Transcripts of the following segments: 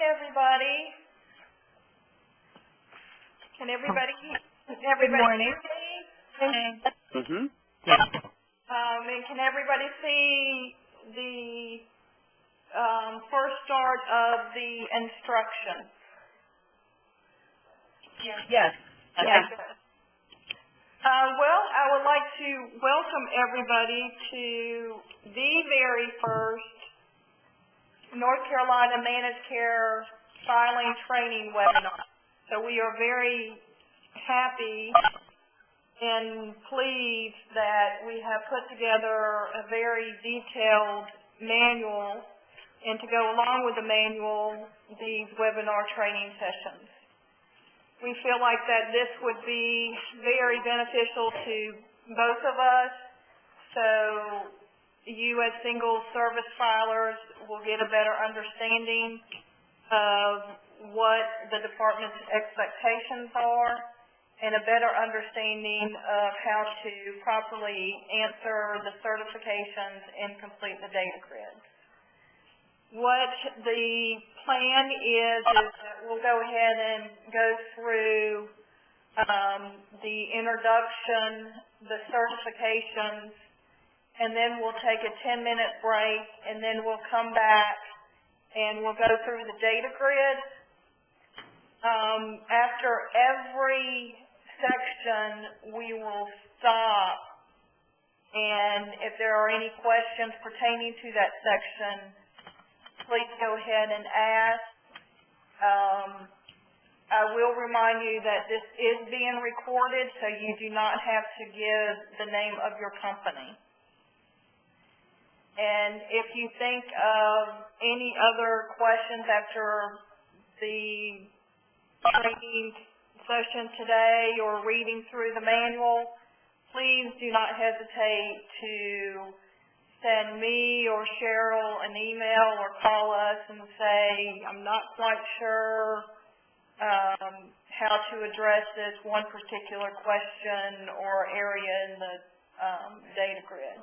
everybody. Can everybody Good morning. hear me? Mm-hmm. And can everybody see the first start of the instruction? Yes. Yes. Well, I would like to welcome everybody to the very first North Carolina Managed Care Filing Training webinar. So we are very happy and pleased that we have put together a very detailed manual, and to go along with the manual, these webinar training sessions. We feel like that this would be very beneficial to both of us, so you as single service filers will get a better understanding of what the department's expectations are and a better understanding of how to properly answer the certifications and complete the data grid. What the plan is that we'll go ahead and go through the introduction, the certifications, and then we'll take a 10-minute break, and then we'll come back and we'll go through the data grid. After every section, we will stop, and if there are any questions pertaining to that section, please go ahead and ask. I will remind you that this is being recorded, so you do not have to give the name of your company. And if you think of any other questions after the training session today or reading through the manual, please do not hesitate to send me or Cheryl an email or call us and say, I'm not quite sure how to address this one particular question or area in the data grid.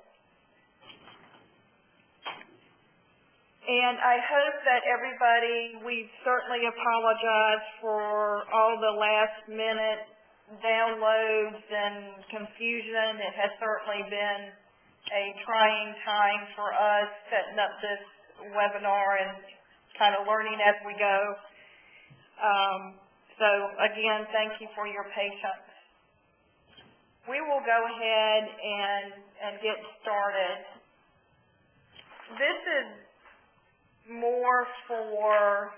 And I hope that everybody, we certainly apologize for all the last minute downloads and confusion. It has certainly been a trying time for us setting up this webinar and kind of learning as we go. So again, thank you for your patience. We will go ahead and get started. This is more for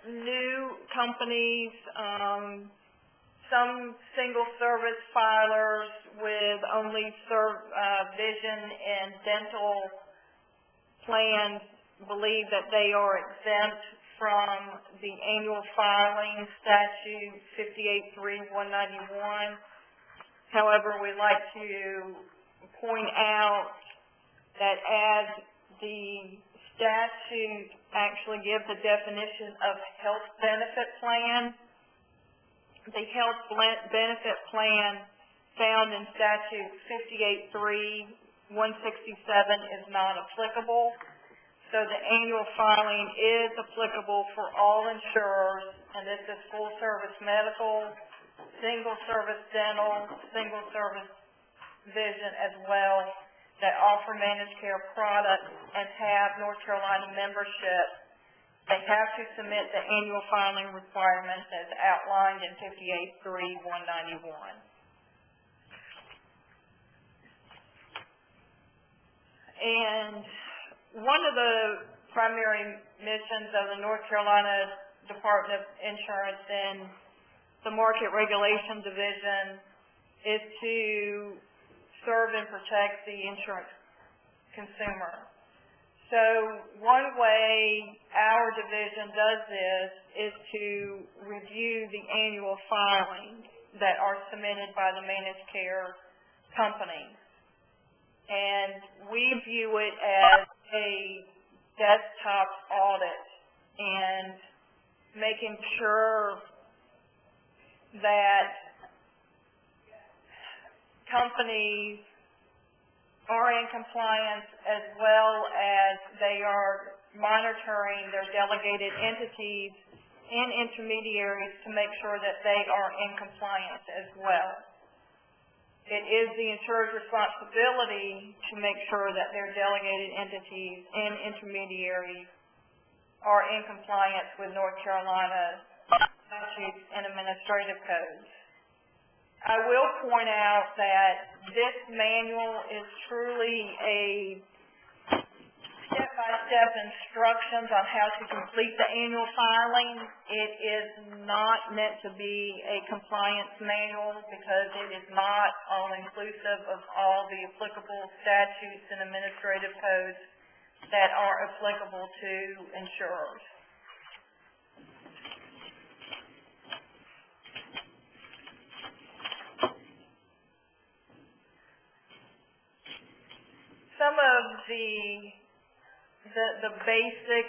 new companies, some single service filers with only vision and dental plans believe that they are exempt from the annual filing statute 58.3.191. However, we'd like to point out that as the statute actually gives a definition of health benefit plan, the health benefit plan found in statute 58.3.167 is not applicable. So the annual filing is applicable for all insurers, and this is full service medical, single service dental, single service vision as well, that offer managed care products and have North Carolina membership. They have to submit the annual filing requirements as outlined in 58.3.191. And one of the primary missions of the North Carolina Department of Insurance and the Market Regulation Division is to serve and protect the insurance consumer. So one way our division does this is to review the annual filings that are submitted by the managed care companies. And we view it as a desktop audit and making sure that companies are in compliance as well as they are monitoring their delegated entities and intermediaries to make sure that they are in compliance as well. It is the insurer's responsibility to make sure that their delegated entities and intermediaries are in compliance with North Carolina statutes and administrative codes. I will point out that this manual is truly a step-by-step instructions on how to complete the annual filing. It is not meant to be a compliance manual because it is not all-inclusive of all the applicable statutes and administrative codes that are applicable to insurers. Some of the basic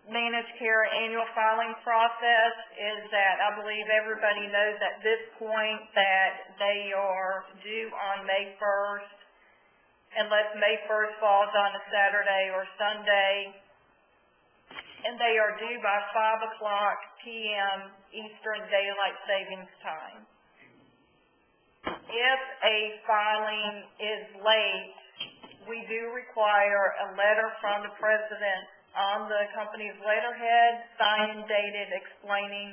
managed care annual filing process is that I believe everybody knows at this point that they are due on May 1st, unless May 1st falls on a Saturday or Sunday, and they are due by 5 p.m. Eastern Daylight Savings Time. If a filing is late, we do require a letter from the president on the company's letterhead, signed and dated, explaining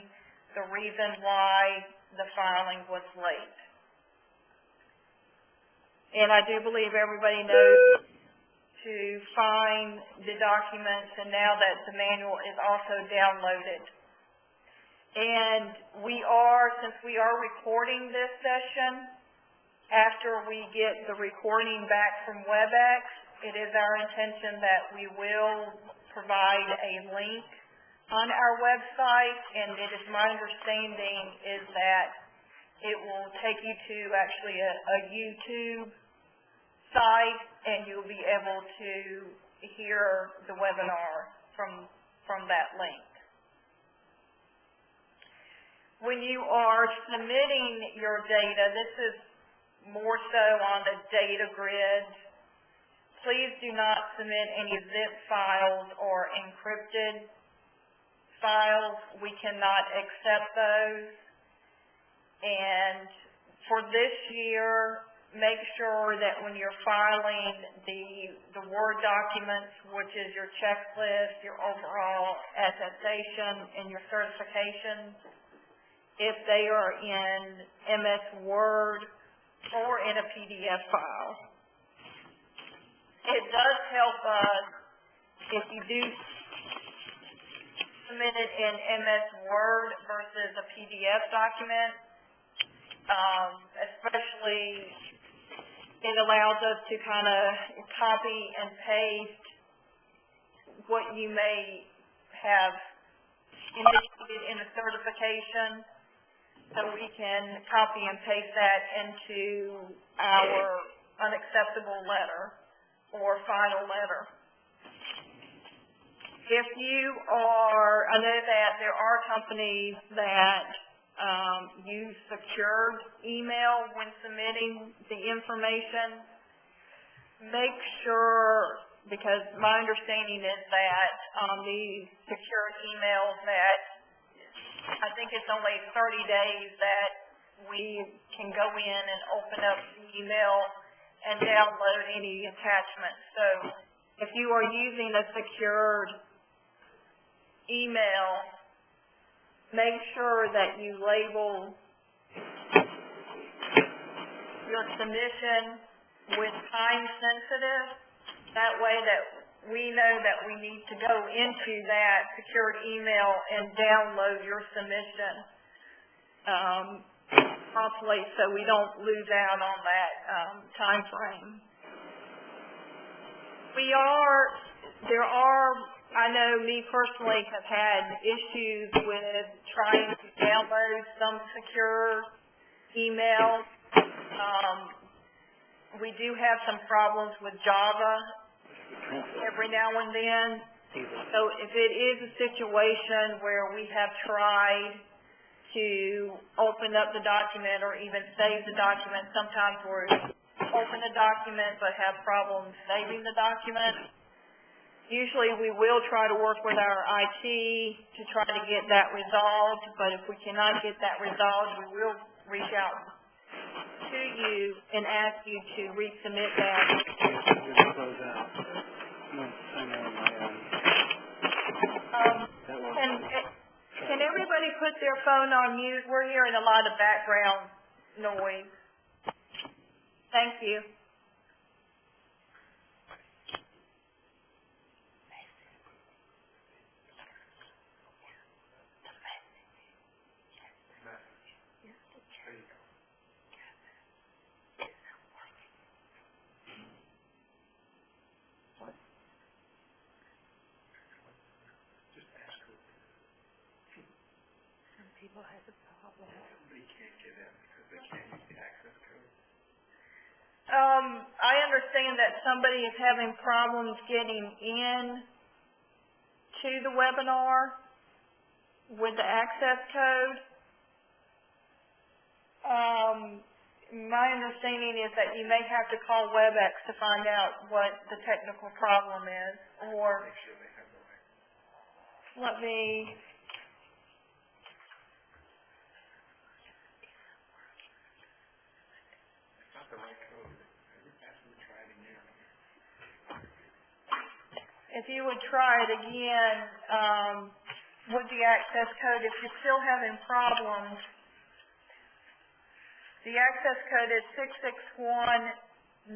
the reason why the filing was late. And I do believe everybody knows to find the documents, and now that the manual is also downloaded. And since we are recording this session, after we get the recording back from WebEx, it is our intention that we will provide a link on our website, and it is my understanding is that it will take you to actually a YouTube site, and you'll be able to hear the webinar from that link. When you are submitting your data, this is more so on the data grid. Please do not submit any zip files or encrypted files. We cannot accept those. And for this year, make sure that when you're filing the Word documents, which is your checklist, your overall attestation, and your certifications, if they are in MS Word or in a PDF file. It does help us if you do submit it in MS Word versus a PDF document, especially it allows us to kind of copy and paste what you may have indicated in a certification, so we can copy and paste that into our unacceptable letter or final letter. If you are, I know that there are companies that use secured email when submitting the information. Make sure, because my understanding is that on these secured emails that I think it's only 30 days that we can go in and open up the email and download any attachments. So if you are using a secured email, make sure that you label your submission with time sensitive. That way that we know that we need to go into that secured email and download your submission promptly, so we don't lose out on that time frame. I know me personally have had issues with trying to download some secure emails. We do have some problems with Java every now and then. So if it is a situation where we have tried to open up the document or even save the document, sometimes we open the document but have problems saving the document. Usually we will try to work with our IT to try to get that resolved, but if we cannot get that resolved, we will reach out to you and ask you to resubmit that. Can everybody put their phone on mute? We're hearing a lot of background noise. Thank you. I understand that somebody is having problems getting in to the webinar with the access code. My understanding is that you may have to call WebEx to find out what the technical problem is, or let me. If you would try it again with the access code, if you're still having problems, the access code is 661-940-519.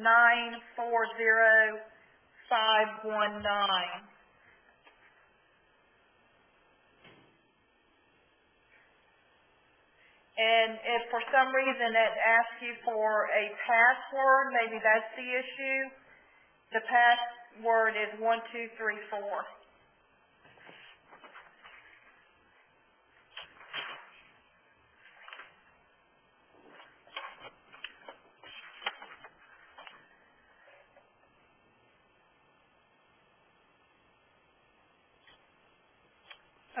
And if for some reason it asks you for a password, maybe that's the issue. The password is 1234.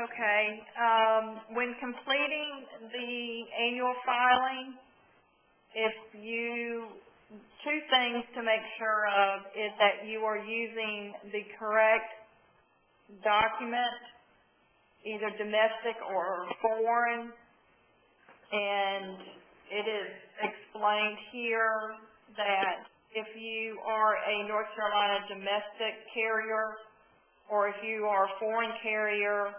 Okay, when completing the annual filing, two things to make sure of is that you are using the correct document, either domestic or foreign, and it is explained here that if you are a North Carolina domestic carrier or if you are a foreign carrier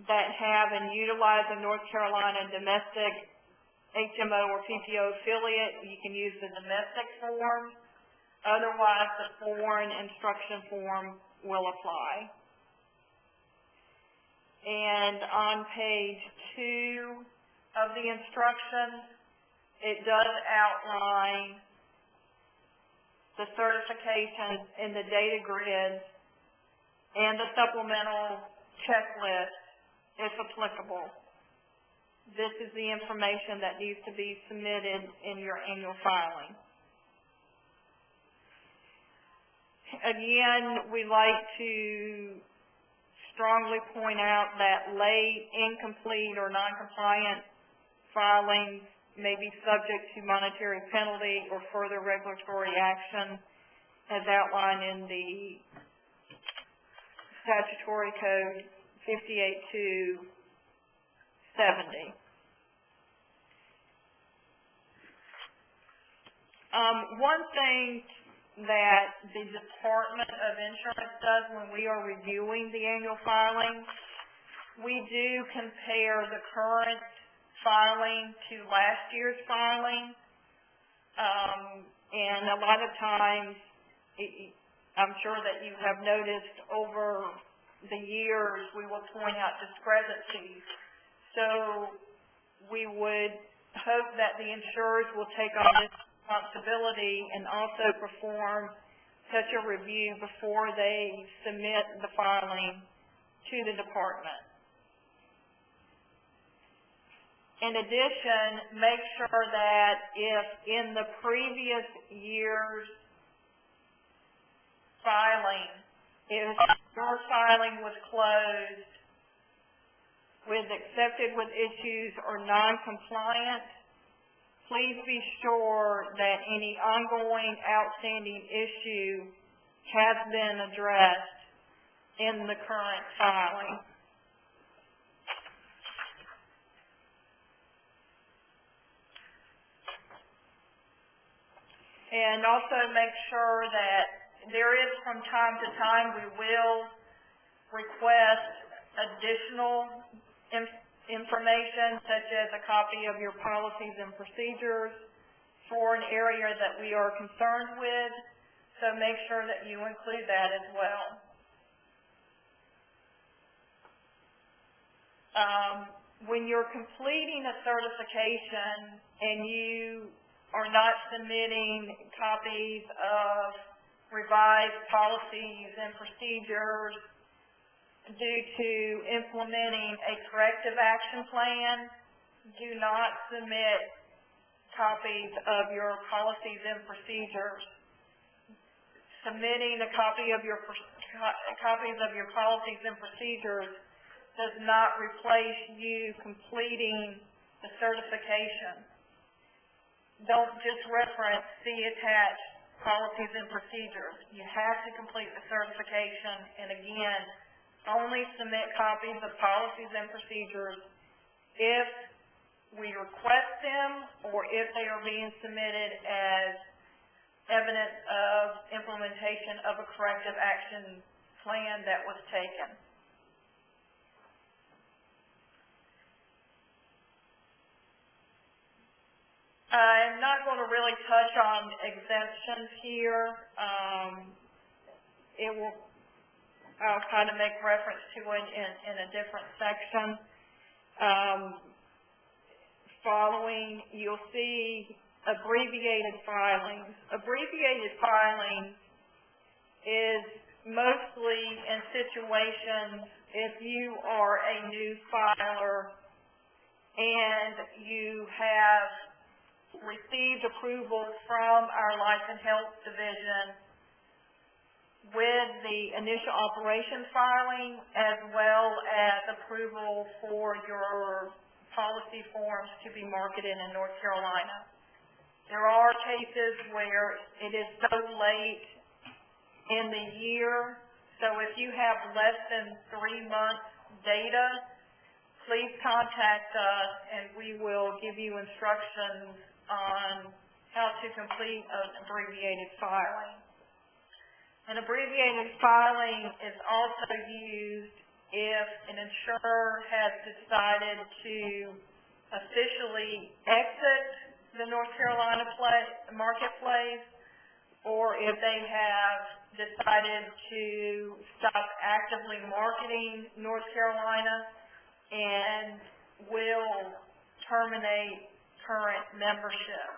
that have and utilize a North Carolina domestic HMO or PPO affiliate, you can use the domestic form. Otherwise, the foreign instruction form will apply. And on page 2 of the instructions, it does outline the certifications in the data grid and the supplemental checklist, if applicable. This is the information that needs to be submitted in your annual filing. Again, we like to strongly point out that late, incomplete, or non-compliant filings may be subject to monetary penalty or further regulatory action as outlined in the statutory code 58-270. One thing that the Department of Insurance does when we are reviewing the annual filing, we do compare the current filing to last year's filing, and a lot of times, I'm sure that you have noticed over the years, we will point out discrepancies. So we would hope that the insurers will take on this responsibility and also perform such a review before they submit the filing to the department. In addition, make sure that if in the previous year's filing, if your filing was closed with accepted with issues or non-compliant, please be sure that any ongoing outstanding issue has been addressed in the current filing. And also make sure that there is, from time to time, we will request additional information, such as a copy of your policies and procedures for an area that we are concerned with. So make sure that you include that as well. When you're completing a certification and you are not submitting copies of revised policies and procedures due to implementing a corrective action plan, do not submit copies of your policies and procedures. Submitting a copy of your copies of your policies and procedures does not replace you completing the certification. Don't just reference the attached policies and procedures. You have to complete the certification, and again, only submit copies of policies and procedures if we request them or if they are being submitted as evidence of implementation of a corrective action plan that was taken. I'm not going to really touch on exemptions here. I'll kind of make reference to it in a different section. Following, you'll see abbreviated filings. Abbreviated filing is mostly in situations if you are a new filer and you have received approval from our Life and Health Division with the initial operations filing, as well as approval for your policy forms to be marketed in North Carolina. There are cases where it is so late in the year, so if you have less than 3 months data, please contact us and we will give you instructions on how to complete an abbreviated filing. An abbreviated filing is also used if an insurer has decided to officially exit the North Carolina marketplace, or if they have decided to stop actively marketing North Carolina and will terminate current membership.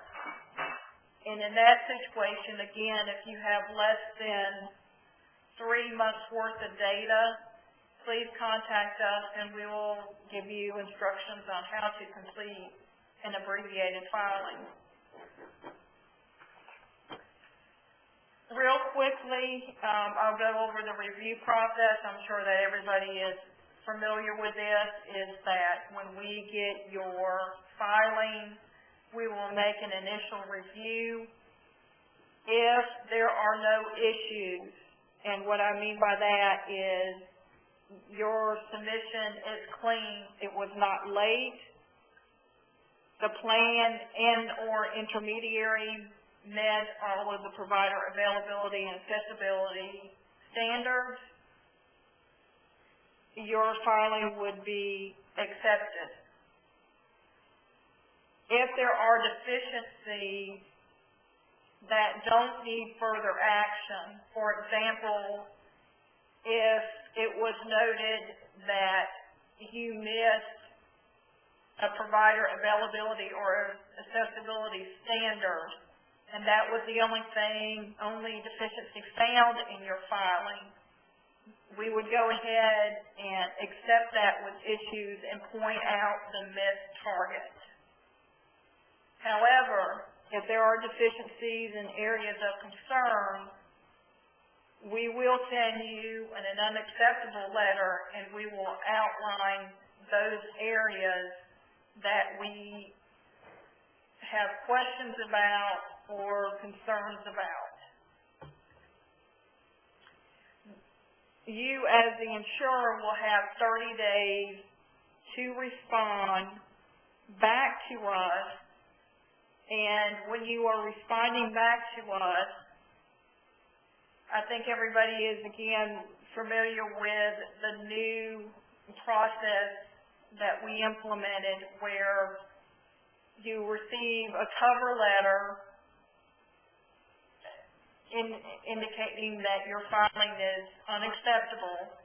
And in that situation, again, if you have less than 3 months worth of data, please contact us and we will give you instructions on how to complete an abbreviated filing. Real quickly, I'll go over the review process. I'm sure that everybody is familiar with this, is that when we get your filing, we will make an initial review. If there are no issues, and what I mean by that is your submission is clean, it was not late, the plan and or intermediary met all of the provider availability and accessibility standards, your filing would be accepted. If there are deficiencies that don't need further action, for example, if it was noted that you missed a provider availability or accessibility standard, and that was the only deficiency found in your filing, we would go ahead and accept that with issues and point out the missed target. However, if there are deficiencies in areas of concern, we will send you an unacceptable letter and we will outline those areas that we have questions about or concerns about. you as the insurer will have 30 days to respond back to us, and when you are responding back to us, I think everybody is, again, familiar with the new process that we implemented where you receive a cover letter indicating that your filing is unacceptable,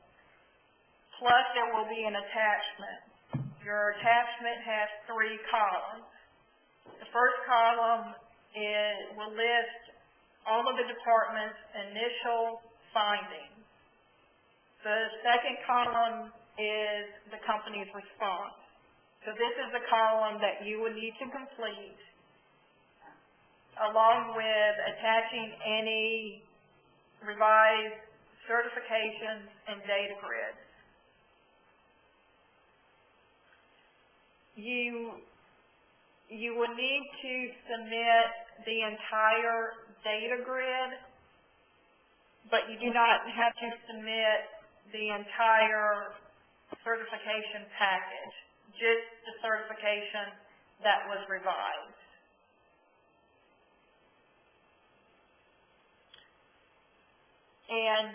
plus there will be an attachment. Your attachment has 3 columns. The first column will list all of the department's initial findings. The second column is the company's response. So this is the column that you would need to complete, along with attaching any revised certifications and data grids. You would need to submit the entire data grid, but you do not have to submit the entire certification package, just the certification that was revised. And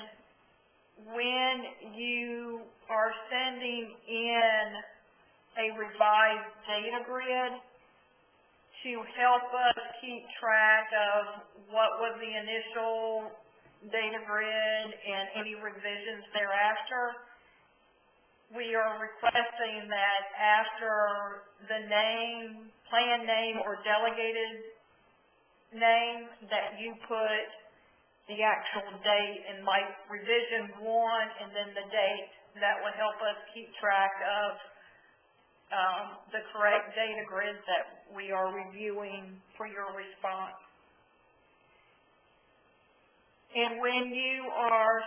when you are sending in a revised data grid to help us keep track of what was the initial data grid and any revisions thereafter, we are requesting that after the name, plan name, or delegated name, that you put the actual date and like revision 1 and then the date. That would help us keep track of the correct data grids that we are reviewing for your response. And when you are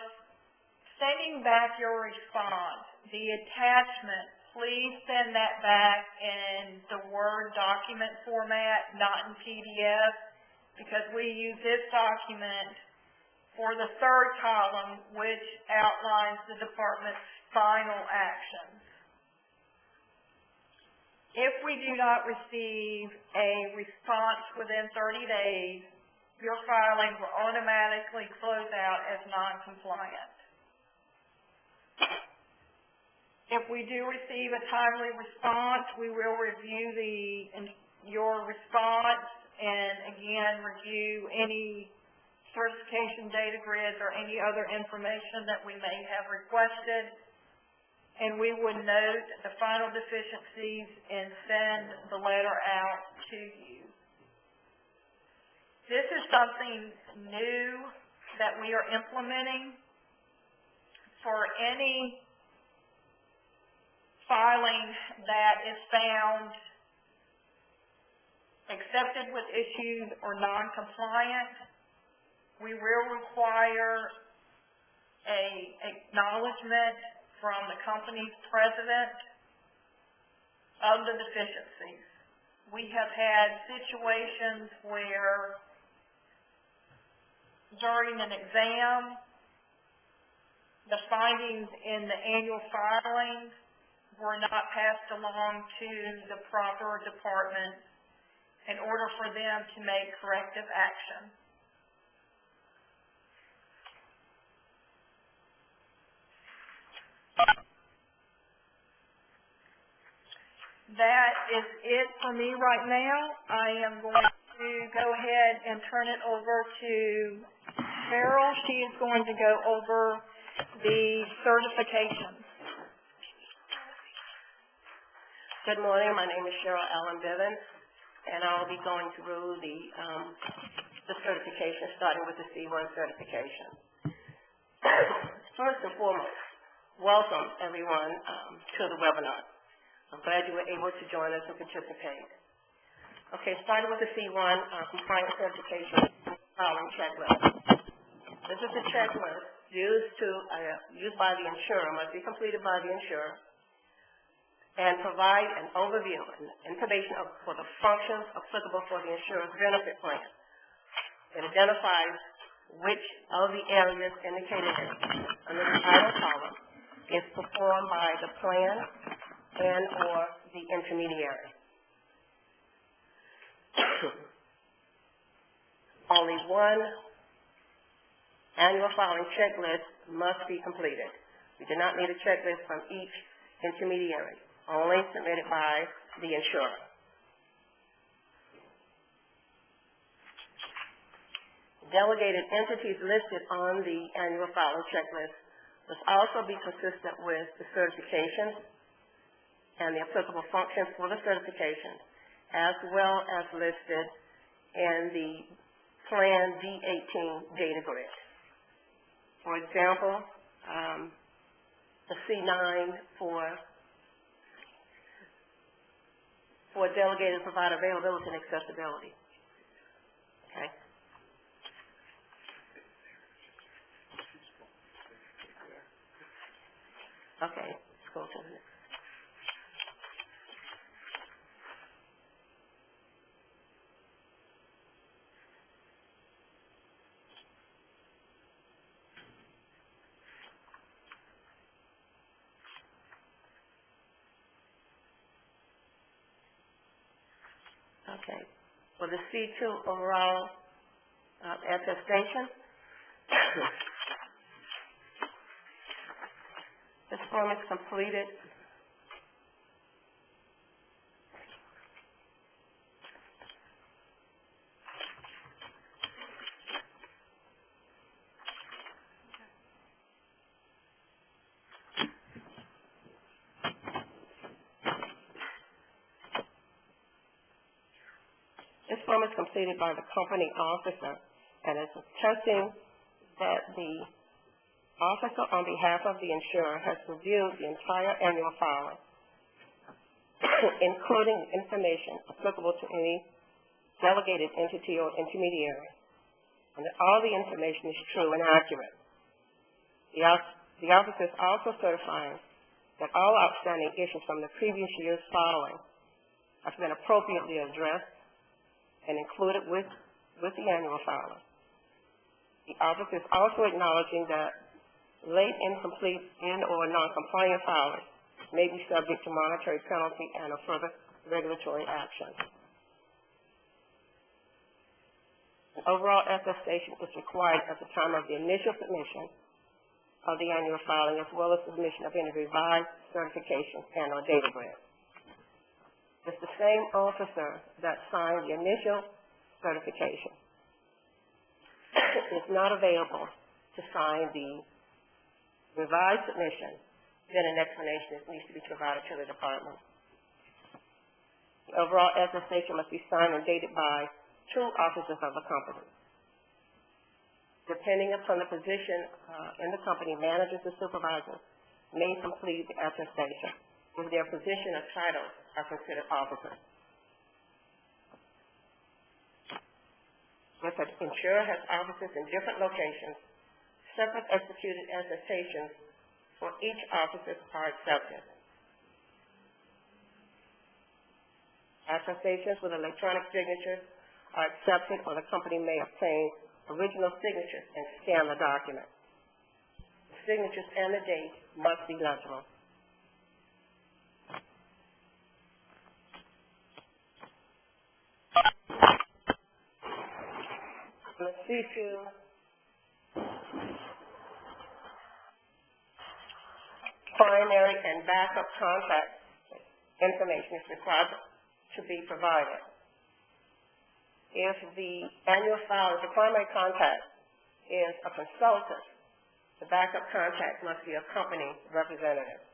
sending back your response, the attachment, please send that back in the Word document format, not in PDF, because we use this document for the third column, which outlines the department's final actions. If we do not receive a response within 30 days, your filing will automatically close out as non-compliant. If we do receive a timely response, we will review your response and, again, review any certification data grids or any other information that we may have requested. And we would note the final deficiencies and send the letter out to you. This is something new that we are implementing for any filing that is found accepted with issues or non-compliant. We will require an acknowledgement from the company's president of the deficiencies. We have had situations where during an exam, the findings in the annual filings were not passed along to the proper department in order for them to make corrective action. That is it for me right now. I am going to go ahead and turn it over to Cheryl. She is going to go over the certifications. Good morning. My name is Cheryl Allen Bivens, and I will be going through the certification, starting with the C1 certification. First and foremost, welcome everyone to the webinar. I'm glad you were able to join us and participate. Okay, starting with the C1 compliance certification filing checklist. This is a checklist used by the insurer, must be completed by the insurer, and provide an overview and information for the functions applicable for the insurer's benefit plan. It identifies which of the areas indicated under the item column is performed by the plan and/or the intermediary. Only one annual filing checklist must be completed. We do not need a checklist from each intermediary, only submitted by the insurer. Delegated entities listed on the annual filing checklist must also be consistent with the certifications and the applicable functions for the certification, as well as listed in the Plan D18 data grid. For example, the C9 for delegated provider availability and accessibility. Okay. Okay, let's go to the next. Okay, for the C2 overall attestation, this form is completed by the company officer, and is attesting that the officer on behalf of the insurer has reviewed the entire annual filing, including information applicable to any delegated entity or intermediary, and that all the information is true and accurate. The officer is also certifying that all outstanding issues from the previous year's filing have been appropriately addressed and included with the annual filing. The office is also acknowledging that late, incomplete, and/or non-compliant filers may be subject to monetary penalty and or further regulatory action. An overall attestation is required at the time of the initial submission of the annual filing, as well as submission of any revised certification and or data grid. It's the same officer that signed the initial certification is not available to sign the revised submission, then an explanation needs to be provided to the department. The overall attestation must be signed and dated by two officers of the company. Depending upon the position in the company, managers or supervisors may complete the attestation if their position or titles are considered officers. If an insurer has offices in different locations, separate executed attestations for each office are accepted. Attestations with electronic signatures are accepted, or the company may obtain original signatures and scan the document. The signatures and the date must be legible. Let's see to primary and backup contact information is required to be provided. If the annual file, the primary contact is a consultant, the backup contact must be a company representative.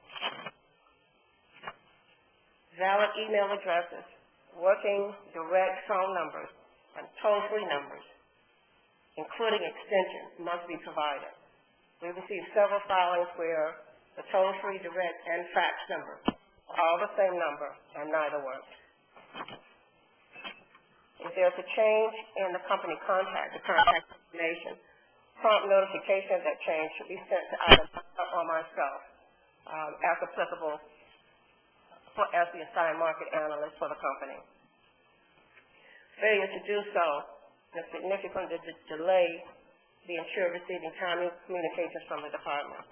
Valid email addresses, working direct phone numbers, and toll-free numbers, including extensions, must be provided. We received several filings where the toll-free, direct, and fax numbers are all the same number, and neither worked. If there's a change in the company contact, the contact information, prompt notification of that change should be sent to either myself or myself, as applicable, as the assigned market analyst for the company. Failure to do so can significantly delay the insured receiving timely communications from the department.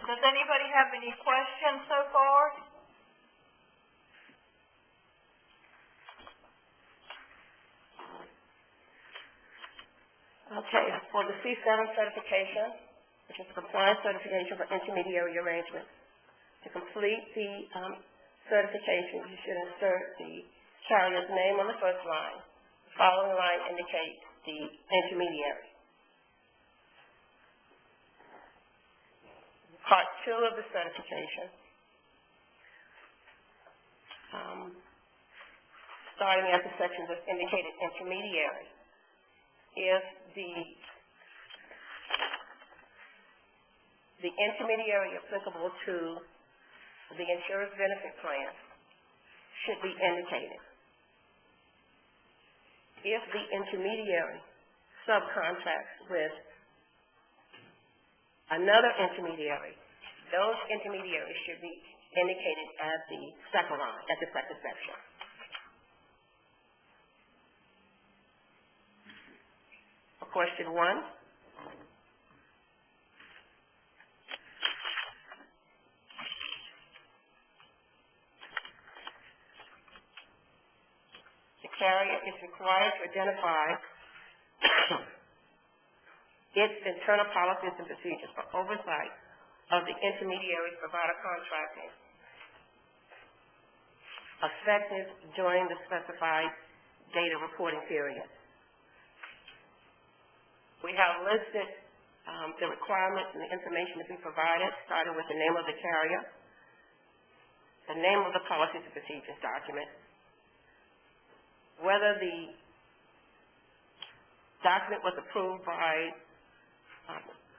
Does anybody have any questions so far? Okay, for the C7 certification, which is compliance certification for intermediary arrangements. To complete the certification, you should insert the carrier's name on the first line. The following line indicates the intermediary. Part 2 of the certification, starting at the section that's indicated intermediary. If the intermediary applicable to the insurance benefit plan should be indicated. If the intermediary subcontracts with another intermediary, those intermediaries should be indicated at the second line, at the second section. Question 1. The carrier is required to identify its internal policies and procedures for oversight of the intermediary's provider contracting, effective during the specified data reporting period. We have listed the requirements and the information to be provided, starting with the name of the carrier, the name of the policies and procedures document, whether the document was approved by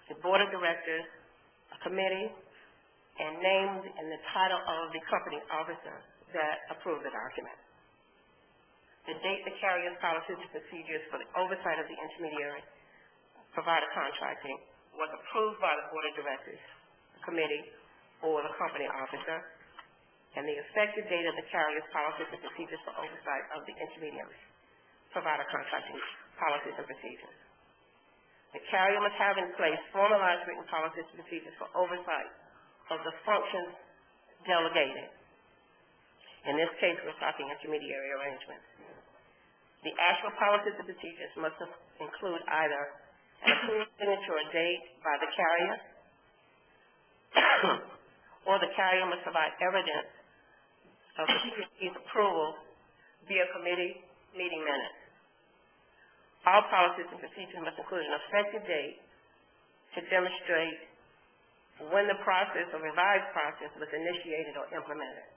the board of directors, a committee, and named in the title of the company officer that approved the document. The date the carrier's policies and procedures for the oversight of the intermediary provider contracting was approved by the board of directors, the committee, or the company officer, and the effective date of the carrier's policies and procedures for oversight of the intermediary provider contracting policies and procedures. The carrier must have in place formalized written policies and procedures for oversight of the functions delegated. In this case, we're talking intermediary arrangements. The actual policies and procedures must include either an approved signature or date by the carrier, or the carrier must provide evidence of the CPC's approval via committee meeting minutes. All policies and procedures must include an effective date to demonstrate when the process or revised process was initiated or implemented.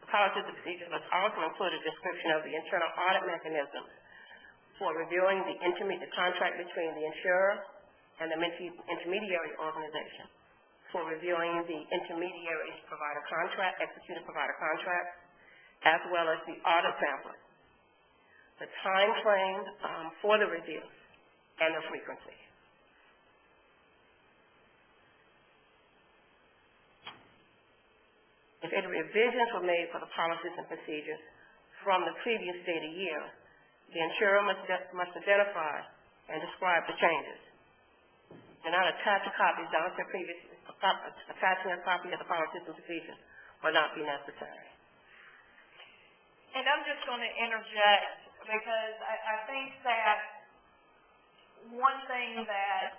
The policies and procedures must also include a description of the internal audit mechanism for reviewing the contract between the insurer and the intermediary organization, for reviewing the intermediary's provider contract, executed provider contract, as well as the audit sample, the time frame for the review, and the frequency. If any revisions were made for the policies and procedures from the previous data year, the insurer must identify and describe the changes. Do not attach a copy down to attaching a copy of the policies and procedures will not be necessary. And I'm just going to interject because I think that one thing that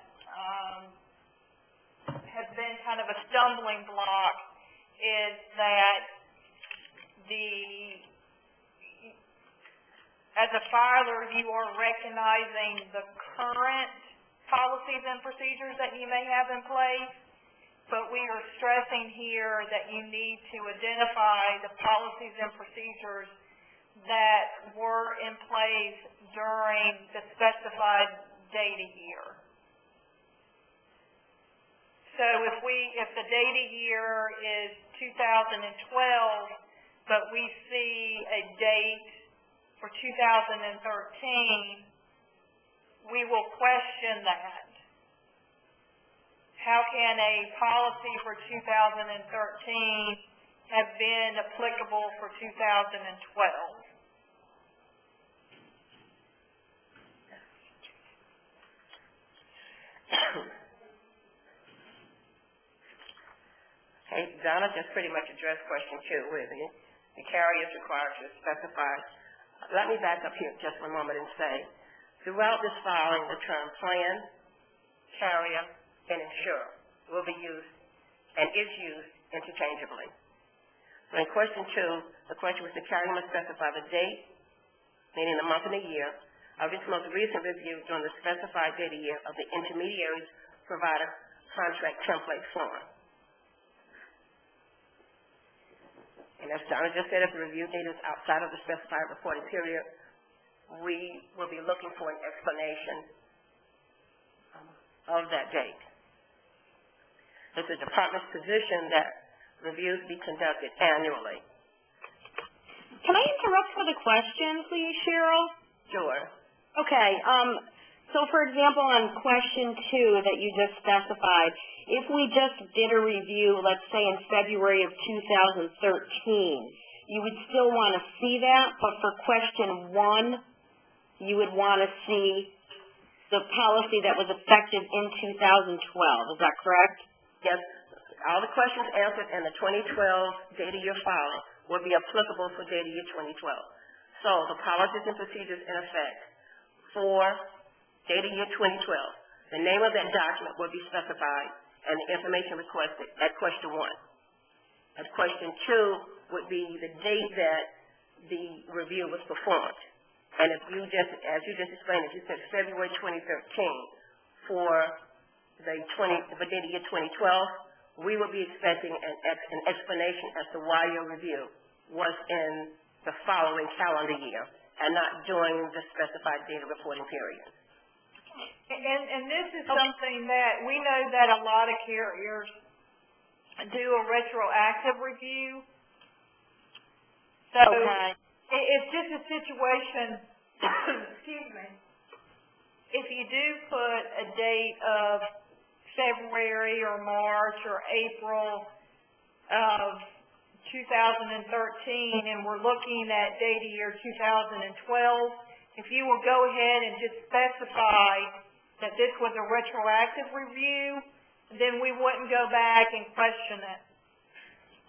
has been kind of a stumbling block is that as a filer, you are recognizing the current policies and procedures that you may have in place, but we are stressing here that you need to identify the policies and procedures that were in place during the specified data year. So if the data year is 2012, but we see a date for 2013, we will question that. How can a policy for 2013 have been applicable for 2012? Okay, Donna just pretty much addressed question 2 with you. The carrier is required to specify. Let me back up here just for a moment and say, throughout this filing, the term plan, carrier, and insurer will be used and is used interchangeably. So in question 2, the question was the carrier must specify the date, meaning the month and the year, of its most recent review during the specified data year of the intermediary's provider contract template form. And as Donna just said, if the review date is outside of the specified reporting period, we will be looking for an explanation of that date. It's the department's position that reviews be conducted annually. Can I interrupt for the question, please, Cheryl? Sure. Okay, so for example, on question 2 that you just specified, if we just did a review, let's say in February of 2013, you would still want to see that, but for question 1, you would want to see the policy that was effective in 2012. Is that correct? Yes. All the questions answered in the 2012 data year filing will be applicable for data year 2012. So the policies and procedures in effect for data year 2012, the name of that document will be specified and the information requested at question 1. At question 2 would be the date that the review was performed. And if you just, as you just explained, if you said February 2013 for the data year 2012, we will be expecting an explanation as to why your review was in the following calendar year and not during the specified data reporting period. And this is something that we know that a lot of carriers do a retroactive review. So it's just a situation, excuse me, if you do put a date of February or March or April of 2013 and we're looking at data year 2012, if you will go ahead and just specify that this was a retroactive review, then we wouldn't go back and question it.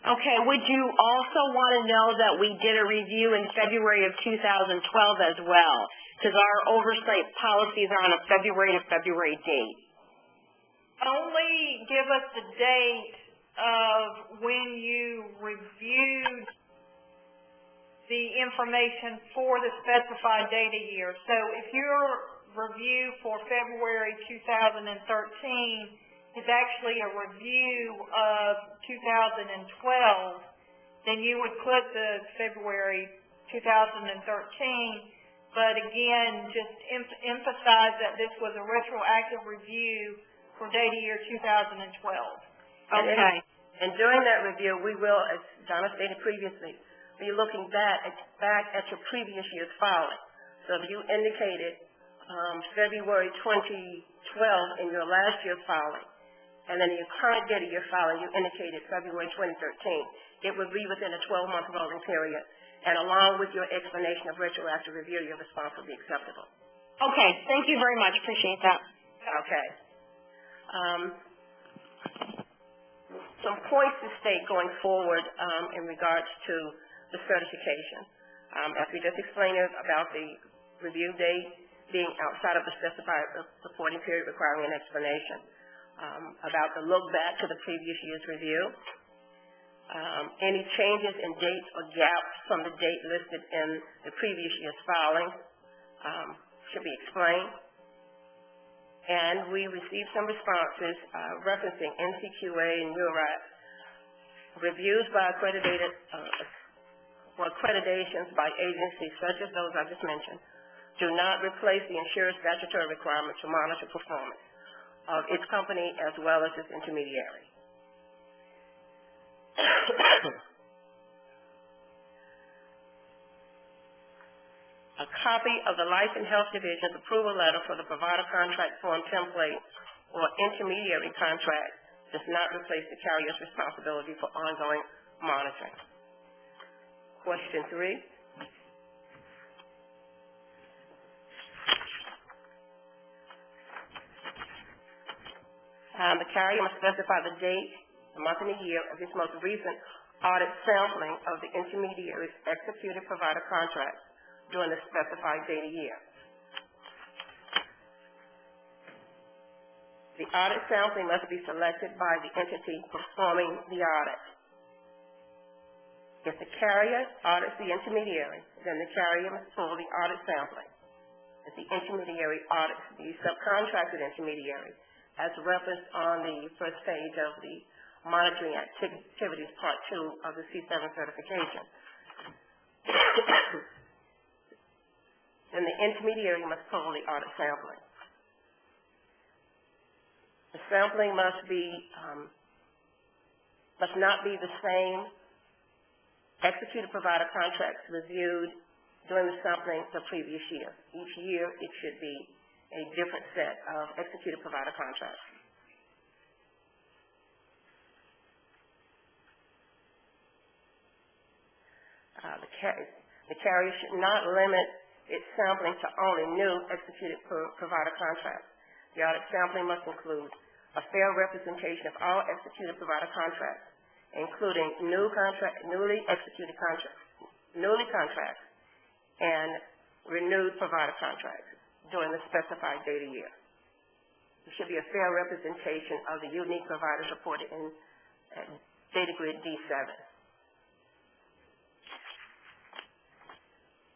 Okay, would you also want to know that we did a review in February of 2012 as well? Because our oversight policies are on a February to February date. Only give us the date of when you reviewed the information for the specified data year. So if your review for February 2013 is actually a review of 2012, then you would put the February 2013, but again, just emphasize that this was a retroactive review for data year 2012. Okay. And during that review, we will, as Donna stated previously, be looking back at your previous year's filing. So if you indicated February 2012 in your last year's filing, and then in your current data year filing, you indicated February 2013, it would be within a 12-month rolling period, and along with your explanation of retroactive review, your response will be acceptable. Okay, thank you very much. Appreciate that. Okay. Some points to state going forward in regards to the certification. As we just explained about the review date being outside of the specified reporting period requiring an explanation, about the look back to the previous year's review, any changes in dates or gaps from the date listed in the previous year's filing should be explained. And we received some responses referencing NCQA and URAC reviews by accredited or accreditations by agencies such as those I just mentioned do not replace the insurer's statutory requirement to monitor performance of its company as well as its intermediary. copy of the Life and Health Division's approval letter for the provider contract form template or intermediary contract does not replace the carrier's responsibility for ongoing monitoring. Question 3. The carrier must specify the date, the month, and the year of his most recent audit sampling of the intermediary's executed provider contract during the specified date of year. The audit sampling must be selected by the entity performing the audit. If the carrier audits the intermediary, then the carrier must pull the audit sampling. If the intermediary audits the subcontracted intermediary, as referenced on the first page of the Monitoring Activities Part 2 of the C7 certification, then the intermediary must pull the audit sampling. The sampling must not be the same executed provider contracts reviewed during the sampling the previous year. Each year, it should be a different set of executed provider contracts. The carrier should not limit its sampling to only new executed provider contracts. The audit sampling must include a fair representation of all executed provider contracts, including newly contracts, and renewed provider contracts during the specified date of year. There should be a fair representation of the unique providers reported in Data Grid D7.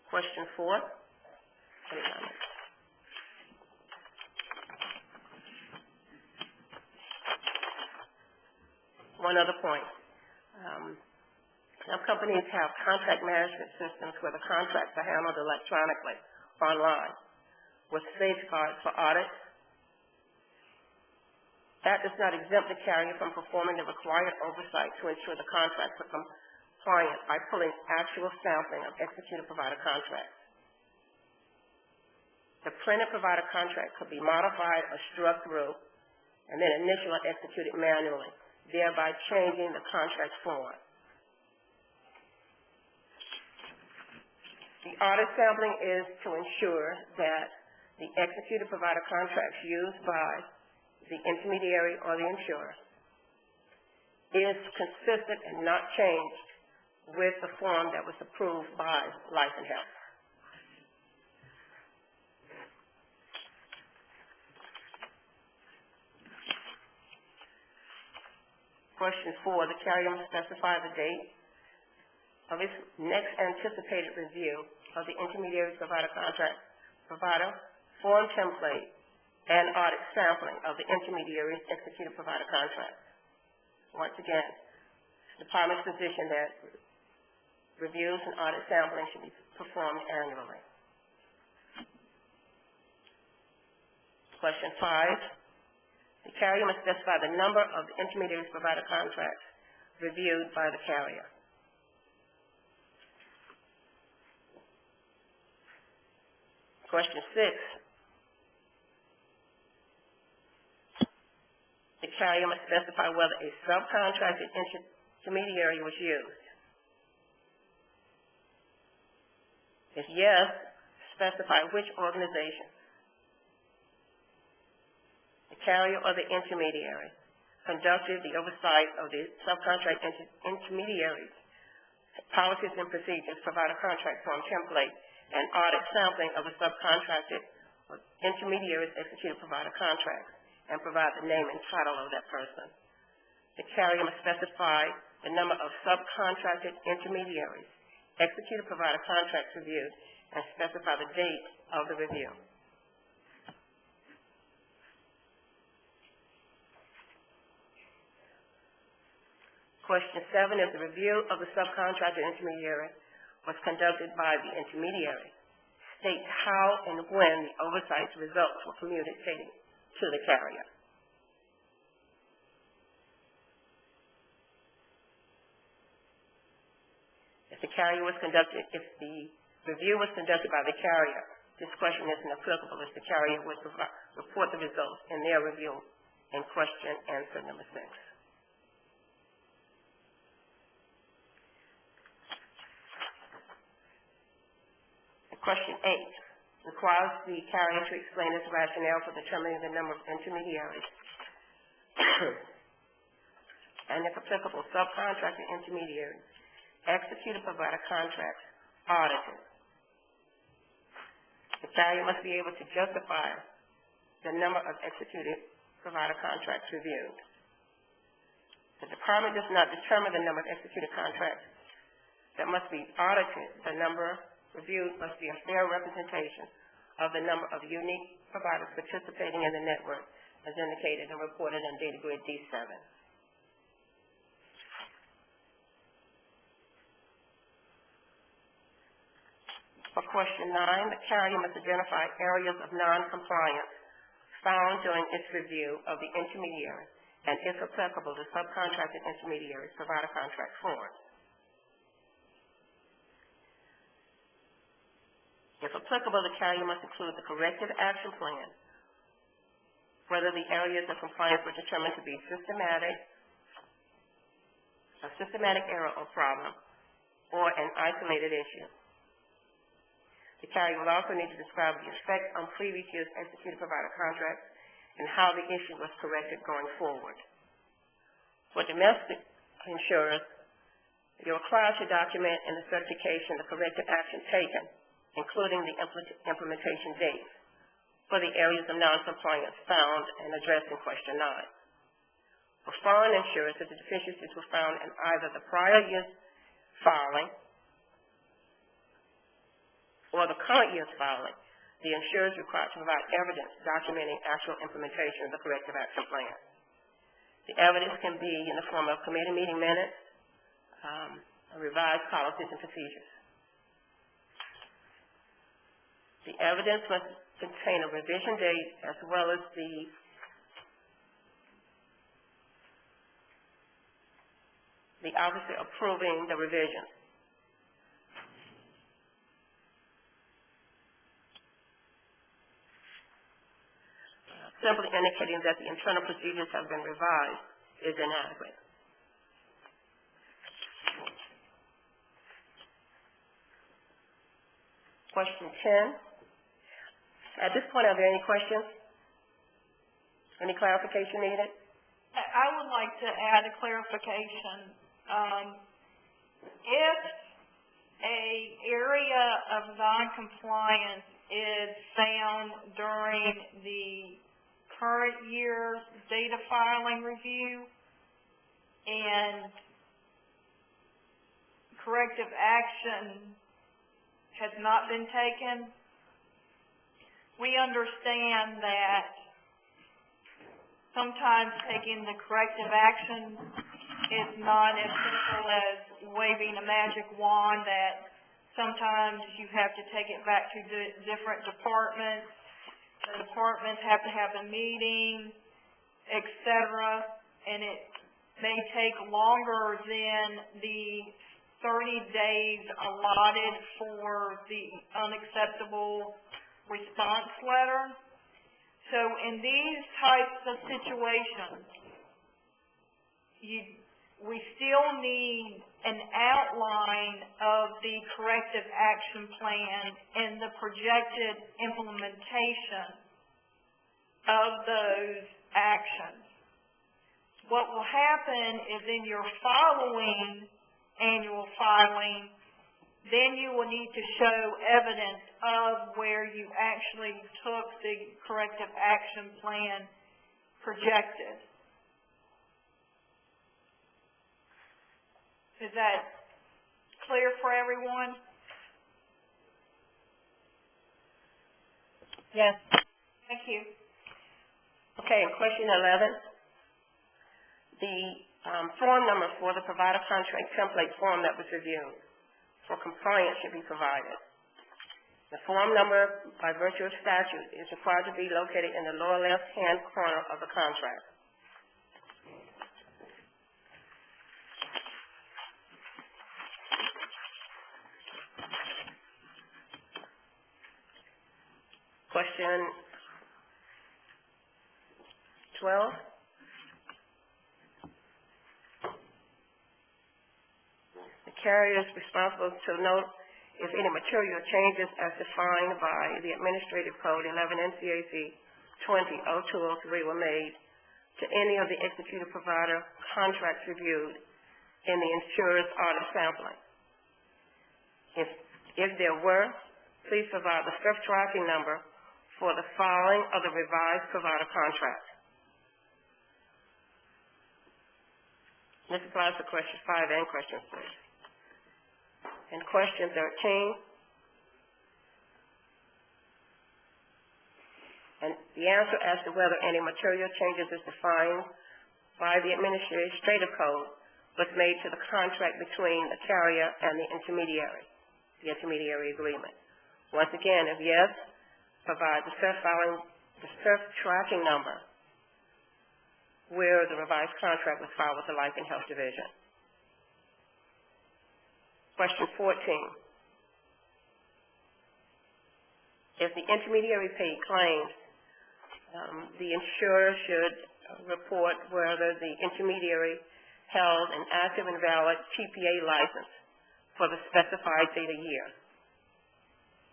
Question 4. One other point. Some companies have contract management systems where the contracts are handled electronically, online, with safeguards for audit. That does not exempt the carrier from performing the required oversight to ensure the contracts are compliant by pulling actual sampling of executed provider contracts. The printed provider contract could be modified or struck through and then initially executed manually, thereby changing the contract form. The audit sampling is to ensure that the executed provider contracts used by the intermediary or the insurer is consistent and not changed with the form that was approved by Life and Health. Question 4, the carrier must specify the date of its next anticipated review of the intermediary provider form template and audit sampling of the intermediary's executed provider contract. Once again, the department's position that reviews and audit sampling should be performed annually. Question 5, the carrier must specify the number of the intermediary's provider contracts reviewed by the carrier. Question 6, the carrier must specify whether a subcontracted intermediary was used. If yes, specify which organization. The carrier or the intermediary conducted the oversight of the subcontract intermediaries, policies and procedures, provider contract form template, and audit sampling of a subcontracted or intermediary's executed provider contracts, and provide the name and title of that person. The carrier must specify the number of subcontracted intermediaries, executed provider contracts reviewed, and specify the date of the review. Question 7, if the review of the subcontracted intermediary was conducted by the intermediary, state how and when the oversight results were communicated to the carrier. If the Review was conducted by the carrier. This question isn't applicable as the carrier would report the results in their review in question answer number 6. Question 8 requires the carrier to explain its rationale for determining the number of intermediaries and, if applicable, subcontracted intermediaries, executed provider contracts, audited. The carrier must be able to justify the number of executed provider contracts reviewed. The department does not determine the number of executed contracts that must be audited. The number reviewed must be a fair representation of the number of unique providers participating in the network as indicated and reported in Data Grid D7. For question 9, the carrier must identify areas of non-compliance found during its review of the intermediary and, if applicable, the subcontracted intermediaries provider contract forms. If applicable, the carrier must include the corrective action plan, whether the areas of compliance were determined to be a systematic error or problem, or an isolated issue. The carrier will also need to describe the effect on previous year's executed provider contracts and how the issue was corrected going forward. For domestic insurers, you're required to document in the certification the corrective action taken, including the implementation dates for the areas of noncompliance found and addressed in question 9. For foreign insurers, if the deficiencies were found in either the prior year's filing or the current year's filing, the insurer is required to provide evidence documenting actual implementation of the corrective action plan. The evidence can be in the form of committee meeting minutes, revised policies and procedures. The evidence must contain a revision date as well as the officer approving the revision. Simply indicating that the internal procedures have been revised is inadequate. Question 10. At this point, are there any questions? Any clarification needed? I would like to add a clarification. If a area of noncompliance is found during the current year's data filing review and corrective action has not been taken, we understand that sometimes taking the corrective action is not as simple as waving a magic wand, that sometimes you have to take it back to different departments. The departments have to have a meeting, etc., and it may take longer than the 30 days allotted for the unacceptable response letter. So in these types of situations, we still need an outline of the corrective action plan and the projected implementation of those actions. What will happen is in your following annual filing, then you will need to show evidence of where you actually took the corrective action plan projected. Is that clear for everyone? Yes. Thank you. Okay, question 11. The form number for the provider contract template form that was reviewed for compliance should be provided. The form number, by virtue of statute, is required to be located in the lower left-hand corner of the contract. Question 12. The carrier is responsible to note if any material changes as defined by the Administrative Code 11 NCAC 20-0203 were made to any of the executed provider contracts reviewed in the insurer's audit sampling. If there were, please provide the swift tracking number for the filing of the revised provider contract. This applies to question 5 and question 6. And question 13. And the answer as to whether any material changes is defined by the Administrative Code was made to the contract between the carrier and the intermediary agreement. Once again, if yes, provide the self-tracking number where the revised contract was filed with the Life and Health Division. Question 14. If the intermediary paid claims, the insurer should report whether the intermediary held an active and valid TPA license for the specified data year.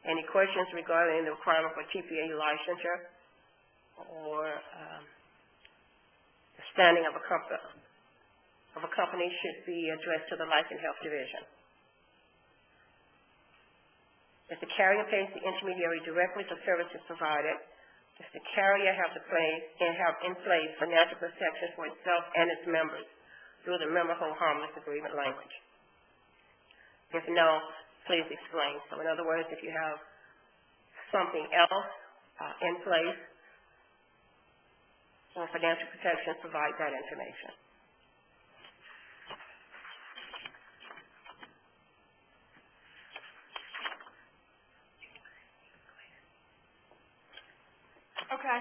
Any questions regarding the requirement for TPA licensure or the standing of a company should be addressed to the Life and Health Division. If the carrier pays the intermediary directly for services provided, does the carrier have in place financial protection for itself and its members through the member hold harmless agreement language? If no, please explain. So in other words, if you have something else in place for financial protection, provide that information. Okay.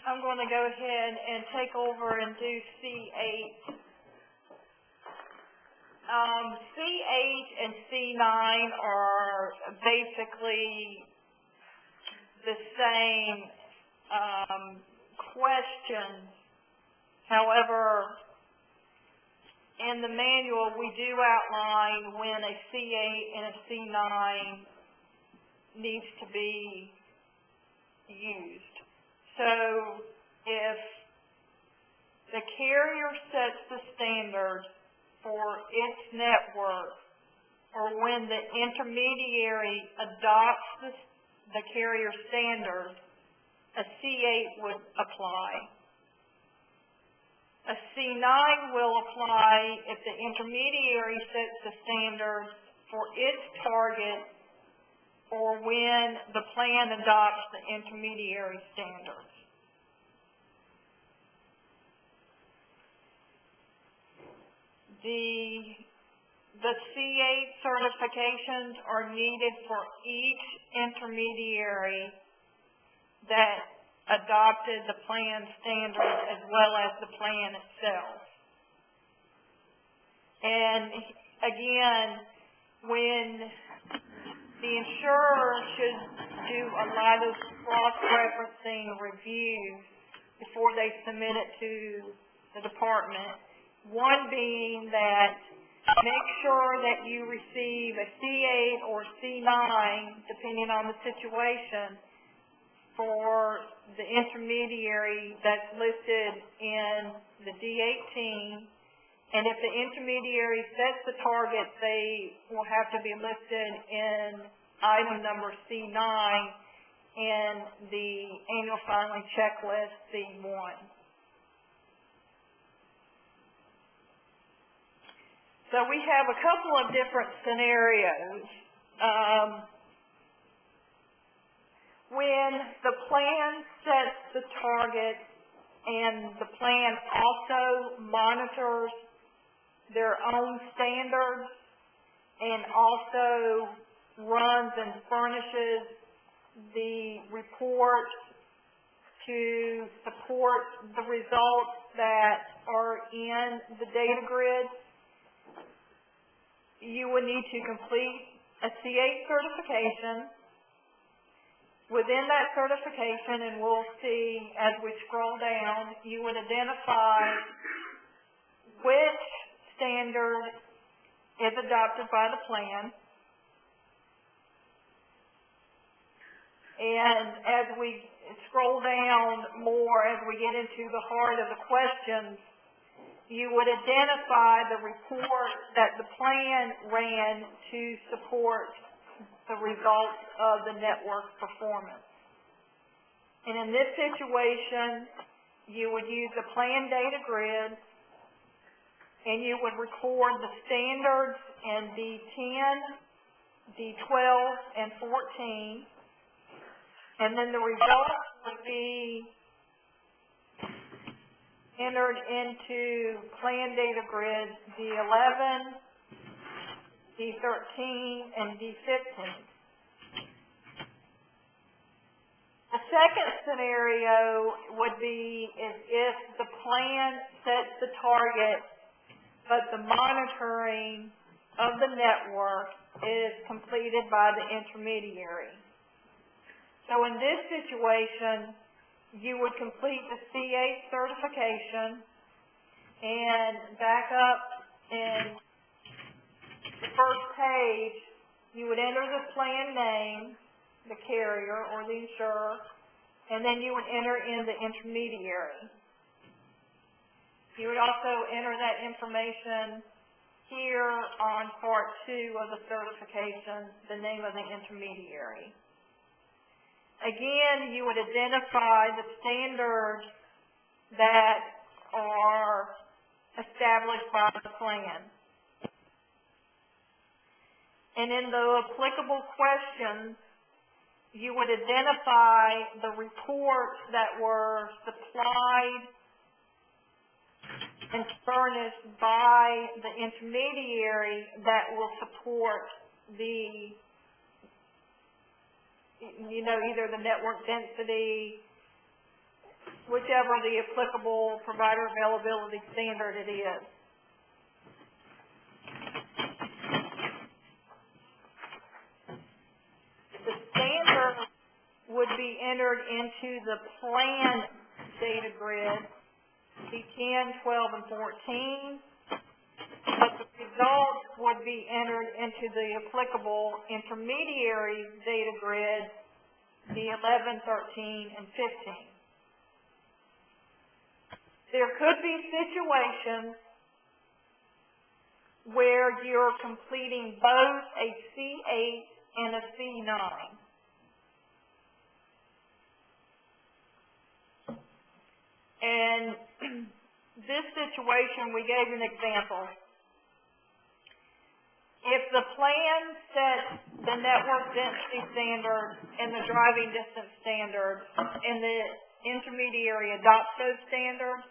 I'm going to go ahead and take over and do C8. C8 and C9 are basically the same questions. However, in the manual, we do outline when a C8 and a C9 needs to be used. So if the carrier sets the standard for its network, or when the intermediary adopts the carrier standard, a C8 would apply. A C9 will apply if the intermediary sets the standard for its target or when the plan adopts the intermediary standards. The C8 certifications are needed for each intermediary that adopted the plan standards as well as the plan itself. And again, when the insurer should do a lot of cross-referencing reviews before they submit it to the department. One being that make sure that you receive a C8 or C9, depending on the situation, for the intermediary that's listed in the D18. And if the intermediary sets the target, they will have to be listed in item number C9 in the annual filing checklist C1. So we have a couple of different scenarios. When the plan sets the target and the plan also monitors their own standards and also runs and furnishes the reports to support the results that are in the data grid, you would need to complete a C8 certification Within that certification, and we'll see as we scroll down, you would identify which standard is adopted by the plan. And as we scroll down more, as we get into the heart of the questions, you would identify the report that the plan ran to support the results of the network performance. And in this situation, you would use the plan data grid, and you would record the standards in D10, D12, and 14, and then the results would be entered into plan data grid D11, D13, and D15. The second scenario would be if the plan sets the target, but the monitoring of the network is completed by the intermediary. So in this situation, you would complete the C8 certification and back up in the first page, you would enter the plan name, the carrier or the insurer, and then you would enter in the intermediary. You would also enter that information here on part 2 of the certification, the name of the intermediary. Again, you would identify the standards that are established by the plan. And in the applicable questions, you would identify the reports that were supplied and furnished by the intermediary that will support the either the network density, whichever the applicable provider availability standard it is. The standard would be entered into the plan data grid, D10, 12, and 14, but the results would be entered into the applicable intermediary data grid, D11, 13, and 15. There could be situations where you're completing both a C8 and a C9. And this situation, we gave an example. If the plan sets the network density standard and the driving distance standard, and the intermediary adopts those standards,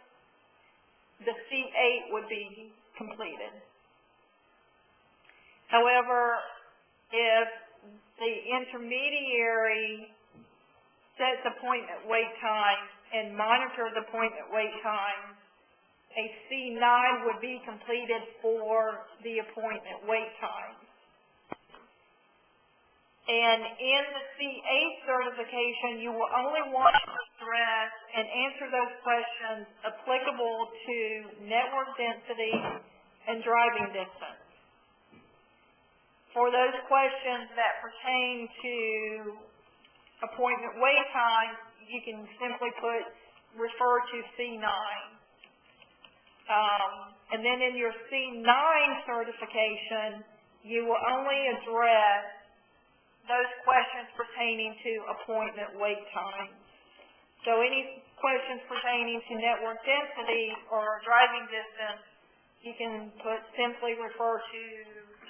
the C8 would be completed. However, if the intermediary sets appointment wait time and monitors appointment wait time, a C9 would be completed for the appointment wait time. And in the C8 certification, you will only want to address and answer those questions applicable to network density and driving distance. For those questions that pertain to appointment wait time, you can simply refer to C9. And then in your C9 certification, you will only address those questions pertaining to appointment wait time. So any questions pertaining to network density or driving distance, you can simply refer to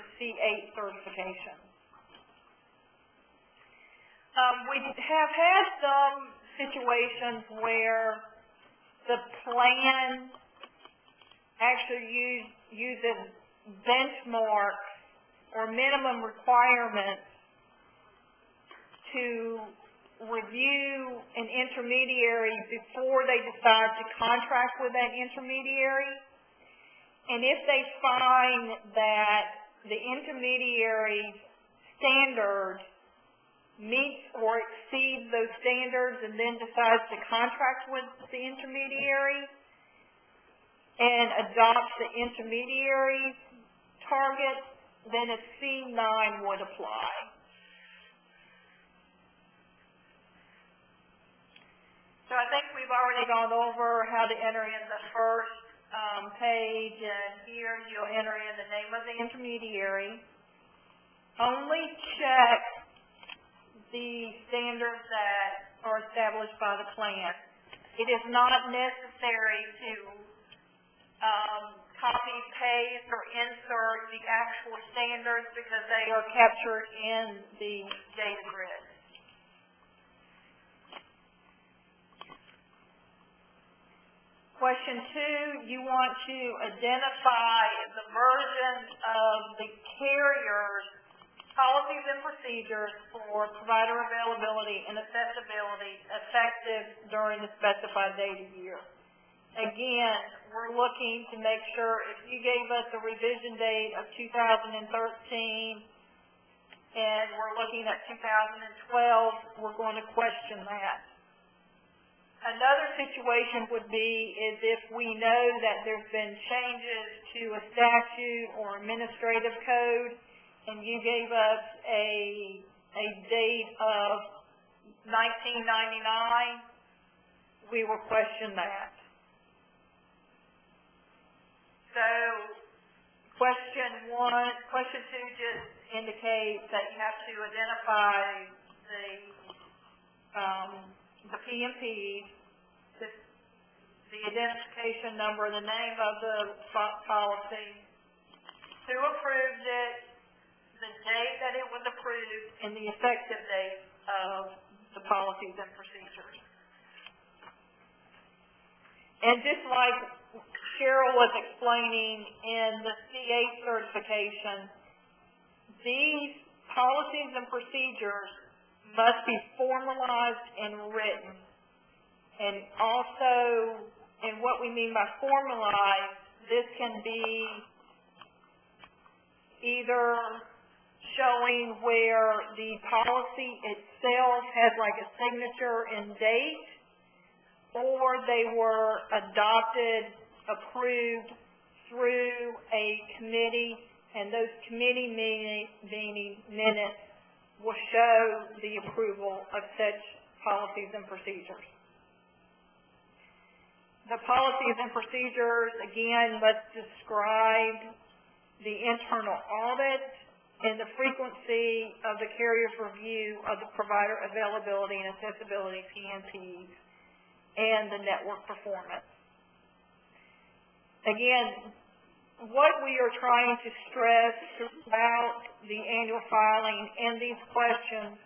the C8 certification. We have had some situations where the plan actually uses benchmarks or minimum requirements to review an intermediary before they decide to contract with that intermediary. And if they find that the intermediary's standards meets or exceeds those standards and then decides to contract with the intermediary and adopts the intermediary's target, then a C9 would apply. So I think we've already gone over how to enter in the first page, and here you'll enter in the name of the intermediary. Only check the standards that are established by the plan. It is not necessary to copy, paste, or insert the actual standards because they are captured in the data grid. Question 2, you want to identify the version of the carrier's policies and procedures for provider availability and accessibility effective during the specified data year. Again, we're looking to make sure if you gave us a revision date of 2013 and we're looking at 2012, we're going to question that. Another situation would be is if we know that there's been changes to a statute or administrative code and you gave us a date of 1999, we will question that. So question 2 just indicates that you have to identify the PMPs, the identification number, the name of the policy, who approved it, the date that it was approved, and the effective date of the policies and procedures. And just like Cheryl was explaining in the CA certification, these policies and procedures must be formalized and written. And also, and what we mean by formalized, this can be either showing where the policy itself has like a signature and date, or they were adopted, approved through a committee, and those committee meeting minutes will show the approval of such policies and procedures. The policies and procedures, again, must describe the internal audit and the frequency of the carrier's review of the provider availability and accessibility PMPs and the network performance. Again, what we are trying to stress throughout the annual filing and these questions,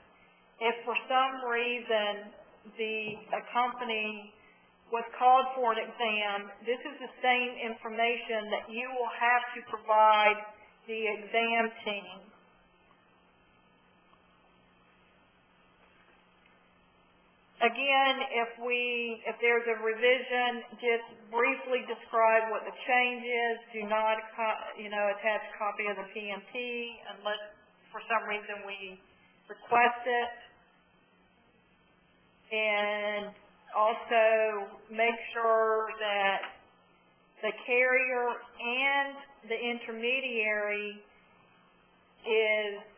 if for some reason a company was called for an exam, this is the same information that you will have to provide the exam team. Again, if there's a revision, just briefly describe what the change is. Do not, attach a copy of the PMP unless for some reason we request it. And also make sure that the carrier and the intermediary is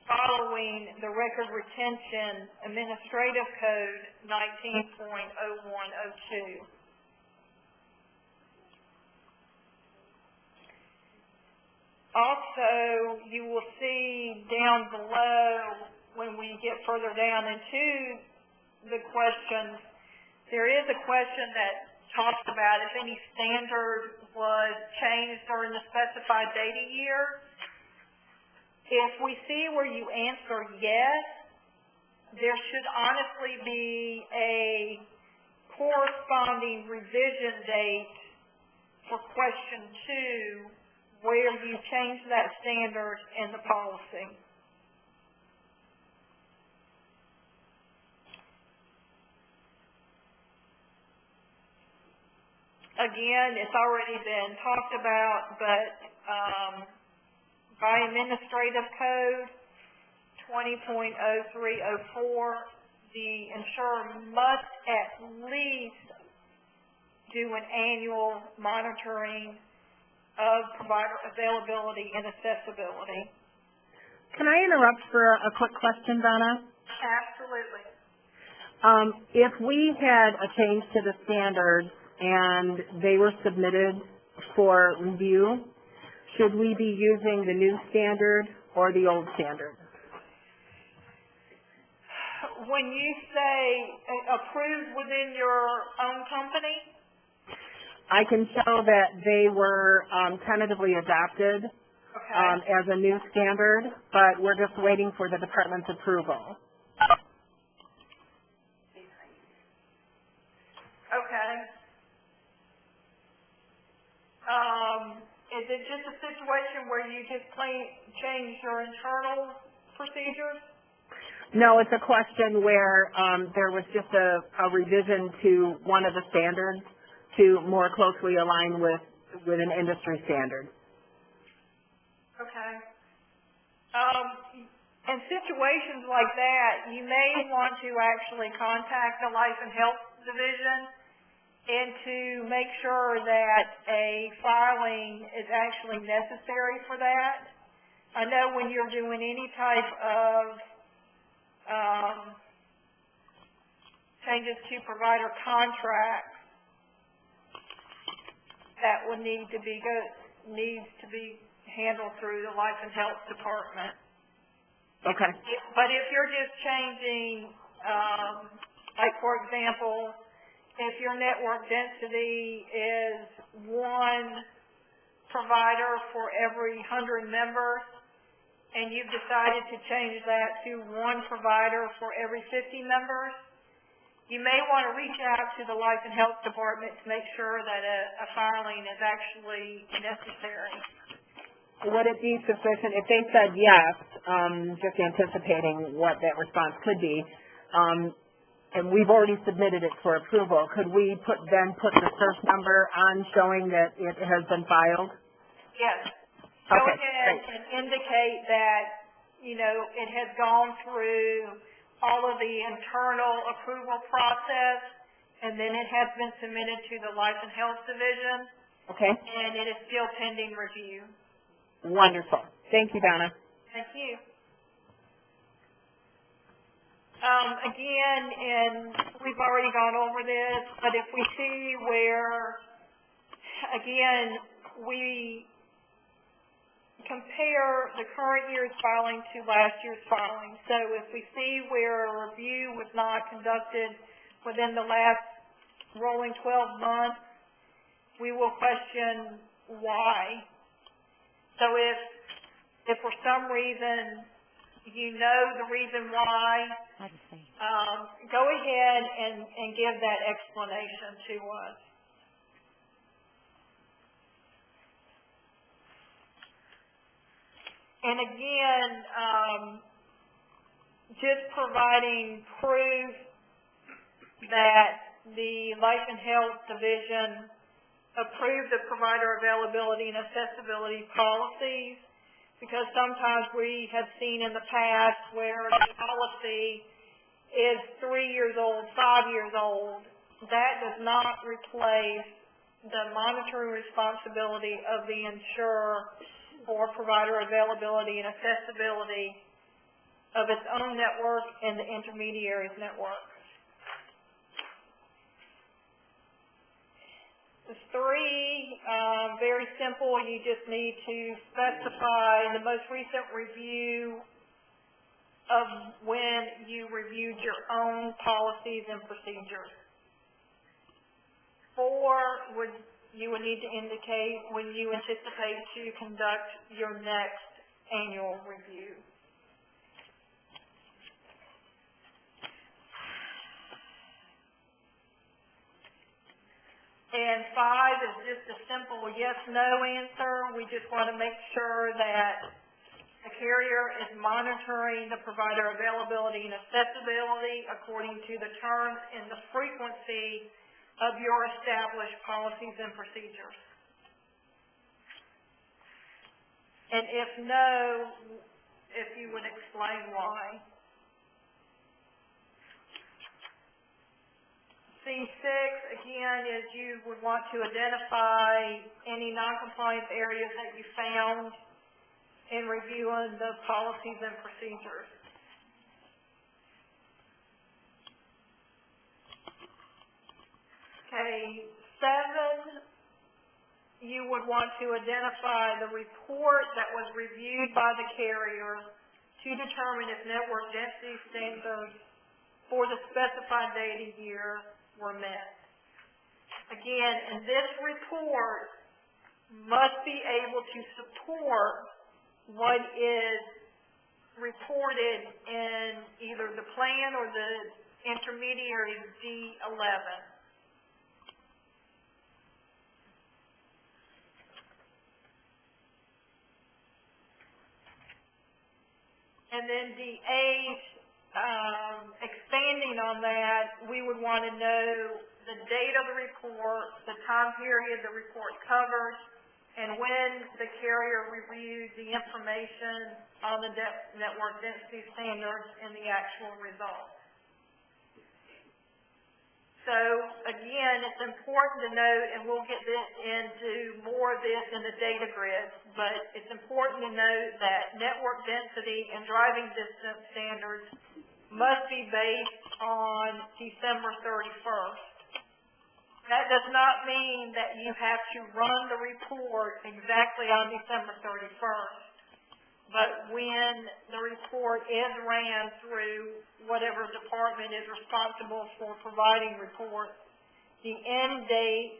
following the Record Retention Administrative Code 19.0102. Also, you will see down below, when we get further down into the questions, there is a question that talks about if any standard was changed during the specified data year. If we see where you answer yes, there should honestly be a corresponding revision date for question 2 where you change that standard in the policy. Again, it's already been talked about, but by administrative code 20.0304, the insurer must at least do an annual monitoring of provider availability and accessibility. Can I interrupt for a quick question, Donna? Absolutely. If we had a change to the standards and they were submitted for review, should we be using the new standard or the old standard? When you say approved within your own company? I can show that they were tentatively adopted as a new standard, but we're just waiting for the department's approval. Okay. Is it just a situation where you just change your internal procedures? No, it's a question where there was just a revision to one of the standards to more closely align with an industry standard. Okay. In situations like that, you may want to actually contact the Life and Health Division and to make sure that a filing is actually necessary for that. I know when you're doing any type of changes to provider contracts, that would needs to be handled through the Life and Health Department. Okay. But if you're just changing, like for example, if your network density is one provider for every 100 members, and you've decided to change that to one provider for every 50 members, you may want to reach out to the Life and Health Department to make sure that a filing is actually necessary. Would it be sufficient if they said yes, just anticipating what that response could be, and we've already submitted it for approval, could we put the search number on showing that it has been filed? Yes. Go Okay, ahead great. and indicate that, it has gone through all of the internal approval process, and then it has been submitted to the Life and Health Division. Okay. And it is still pending review. Wonderful. Thank you, Donna. Thank you. Again, and we've already gone over this, but if we see where, again, we compare the current year's filing to last year's filing. So if we see where a review was not conducted within the last rolling 12 months, we will question why. So if for some reason you know the reason why, go ahead and give that explanation to us. And again, just providing proof that the Life and Health Division approved the provider availability and accessibility policies, because sometimes we have seen in the past where the policy is 3 years old, 5 years old. That does not replace the monitoring responsibility of the insurer for provider availability and accessibility of its own network and the intermediaries network. The three, very simple. You just need to specify the most recent review of when you reviewed your own policies and procedures. 4, you would need to indicate when you anticipate to conduct your next annual review. And 5 is just a simple yes/no answer. We just want to make sure that the carrier is monitoring the provider availability and accessibility according to the terms and the frequency of your established policies and procedures. And if no, if you would explain why. C6, again, is you would want to identify any noncompliance areas that you found in reviewing the policies and procedures. Okay, 7, you would want to identify the report that was reviewed by the carrier to determine if network density standards for the specified data year were met. Again, and this report must be able to support what is reported in either the plan or the intermediary D11. And then D8, expanding on that, we would want to know the date of the report, the time period the report covers, and when the carrier reviewed the information on the network density standards and the actual results. So, again, it's important to note, and we'll get into more of this in the data grid, but it's important to note that network density and driving distance standards must be based on December 31st. That does not mean that you have to run the report exactly on December 31st, but when the report is ran through whatever department is responsible for providing reports, the end date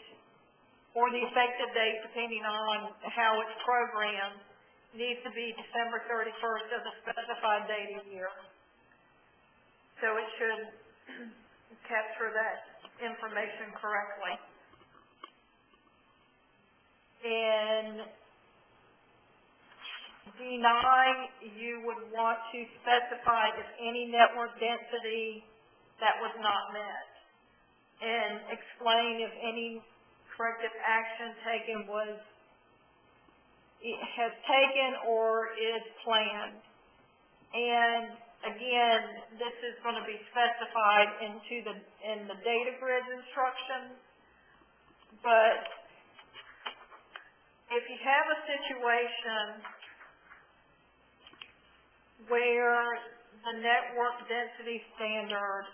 or the effective date, depending on how it's programmed, needs to be December 31st of the specified data year. So it should capture that information correctly. In D9, you would want to specify if any network density that was not met, and explain if any corrective action has taken or is planned. And again, this is going to be specified in the data grid instructions, but if you have a situation where the network density standard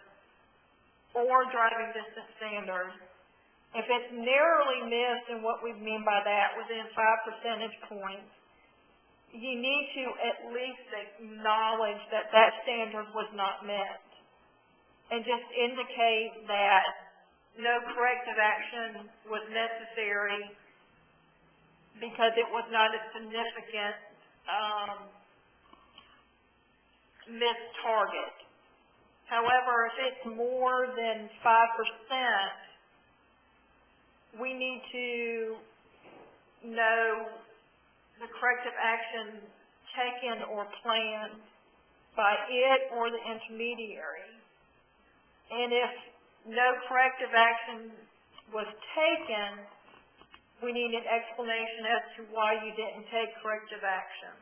or driving distance standard, if it's narrowly missed, and what we mean by that, within 5 percentage points, you need to at least acknowledge that that standard was not met, and just indicate that no corrective action was necessary because it was not a significant missed target. However, if it's more than 5%, we need to know the corrective action taken or planned by it or the intermediary. And if no corrective action was taken, we need an explanation as to why you didn't take corrective action.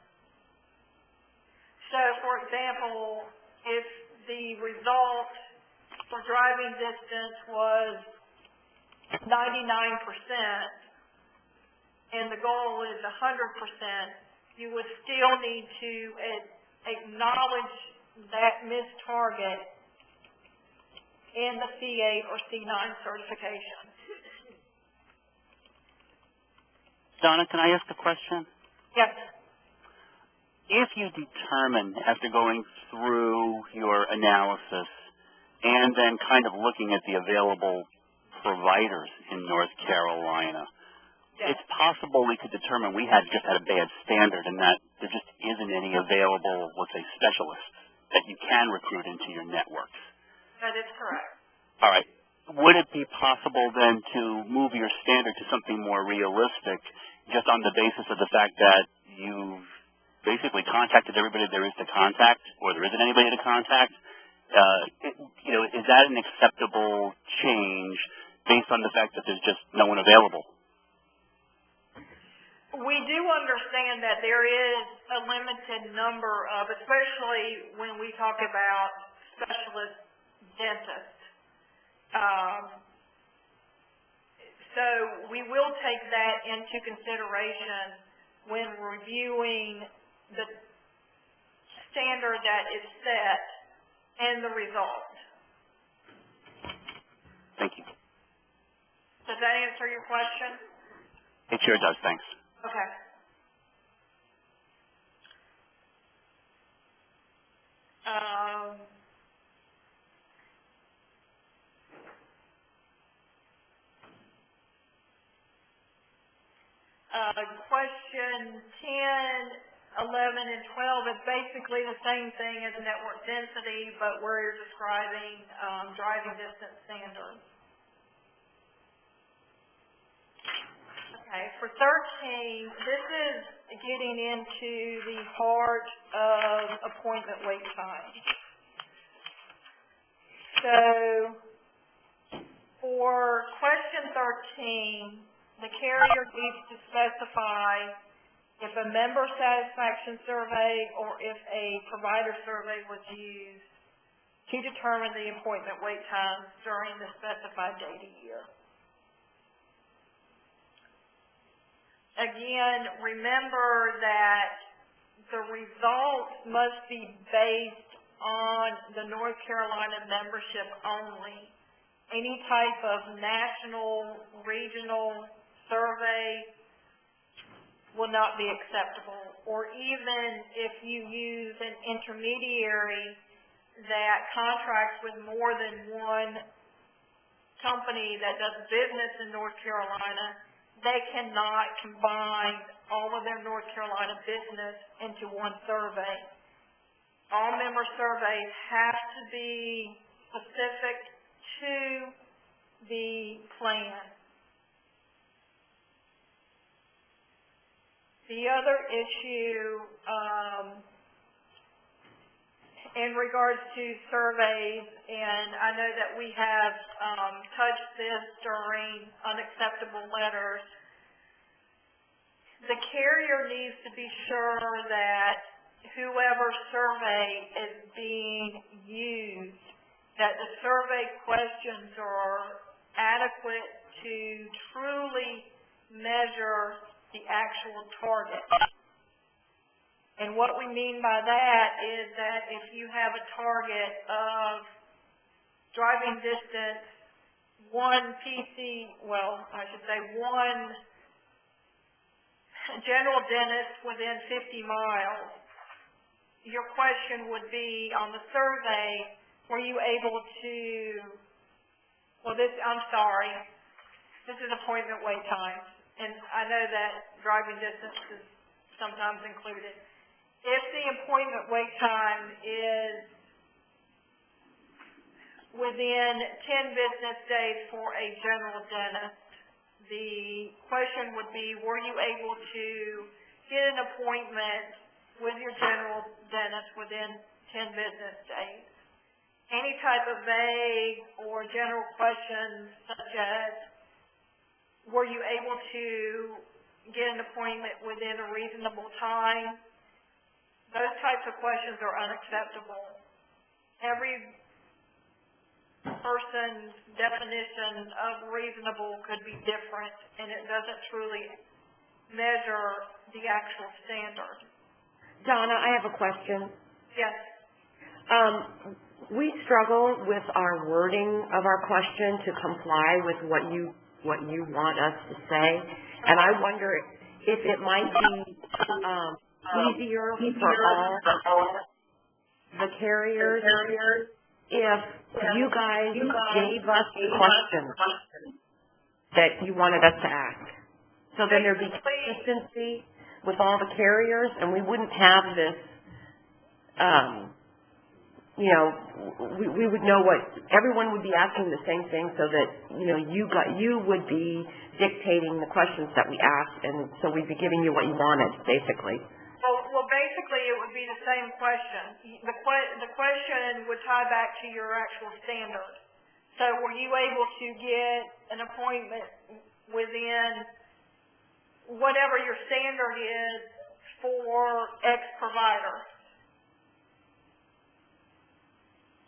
So, for example, if the result for driving distance was 99%, and the goal is 100%, you would still need to acknowledge that missed target in the C8 or C9 certification. Donna, can I ask a question? Yes. If you determine, after going through your analysis and then kind of looking at the available providers in North Carolina, Yes. It's possible we could determine we just had a bad standard and that there just isn't any available, let's say, specialists that you can recruit into your networks. That is correct. All right. Would it be possible then to move your standard to something more realistic just on the basis of the fact that you've basically contacted everybody there is to contact, or there isn't anybody to contact? Is that an acceptable change based on the fact that there's just no one available? we do understand that there is a limited number of, especially when we talk about specialist dentists. So we will take that into consideration when reviewing the standard that is set and the result. Thank you. Does that answer your question? It sure does, thanks. Okay. Question 10, 11, and 12 is basically the same thing as network density, but where you're describing driving distance standards. Okay, for 13, this is getting into the heart of appointment wait time. So, for question 13, the carrier needs to specify if a member satisfaction survey or if a provider survey was used to determine the appointment wait times during the specified data year. Again, remember that the results must be based on the North Carolina membership only. Any type of national, regional survey will not be acceptable. Or even if you use an intermediary that contracts with more than one company that does business in North Carolina, they cannot combine all of their North Carolina business into one survey. All member surveys have to be specific to the plan. The other issue in regards to surveys, and I know that we have touched this during unacceptable letters, the carrier needs to be sure that whoever survey is being used, that the survey questions are adequate to truly measure the actual target. And what we mean by that is that if you have a target of driving distance, one general dentist within 50 miles, your question would be on the survey, were you able to, this is appointment wait time. And I know that driving distance is sometimes included. If the appointment wait time is within 10 business days for a general dentist, the question would be, were you able to get an appointment with your general dentist within 10 business days? Any type of vague or general questions such as, were you able to get an appointment within a reasonable time? Those types of questions are unacceptable. Every person's definition of reasonable could be different, and it doesn't truly measure the actual standard. Donna, I have a question. Yes. We struggle with our wording of our question to comply with what you want us to say, and I wonder if it might be easier for all the carriers if you guys gave us the questions that you wanted us to ask. So then there'd be consistency with all the carriers, and we wouldn't have this, we would know what everyone would be asking the same thing, so that you would be dictating the questions that we asked, and so we'd be giving you what you wanted, basically. Well, basically, it would be the same question. The question would tie back to your actual standard. So, were you able to get an appointment within whatever your standard is for X provider.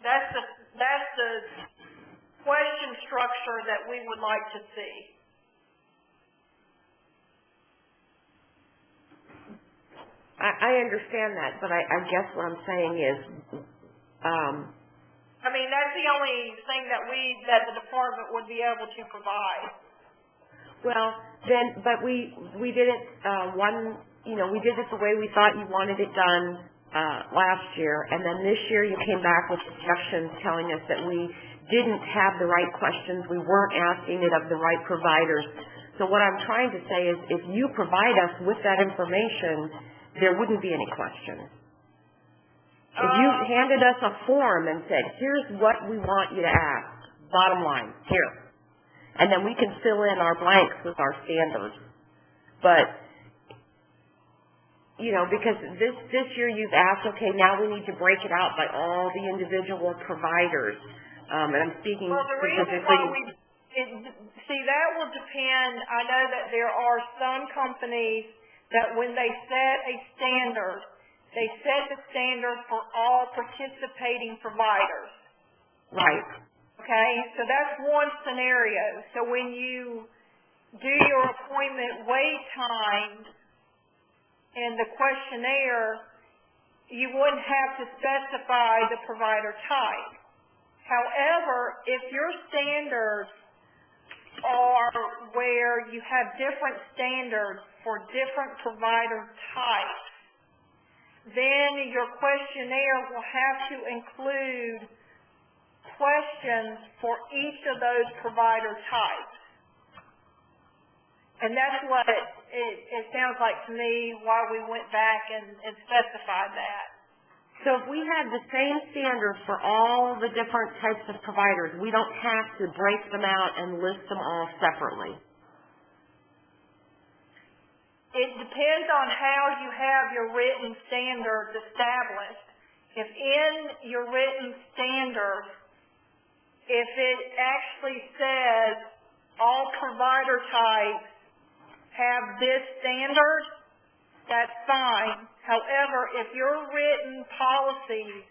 That's the question structure that we would like to see. I understand that, but I guess what I'm saying is, I mean, that's the only thing that the department would be able to provide. well, then, but we did it, we did it the way we thought you wanted it done, last year, and then this year you came back with objections telling us that we didn't have the right questions, we weren't asking it of the right providers. So what I'm trying to say is, if you provide us with that information, there wouldn't be any questions. If you handed us a form and said, here's what we want you to ask, bottom line, here. And then we can fill in our blanks with our standards. But, because this year you've asked, okay, now we need to break it out by all the individual providers. And I'm speaking specifically... See, that will depend. I know that there are some companies that when they set a standard, they set the standard for all participating providers. Right. Okay, so that's one scenario. So when you do your appointment wait time in the questionnaire, you wouldn't have to specify the provider type. However, if your standards are where you have different standards for different provider types, then your questionnaire will have to include questions for each of those provider types. And that's what it sounds like to me why we went back and specified that. So if we had the same standard for all the different types of providers, we don't have to break them out and list them all separately. It depends on how you have your written standards established. If in your written standard, if it actually says all provider types have this standard, that's fine. However, if your written policies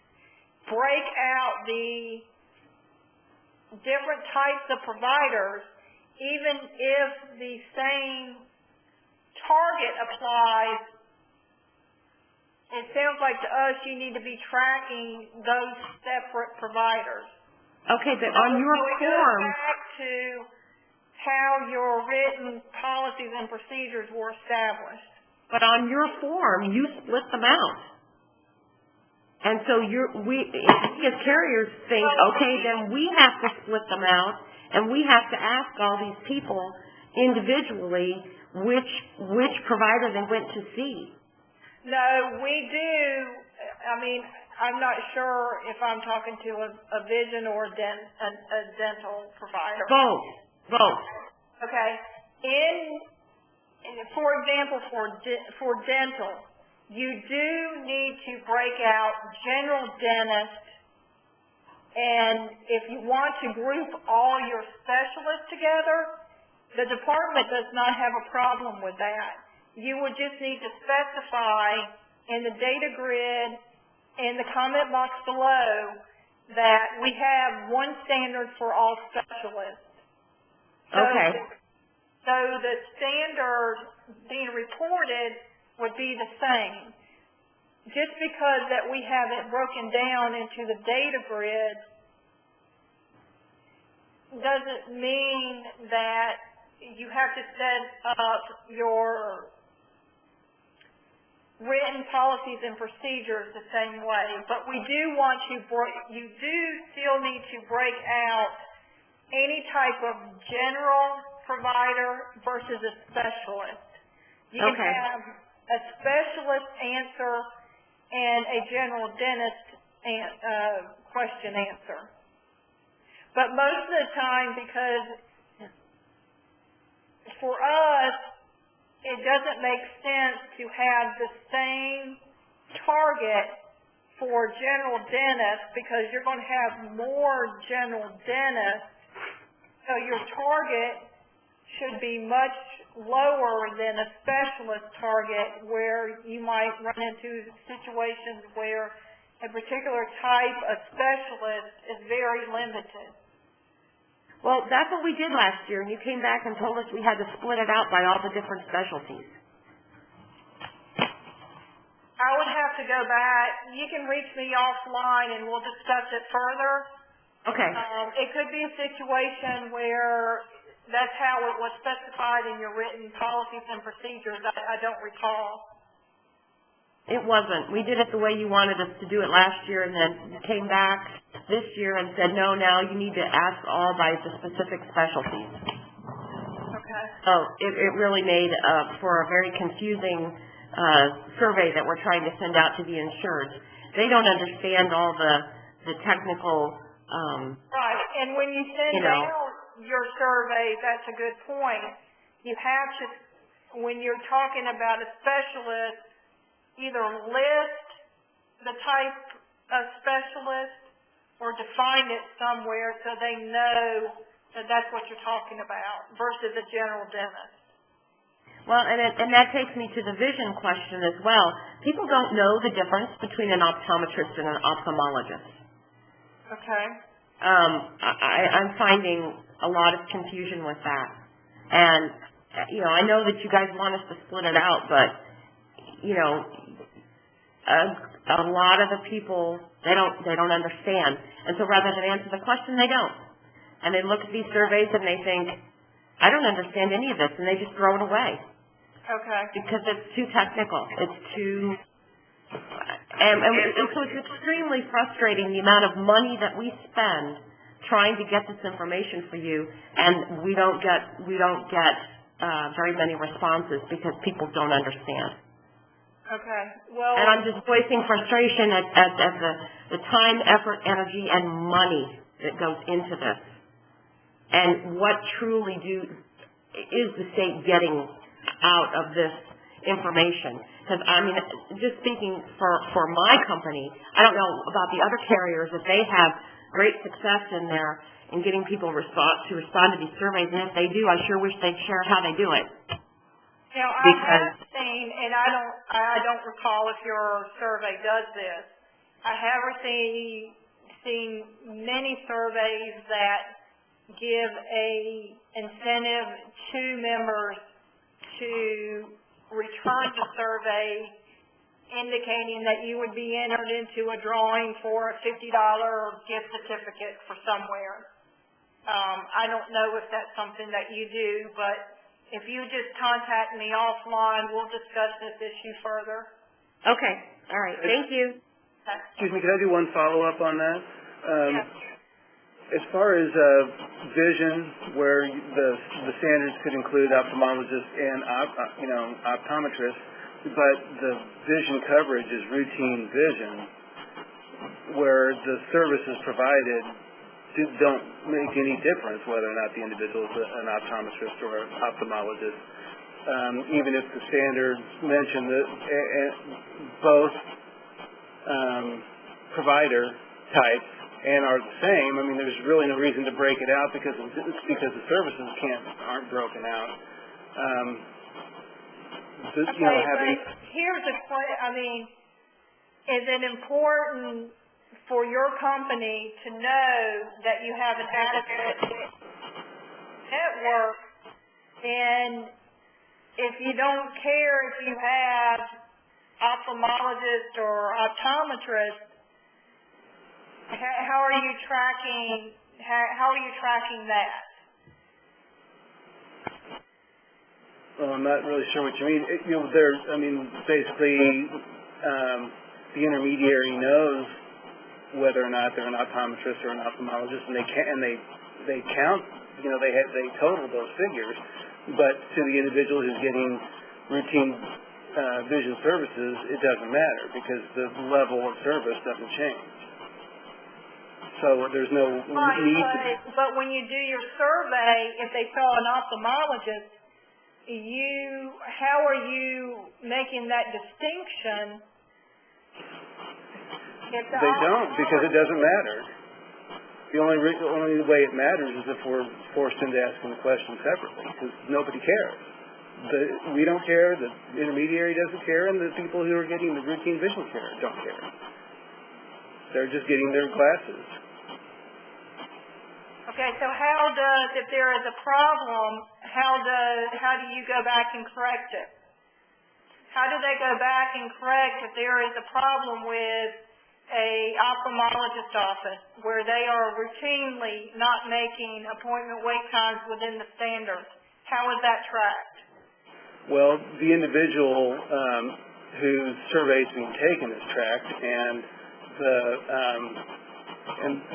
break out the different types of providers, even if the same target applies, it sounds like to us you need to be tracking those separate providers. Okay, but on your so it form... goes back to how your written policies and procedures were established. But on your form, you split them out. And so if we as carriers think, okay, then we have to split them out, and we have to ask all these people individually which provider they went to see. No, we do. I mean, I'm not sure if I'm talking to a vision or a dental provider. Both. Okay. For example, for dental, you do need to break out general dentist, and if you want to group all your specialists together, the department does not have a problem with that. You would just need to specify in the data grid, in the comment box below, that we have one standard for all specialists. Okay. So the standard being reported would be the same. Just because that we have it broken down into the data grid doesn't mean that you have to set up your written policies and procedures the same way. But we do want you do still need to break out any type of general provider versus a specialist. You can have a specialist answer and a general dentist question answer. But most of the time, because for us, it doesn't make sense to have the same target for general dentists because you're going to have more general dentists. So your target should be much lower than a specialist target, where you might run into situations where a particular type of specialist is very limited. Well, that's what we did last year, and you came back and told us we had to split it out by all the different specialties. I would have to go back. You can reach me offline and we'll discuss it further. Okay. It could be a situation where that's how it was specified in your written policies and procedures. I don't recall. It wasn't. We did it the way you wanted us to do it last year, and then you came back this year and said, no, now you need to ask all by the specific specialties. Okay. So it really made for a very confusing survey that we're trying to send out to the insureds. They don't understand all the technical right, and when you send out your survey, that's a good point. You have to, when you're talking about a specialist, either list the type of specialist or define it somewhere so they know that that's what you're talking about versus a general dentist. Well, and that takes me to the vision question as well. People don't know the difference between an optometrist and an ophthalmologist. Okay. I'm finding a lot of confusion with that. And, you know, I know that you guys want us to split it out, but, you know, a lot of the people, they don't understand. And so rather than answer the question, they don't. And they look at these surveys and they think, I don't understand any of this, and they just throw it away. Okay. Because it's too technical. It's too... And so it's extremely frustrating, the amount of money that we spend trying to get this information for you, and we don't get very many responses because people don't understand. Okay. Well. And I'm just voicing frustration at the time, effort, energy, and money that goes into this. And what truly is the state getting out of this information? Because, I mean, just speaking for my company, I don't know about the other carriers, if they have great success in getting people to respond to these surveys, and if they do, I sure wish they'd share how they do it. You know, I have seen, and I don't recall if your survey does this, I have seen many surveys that give a incentive to members to return the survey indicating that you would be entered into a drawing for a $50 gift certificate for somewhere. I don't know if that's something that you do, but if you just contact me offline, we'll discuss this issue further. Okay. All right. Thank you. Excuse me, could I do one follow-up on that? Yes. As far as vision, where the standards could include ophthalmologists and optometrists, but the vision coverage is routine vision, where the services provided don't make any difference whether or not the individual is an optometrist or an ophthalmologist. Even if the standards mention that both provider types and are the same, I mean, there's really no reason to break it out because the services aren't broken out. But here's a question. I mean, is it important for your company to know that you have an adequate network, and if you don't care if you have ophthalmologists or optometrists, how are you tracking that? Well, I'm not really sure what you mean. Basically, the intermediary knows whether or not they're an optometrist or an ophthalmologist, and they count. They total those figures. But to the individual who's getting routine vision services, it doesn't matter because the level of service doesn't change. So there's no need to... But when you do your survey, if they saw an ophthalmologist, how are you making that distinction? They don't, because it doesn't matter. The only way it matters is if we're forced into asking the question separately, because nobody cares. we don't care, the intermediary doesn't care, and the people who are getting the routine vision care don't care. They're just getting their glasses. Okay, so if there is a problem, how do you go back and correct it? How do they go back and correct if there is a problem with a ophthalmologist office where they are routinely not making appointment wait times within the standards? How is that tracked? Well, the individual whose survey is being taken is tracked, and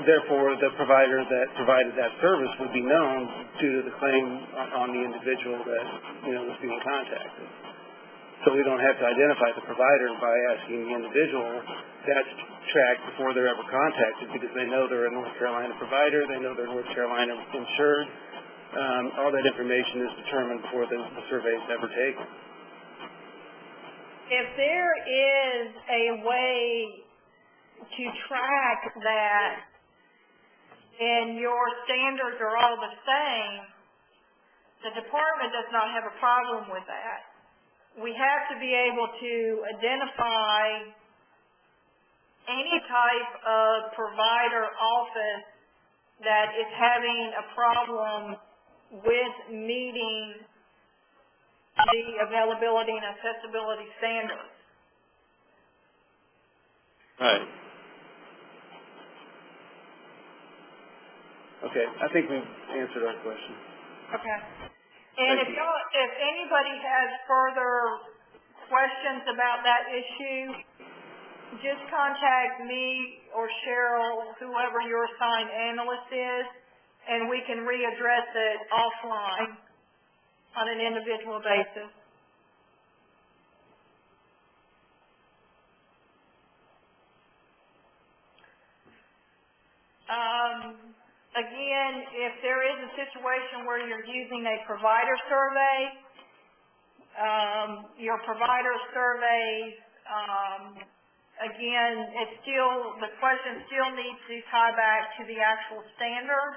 therefore the provider that provided that service would be known due to the claim on the individual that was being contacted. So we don't have to identify the provider by asking the individual. That's tracked before they're ever contacted because they know they're a North Carolina provider, they know they're North Carolina insured. All that information is determined before the survey is ever taken. If there is a way to track that and your standards are all the same, the department does not have a problem with that. We have to be able to identify any type of provider office that is having a problem with meeting the availability and accessibility standards. Right. Okay, I think we've answered our question. Okay. And if anybody has further questions about that issue, just contact me or Cheryl, whoever your assigned analyst is, and we can readdress it offline on an individual basis. Again, if there is a situation where you're using a provider survey, your provider surveys, again, the question still needs to tie back to the actual standard.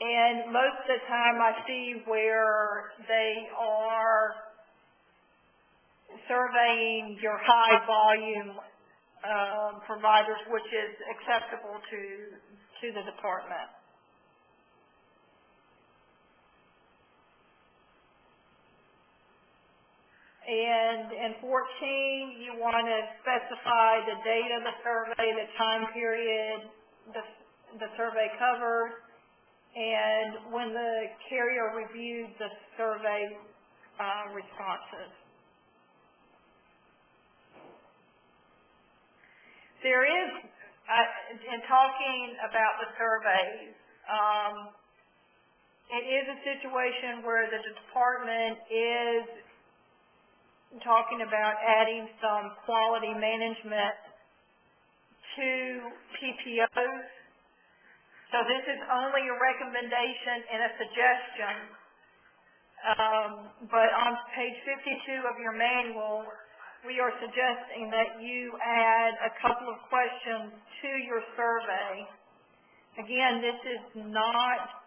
And most of the time I see where they are surveying your high volume providers, which is acceptable to the department. And in 14, you want to specify the date of the survey, the time period the survey covers, and when the carrier reviewed the survey responses. There is, in talking about the surveys, it is a situation where the department is talking about adding some quality management to PPOs. So this is only a recommendation and a suggestion. But on page 52 of your manual, we are suggesting that you add a couple of questions to your survey. Again, this is not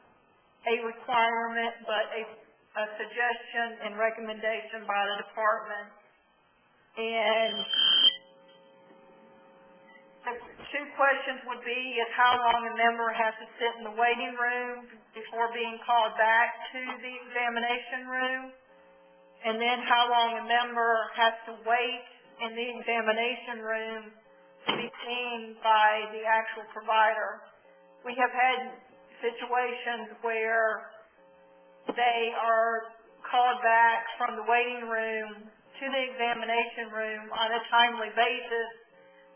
a requirement, but a suggestion and recommendation by the department. And the two questions would be is how long a member has to sit in the waiting room before being called back to the examination room, and then how long a member has to wait in the examination room to be seen by the actual provider. We have had situations where they are called back from the waiting room to the examination room on a timely basis,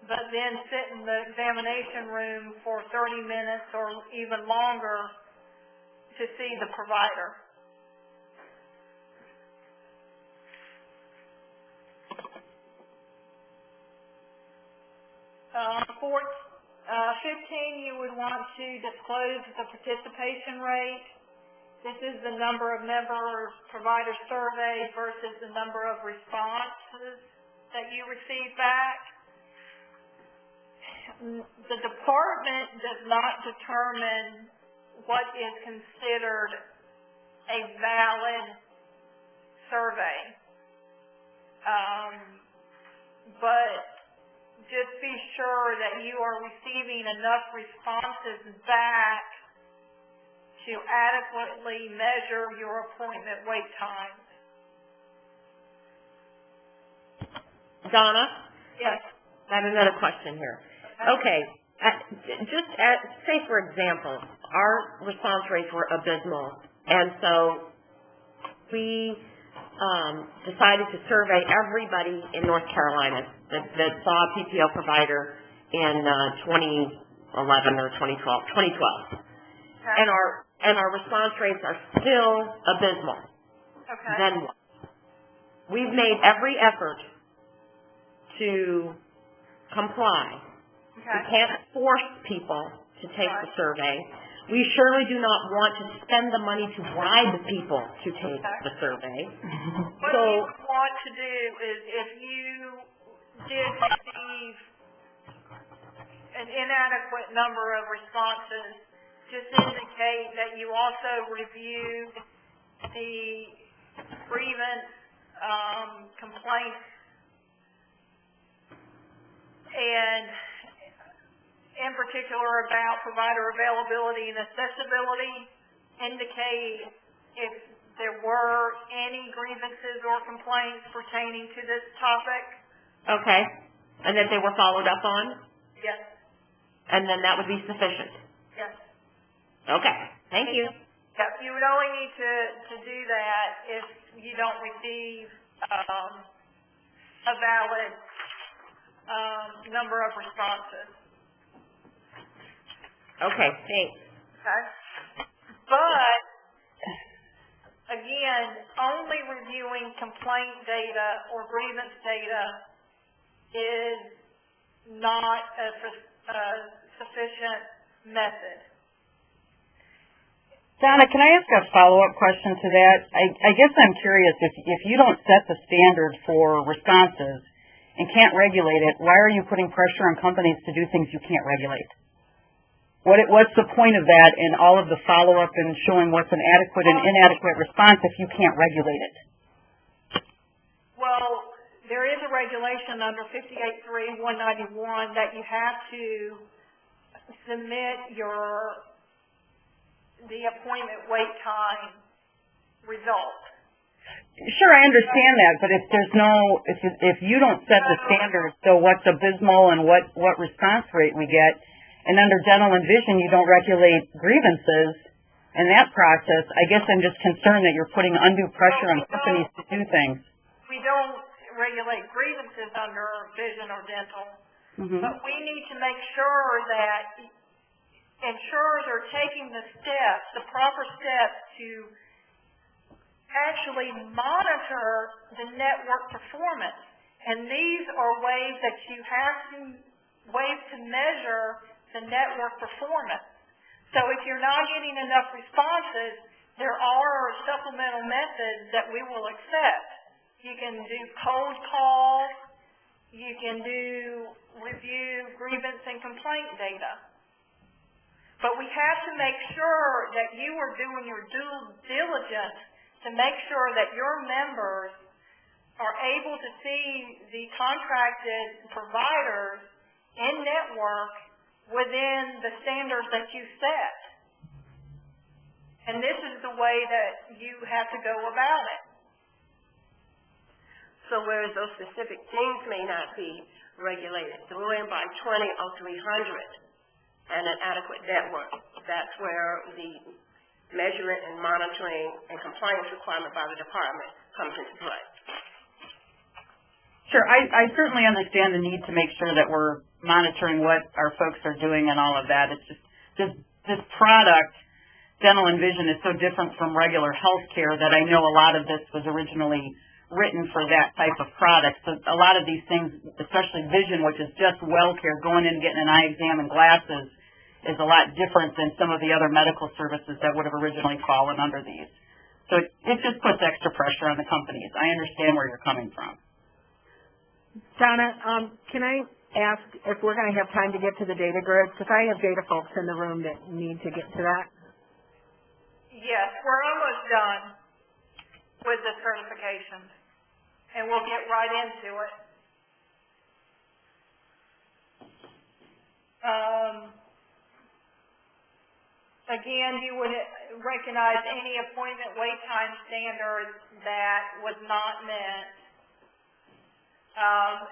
but then sit in the examination room for 30 minutes or even longer to see the provider. For 15, you would want to disclose the participation rate. This is the number of members provider surveyed versus the number of responses that you receive back. The department does not determine what is considered a valid survey. But just be sure that you are receiving enough responses back to adequately measure your appointment wait times. Donna? Yes. I have another question here. Okay, say for example, our response rates were abysmal, and so we decided to survey everybody in North Carolina that saw a PPO provider in 2011 or 2012. Okay. And our response rates are still abysmal. Okay. Then what? We've made every effort to comply. Okay. We can't force people to take the survey. We surely do not want to spend the money to bribe people to take the survey. What you want to do is, if you did receive an inadequate number of responses, just indicate that you also reviewed the grievance complaints and in particular about provider availability and accessibility. Indicate if there were any grievances or complaints pertaining to this topic. Okay. And that they were followed up on? Yes. And then that would be sufficient? Yes. Okay. Thank you. Yep. You would only need to do that if you don't receive a valid number of responses. Okay, thanks. Okay? But, again, only reviewing complaint data or grievance data is not a sufficient method. Donna, can I ask a follow-up question to that? I guess I'm curious, if you don't set the standard for responses and can't regulate it, why are you putting pressure on companies to do things you can't regulate? What's the point of that in all of the follow-up and showing what's an adequate and inadequate response if you can't regulate it? Well, there is a regulation under 58.3.191 that you have to submit the appointment wait time result. Sure, I understand that, but if you don't set the standard, so what's abysmal and what response rate we get, and under dental and vision you don't regulate grievances in that process, I guess I'm just concerned that you're putting undue pressure on companies to do things. We don't regulate grievances under vision or dental, but we need to make sure that insurers are taking the proper steps to actually monitor the network performance. And these are ways that you have to measure the network performance. So if you're not getting enough responses, there are supplemental methods that we will accept. You can do cold calls, you can review grievance and complaint data. But we have to make sure that you are doing your due diligence to make sure that your members are able to see the contracted providers in network within the standards that you set. And this is the way that you have to go about it. So whereas those specific things may not be regulated, throw in by 20 or 300 and an adequate network. That's where the measurement and monitoring and compliance requirement by the department comes into play. Sure, I certainly understand the need to make sure that we're monitoring what our folks are doing and all of that. It's just this product, dental and vision, is so different from regular health care that I know a lot of this was originally written for that type of product. So a lot of these things, especially vision, which is just well care, going in and getting an eye exam and glasses, is a lot different than some of the other medical services that would have originally fallen under these. So it just puts extra pressure on the companies. I understand where you're coming from. Donna, can I ask if we're going to have time to get to the data grids? Because I have data folks in the room that need to get to that. Yes, we're almost done. with the certifications. And we'll get right into it. Again, you would recognize any appointment wait time standard that was not met.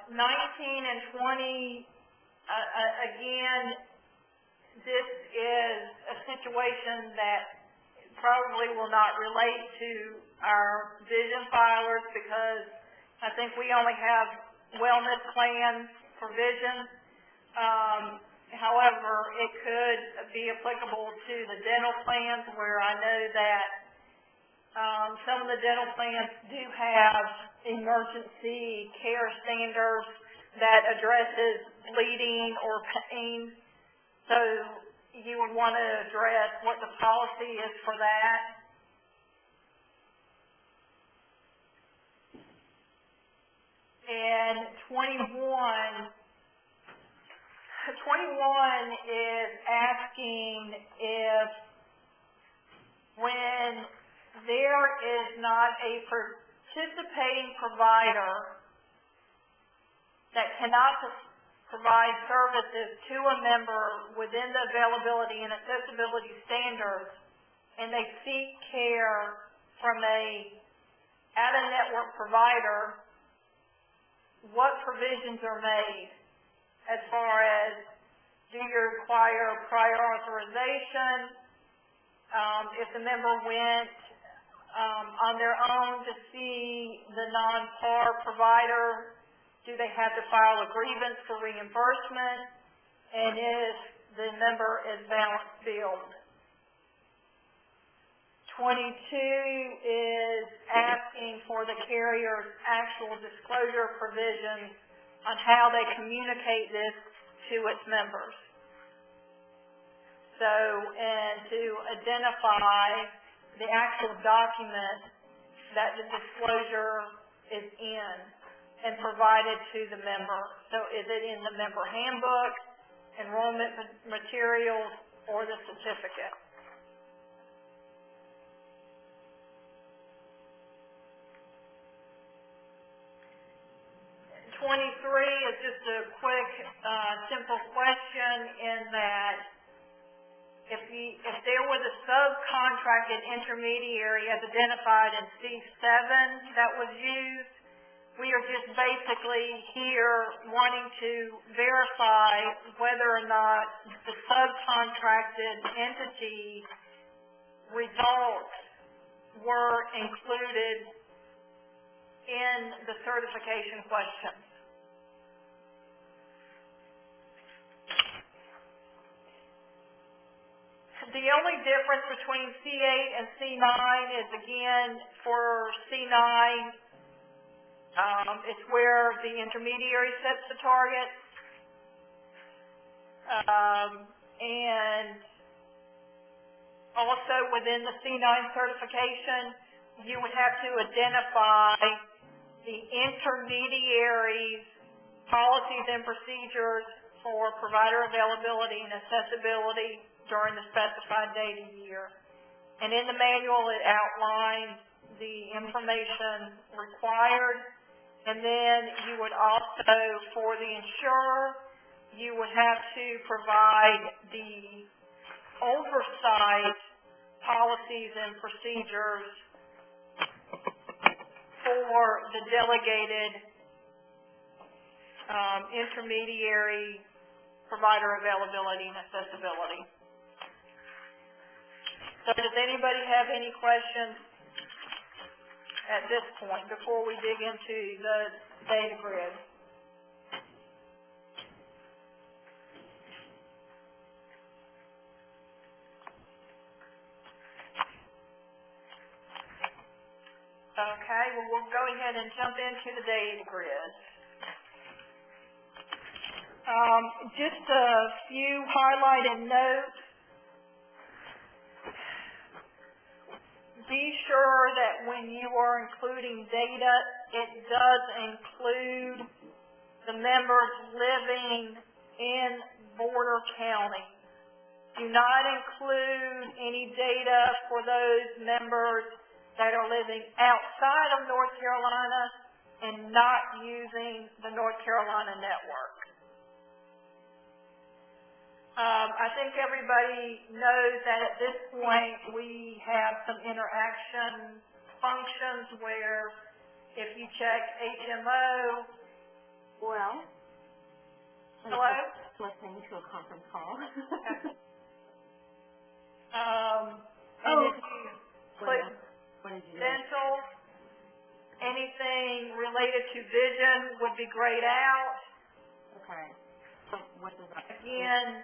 19 and 20, again, this is a situation that probably will not relate to our vision filers because I think we only have wellness plans for vision. However, it could be applicable to the dental plans where I know that some of the dental plans do have emergency care standards that addresses bleeding or pain. So you would want to address what the policy is for that. And 21 is asking if when there is not a participating provider that cannot provide services to a member within the availability and accessibility standards and they seek care from a out-of-network provider, what provisions are made? As far as, do you require prior authorization? If the member went on their own to see the non-PAR provider, do they have to file a grievance for reimbursement? And if the member is balance billed? 22 is asking for the carrier's actual disclosure provisions on how they communicate this to its members. So, and to identify the actual document that the disclosure is in and provided to the member. So is it in the member handbook, enrollment materials, or the certificate? 23 is just a quick, simple question in that if there was a subcontracted intermediary as identified in C7 that was used, we are just basically here wanting to verify whether or not the subcontracted entity results were included in the certification questions. The only difference between C8 and C9 is, again, for C9, it's where the intermediary sets the target. And also within the C9 certification, you would have to identify the intermediary's policies and procedures for provider availability and accessibility during the specified date of year. And in the manual, it outlines the information required. And then you would also, for the insurer, you would have to provide the oversight policies and procedures for the delegated intermediary provider availability and accessibility. So does anybody have any questions at this point before we dig into the data grid? Okay, well, we'll go ahead and jump into the data grid. Just a few highlighted notes. Be sure that when you are including data, it does include the members living in border counties. Do not include any data for those members that are living outside of North Carolina and not using the North Carolina network. I think everybody knows that at this point we have some interaction functions where if you check HMO. Well. Hello? Listening to a conference call. And if you put what did you do? dental, anything related to vision would be grayed out. Okay. So what does that Again,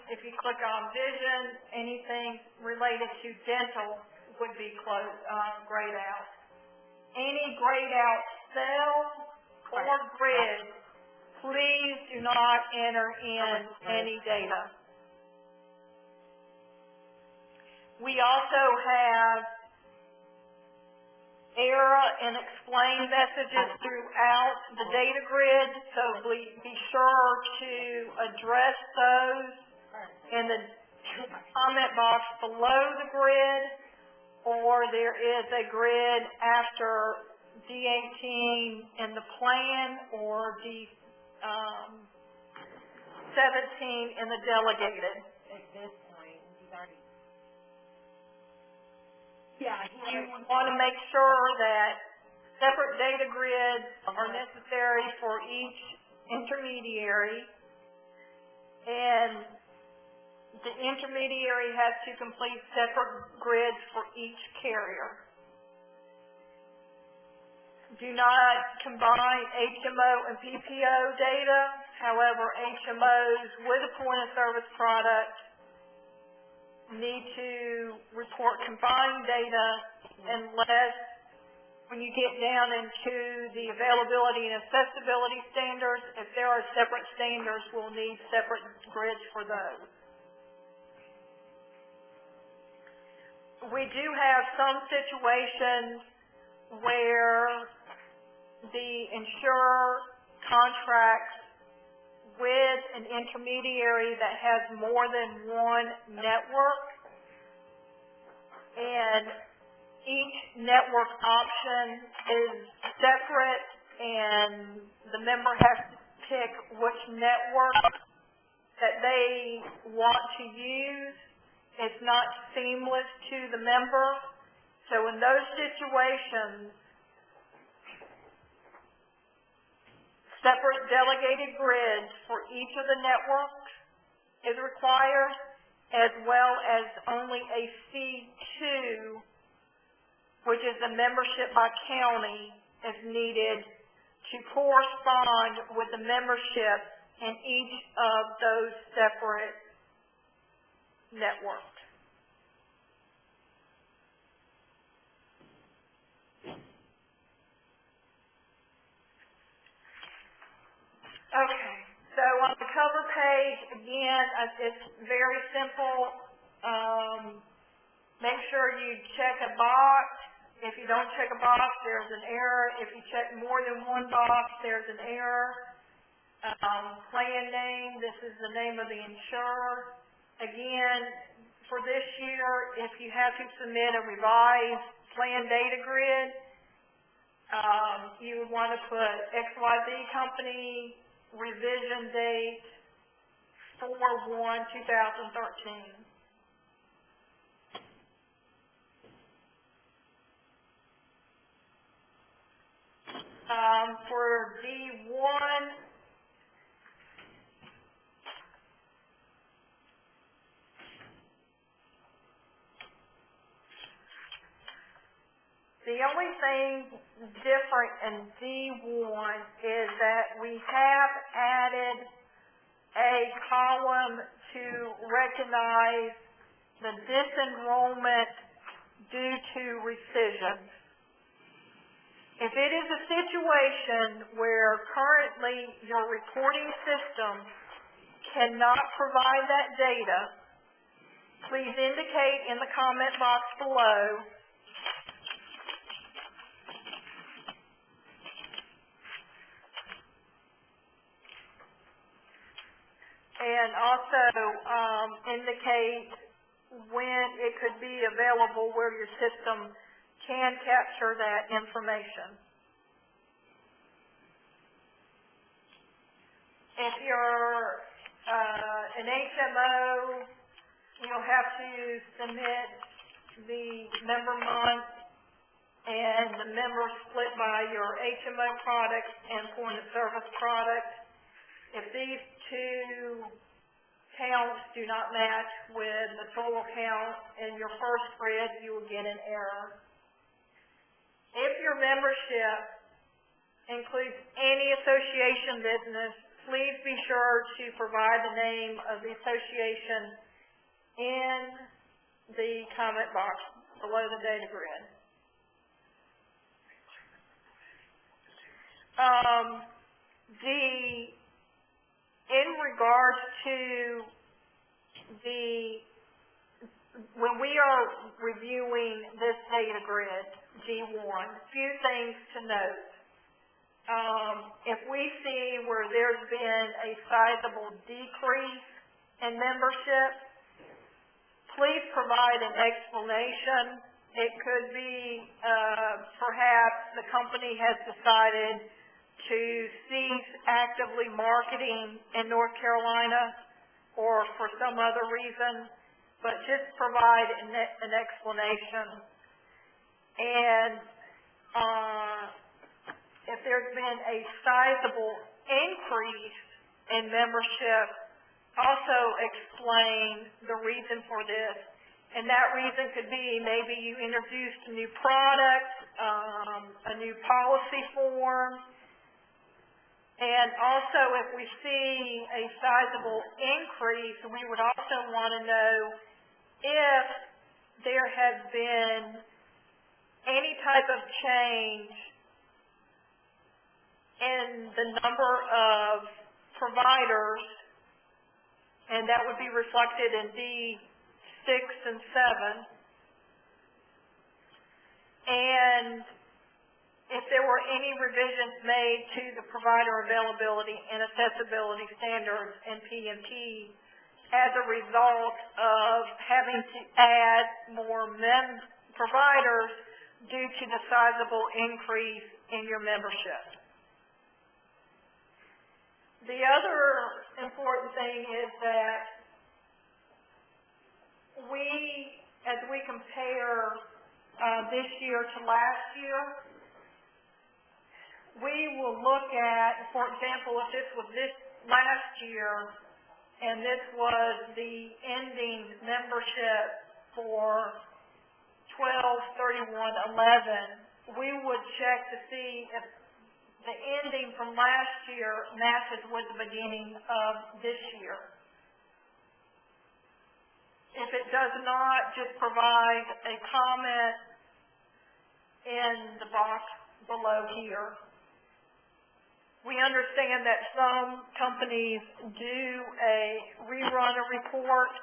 if you click on vision, anything related to dental would be grayed out. Any grayed out cell or grid, please do not enter in any data. We also have error and explain messages throughout the data grid, so be sure to address those in the comment box below the grid, or there is a grid after D18 in the plan or D17 in the delegated. at this point? He's already. You want to make sure that separate data grids are necessary for each intermediary, and the intermediary has to complete separate grids for each carrier. Do not combine HMO and PPO data. However, HMOs with a point of service product need to report combined data unless, when you get down into the availability and accessibility standards, if there are separate standards, we'll need separate grids for those. We do have some situations where the insurer contracts with an intermediary that has more than one network, and each network option is separate, and the member has to pick which network that they want to use. It's not seamless to the member. So in those situations, separate delegated grids for each of the networks is required, as well as only a C2, which is the membership by county, is needed to correspond with the membership in each of those separate networks. Okay, so on the cover page, again, it's very simple. Make sure you check a box. If you don't check a box, there's an error. If you check more than one box, there's an error. Plan name, this is the name of the insurer. Again, for this year, if you have to submit a revised plan data grid, you would want to put XYZ Company, revision date 4/1/2013. For D1, the only thing different in D1 is that we have added a column to recognize the disenrollment due to rescission. If it is a situation where currently your reporting system cannot provide that data, please indicate in the comment box below. And also indicate when it could be available where your system can capture that information. If you're an HMO, you'll have to submit the member month and the members split by your HMO product and point of service product. If these two counts do not match with the total count in your first grid, you will get an error. If your membership includes any association business, please be sure to provide the name of the association in the comment box below the data grid. In regards to when we are reviewing this data grid, G1, few things to note. If we see where there's been a sizable decrease in membership, please provide an explanation. It could be perhaps the company has decided to cease actively marketing in North Carolina or for some other reason, but just provide an explanation. And if there's been a sizable increase in membership, also explain the reason for this. And that reason could be maybe you introduced a new product, a new policy form. And also, if we see a sizable increase, we would also want to know if there has been any type of change in the number of providers, and that would be reflected in D6 and 7. And if there were any revisions made to the provider availability and accessibility standards and PMP as a result of having to add more providers due to the sizable increase in your membership. The other important thing is that as we compare this year to last year, we will look at, for example, if this was this last year and this was the ending membership for 12/31/11, we would check to see if the ending from last year matches with the beginning of this year. If it does not, just provide a comment in the box below here. We understand that some companies do a rerun a report,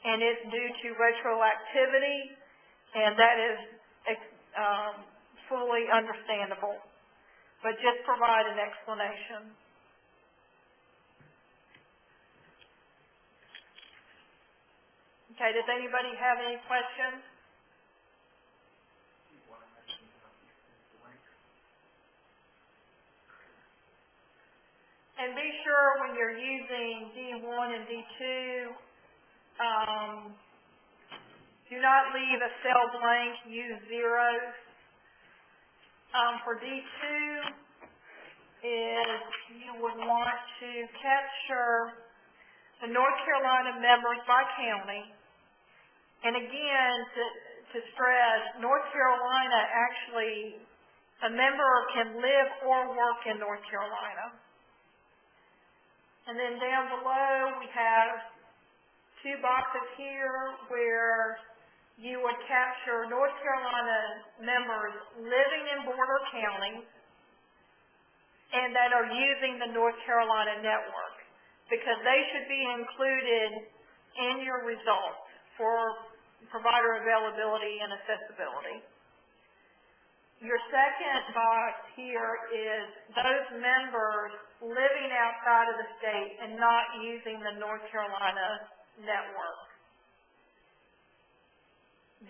and it's due to retroactivity, and that is fully understandable. But just provide an explanation. Okay, does anybody have any questions? And be sure when you're using D1 and D2, do not leave a cell blank, use zeros. For D2 is you would want to capture the North Carolina members by county. And again, to stress, North Carolina actually, a member can live or work in North Carolina. And then down below we have two boxes here where you would capture North Carolina members living in border counties and that are using the North Carolina network, because they should be included in your results for provider availability and accessibility. Your second box here is those members living outside of the state and not using the North Carolina network.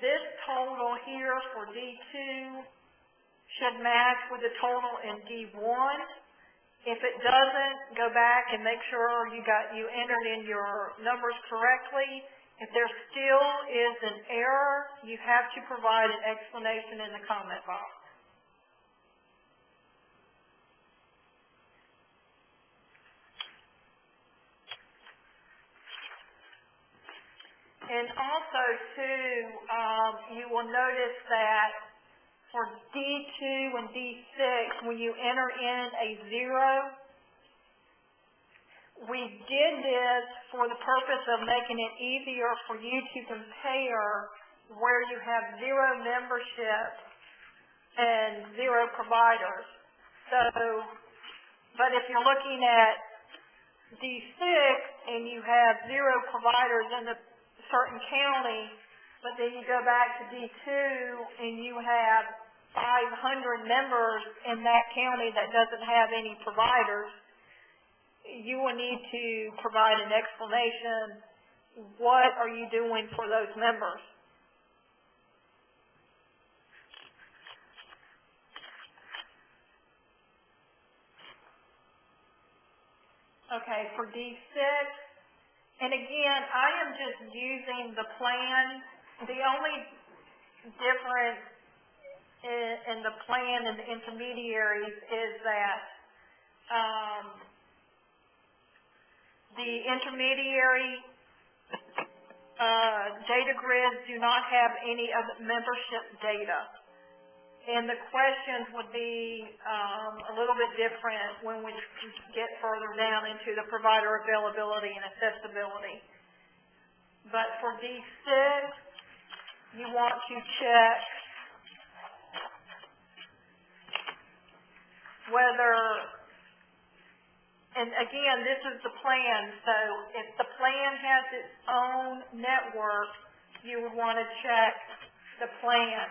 This total here for D2 should match with the total in D1. If it doesn't, go back and make sure you entered in your numbers correctly. If there still is an error, you have to provide an explanation in the comment box. And also, too, you will notice that for D2 and D6, when you enter in a 0, we did this for the purpose of making it easier for you to compare where you have 0 membership and 0 providers. So, but if you're looking at D6 and you have 0 providers in a certain county, but then you go back to D2 and you have 500 members in that county that doesn't have any providers, you will need to provide an explanation. What are you doing for those members? Okay, for D6, and again, I am just using the plan. The only difference in the plan and the intermediaries is that the intermediary data grids do not have any of the membership data. And the questions would be a little bit different when we get further down into the provider availability and accessibility. But for D6, you want to check whether, and again, this is the plan, so if the plan has its own network, you would want to check the plan.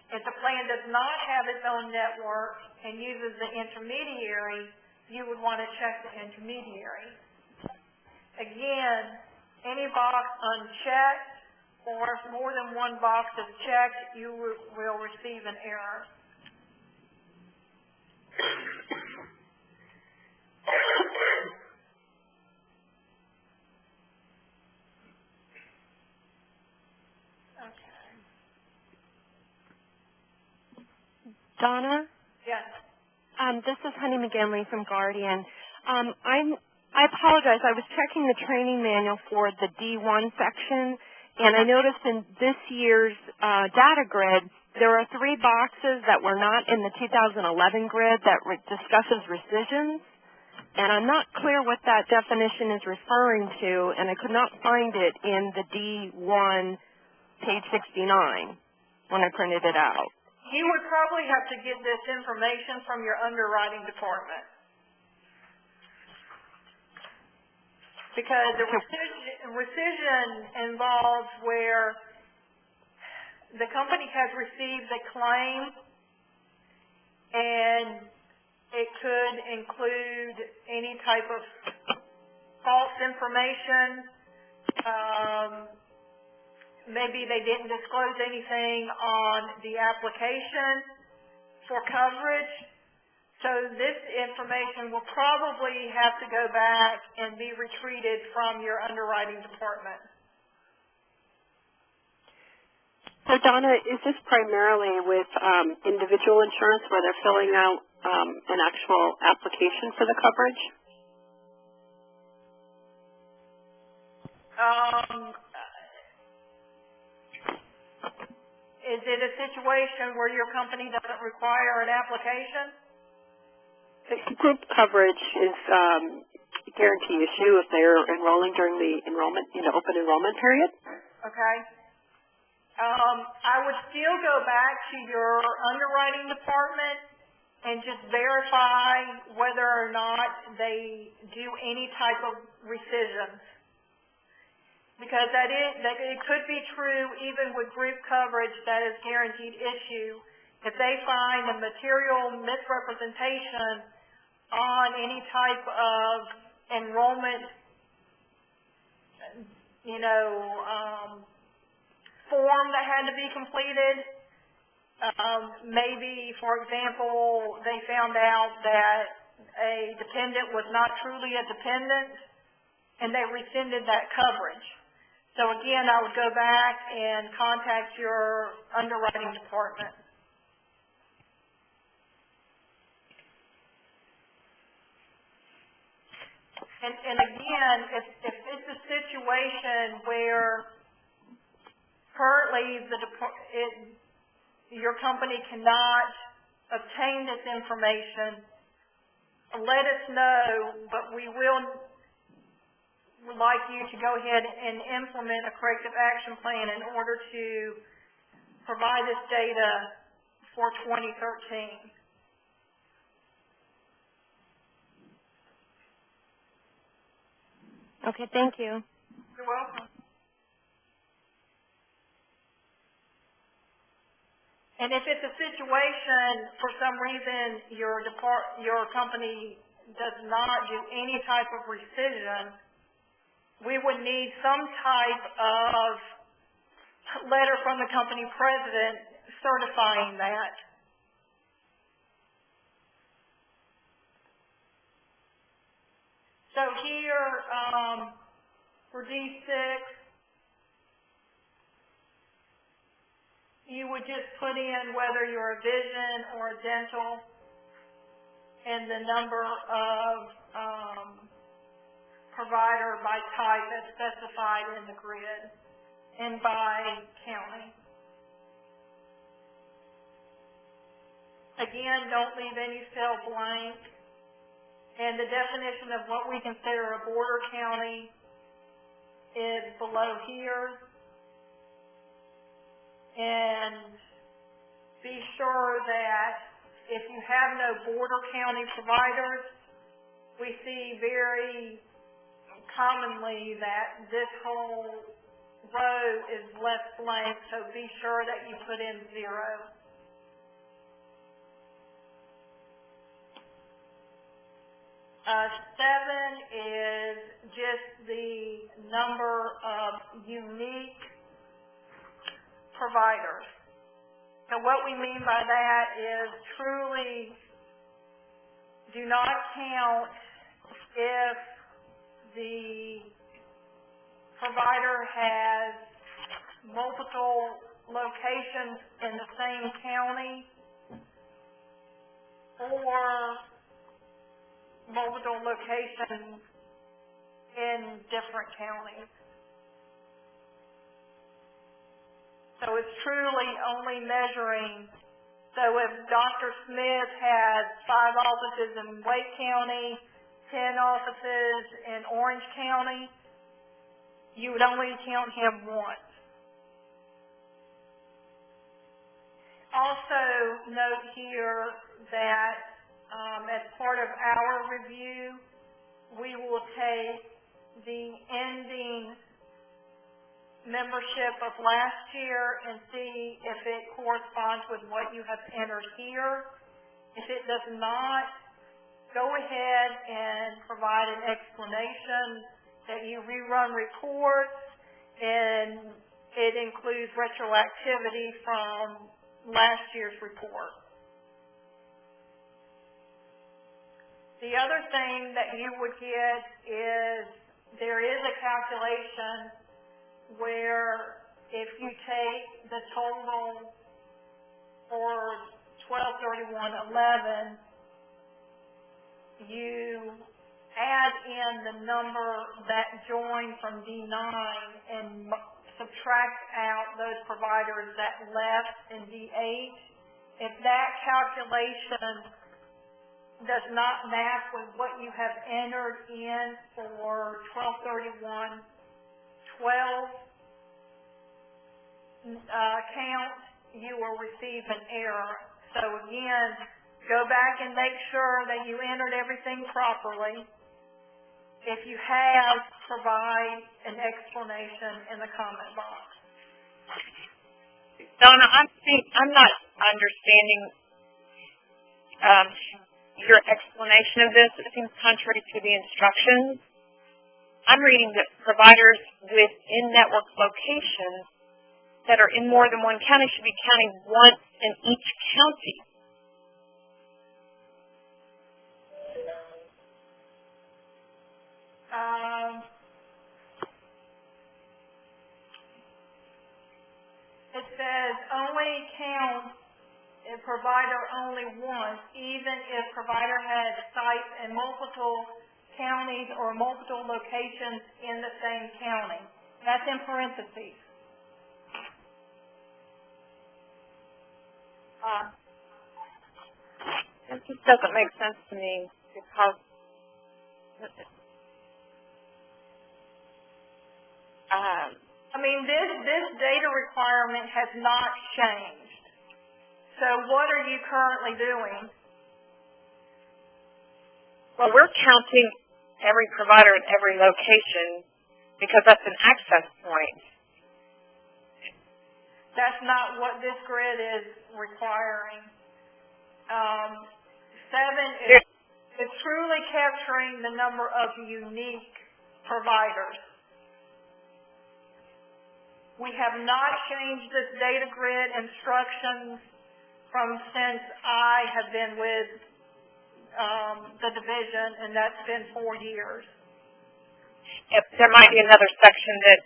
If the plan does not have its own network and uses the intermediary, you would want to check the intermediary. Again, any box unchecked, or if more than one box is checked, you will receive an error. Donna? Yes. This is Honey McGinley from Guardian. I apologize. I was checking the training manual for the D1 section, and I noticed in this year's data grid, there are 3 boxes that were not in the 2011 grid that discusses rescissions, and I'm not clear what that definition is referring to, and I could not find it in the D1 page 69 when I printed it out. You would probably have to get this information from your underwriting department. Because the rescission involves where the company has received a claim, and it could include any type of false information. Maybe they didn't disclose anything on the application for coverage. So this information will probably have to go back and be retreated from your underwriting department. So Donna, is this primarily with individual insurance where they're filling out an actual application for the coverage? Is it a situation where your company doesn't require an application? Group coverage is a guarantee issue if they're enrolling during the enrollment, open enrollment period. Okay. I would still go back to your underwriting department and just verify whether or not they do any type of rescissions. Because it could be true even with group coverage that is guaranteed issue. If they find a material misrepresentation on any type of enrollment, form that had to be completed. Maybe, for example, they found out that a dependent was not truly a dependent, and they rescinded that coverage. So again, I would go back and contact your underwriting department. And again, if it's a situation where currently your company cannot obtain this information, let us know, but we would like you to go ahead and implement a corrective action plan in order to provide this data for 2013. Okay, thank you. You're welcome. And if it's a situation, for some reason, your company does not do any type of rescission, we would need some type of letter from the company president certifying that. So here, for D6, you would just put in whether you're a vision or a dental and the number of provider by type as specified in the grid and by county. Again, don't leave any cell blank. And the definition of what we consider a border county is below here. And be sure that if you have no border county providers, we see very commonly that this whole row is left blank, so be sure that you put in 0. Seven is just the number of unique providers. So what we mean by that is truly do not count if the provider has multiple locations in the same county or multiple locations in different counties. So it's truly only measuring. So if Dr. Smith has 5 offices in Wake County, 10 offices in Orange County, you would only count him once. Also note here that as part of our review, we will take the ending membership of last year and see if it corresponds with what you have entered here. If it does not, go ahead and provide an explanation that you rerun reports, and it includes retroactivity from last year's report. The other thing that you would get is there is a calculation where if you take the total for 12/31/11, you add in the number that joined from D9 and subtract out those providers that left in D8. If that calculation does not match with what you have entered in for 12/31/12 count, you will receive an error. So again, go back and make sure that you entered everything properly. If you have, provide an explanation in the comment box. Donna, I'm not understanding your explanation of this. It seems contrary to the instructions. I'm reading that providers with in-network locations that are in more than one county should be counting once in each county. It says only count a provider only once, even if provider had sites in multiple counties or multiple locations in the same county. That's in parentheses. It just doesn't make sense to me because I mean, this data requirement has not changed. So what are you currently doing? well, we're counting every provider in every location because that's an access point. That's not what this grid is requiring. 7 is truly capturing the number of unique providers. We have not changed this data grid instructions from since I have been with the division, and that's been 4 years. If there might be another section that,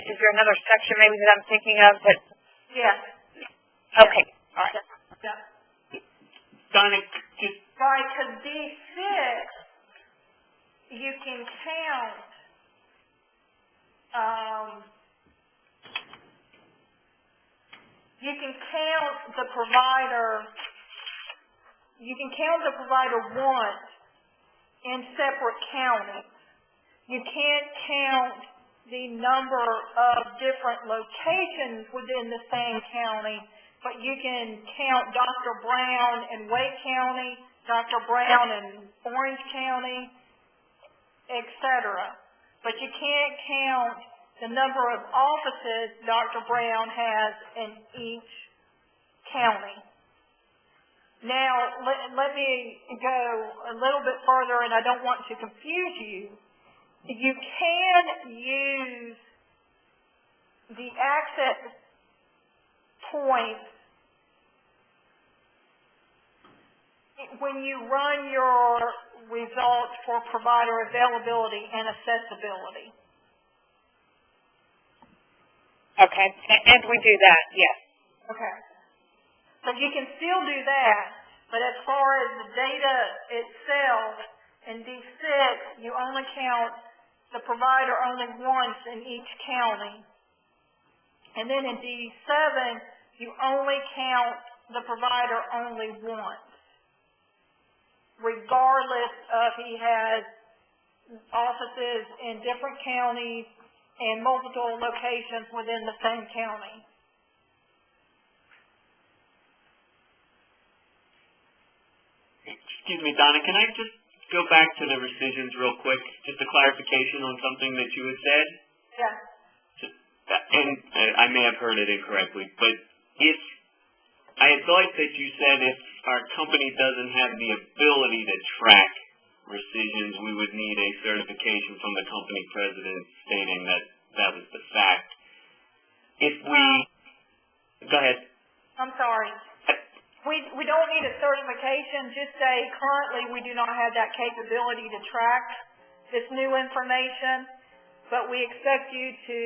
is there another section maybe that I'm thinking of that? Yes. Okay, all right. Yeah. Donna, just... Right, because D6, you can count, the provider, once in separate counties. You can't count the number of different locations within the same county, but you can count Dr. Brown in Wake County, Dr. Brown in Orange County, etc. But you can't count the number of offices Dr. Brown has in each county. Now, let me go a little bit further, and I don't want to confuse you. You can use the access points when you run your results for provider availability and accessibility. Okay, and we do that, yes. Okay. So you can still do that, but as far as the data itself, in D6, you only count the provider only once in each county. And then in D7, you only count the provider only once, regardless of he has offices in different counties and multiple locations within the same county. Excuse me, Donna, can I just go back to the rescissions real quick? Just a clarification on something that you had said? Yeah. And I may have heard it incorrectly, but if I had thought that you said if our company doesn't have the ability to track rescissions, we would need a certification from the company president stating that that was the fact. If we... Go ahead. I'm sorry. We don't need a certification. Just say currently we do not have that capability to track this new information, but we expect you to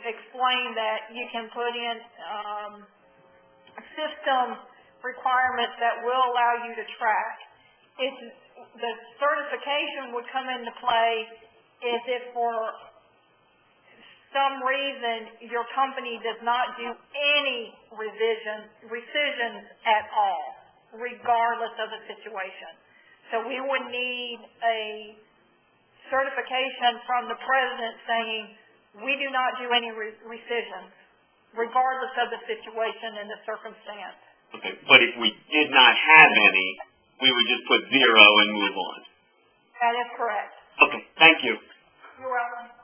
explain that you can put in system requirements that will allow you to track. The certification would come into play if for some reason your company does not do any rescissions at all, regardless of the situation. So we would need a certification from the president saying we do not do any rescissions, regardless of the situation and the circumstance. Okay, but if we did not have any, we would just put 0 and move on. That is correct. Okay, thank you. You're welcome.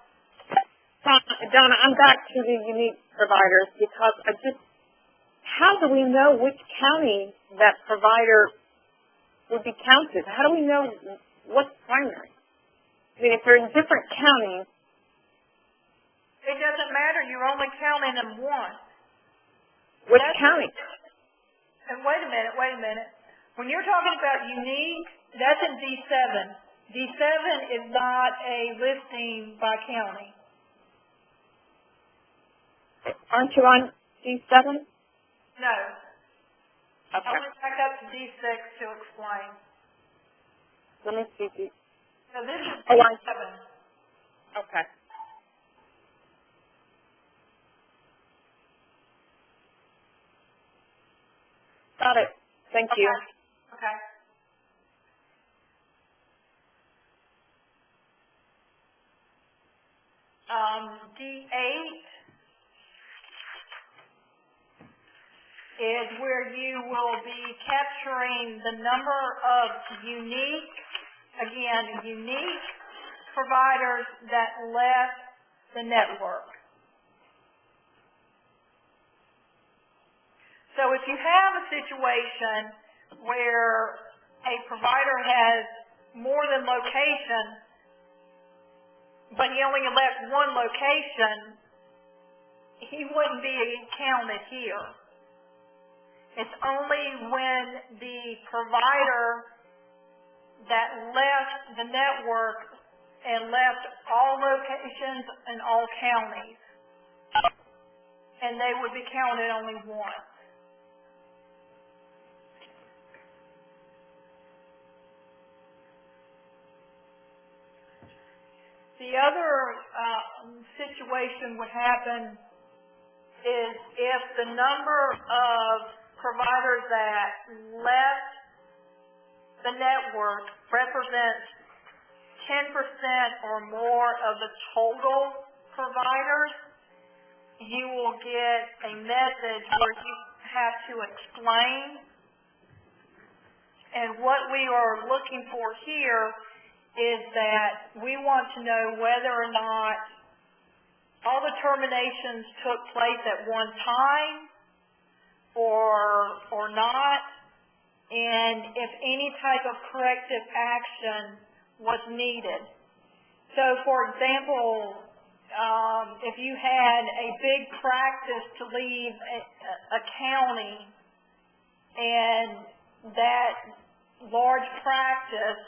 Donna, I'm back to the unique providers because how do we know which county that provider would be counted? How do we know what's primary? I mean, if they're in different counties. It doesn't matter, you're only counting them once. Which county? And wait a minute. When you're talking about unique, that's in D7. D7 is not a listing by county. Aren't you on D7? No. Okay. I went back up to D6 to explain. Let me see. So this is Oh, D7. Okay. Got it. Thank you. Okay. D8 is where you will be capturing the number of unique providers that left the network. So if you have a situation where a provider has more than location, but he only left one location, he wouldn't be counted here. It's only when the provider that left the network and left all locations in all counties, and they would be counted only once. The other situation would happen is if the number of providers that left the network represents 10% or more of the total providers, you will get a message where you have to explain. And what we are looking for here is that we want to know whether or not all the terminations took place at one time or not, and if any type of corrective action was needed. So, for example, if you had a big practice to leave a county and that large practice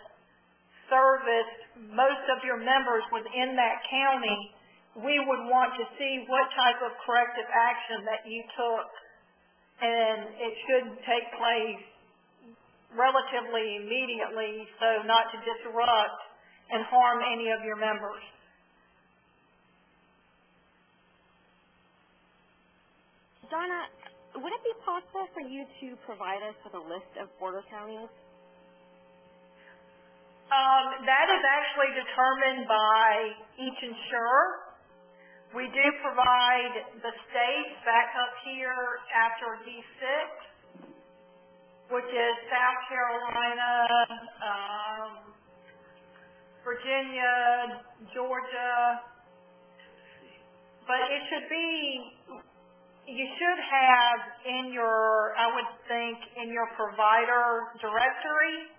serviced most of your members within that county, we would want to see what type of corrective action that you took, and it should take place relatively immediately so not to disrupt and harm any of your members. Donna, would it be possible for you to provide us with a list of border counties? That is actually determined by each insurer. We do provide the states back up here after D6, which is South Carolina, Virginia, Georgia, but it should be, you should have in your, I would think, in your provider directory,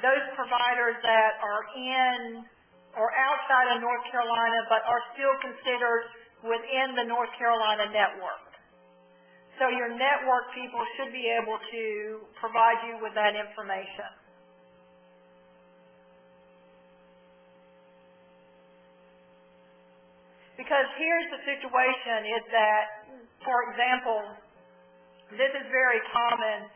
those providers that are in or outside of North Carolina but are still considered within the North Carolina network. So your network people should be able to provide you with that information. Because here's the situation is that, for example, this is very common.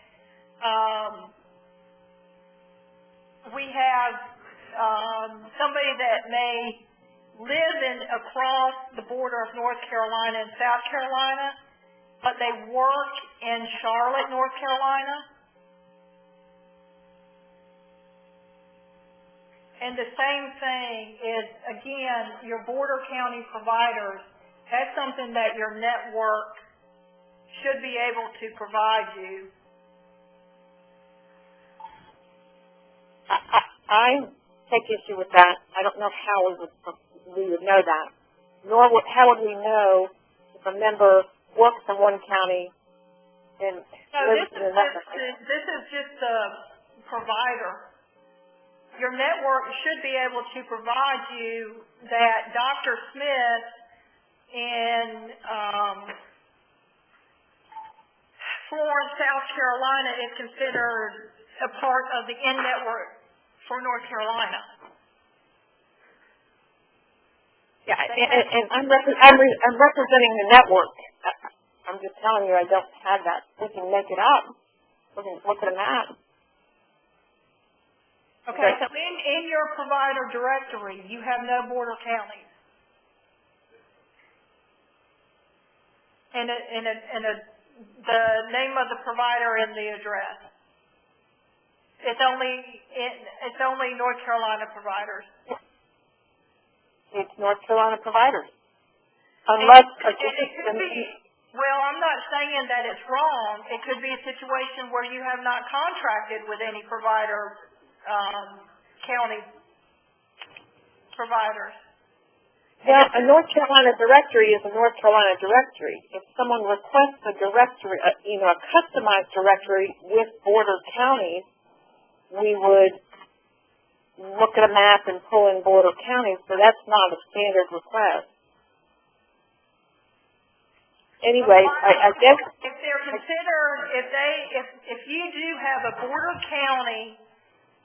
We have somebody that may live across the border of North Carolina and South Carolina, but they work in Charlotte, North Carolina. And the same thing is, again, your border county providers, that's something that your network should be able to provide you. I take issue with that. I don't know how we would know that. Nor how would we know if a member works in one county and lives in another county? This is just the provider. Your network should be able to provide you that Dr. Smith in, Florence, South Carolina is considered a part of the in-network for North Carolina. Yeah, and I'm representing the network. I'm just telling you, I don't have that. We can make it up. We can look at a map. Okay, so in your provider directory, you have no border counties. And the name of the provider and the address. It's only North Carolina providers. It's North Carolina providers. Unless well, I'm not saying that it's wrong. It could be a situation where you have not contracted with any provider, county providers. Well, a North Carolina directory is a North Carolina directory. If someone requests a directory, a customized directory with border counties, we would look at a map and pull in border counties, so that's not a standard request. Anyway, I guess if they're considered, if you do have a border county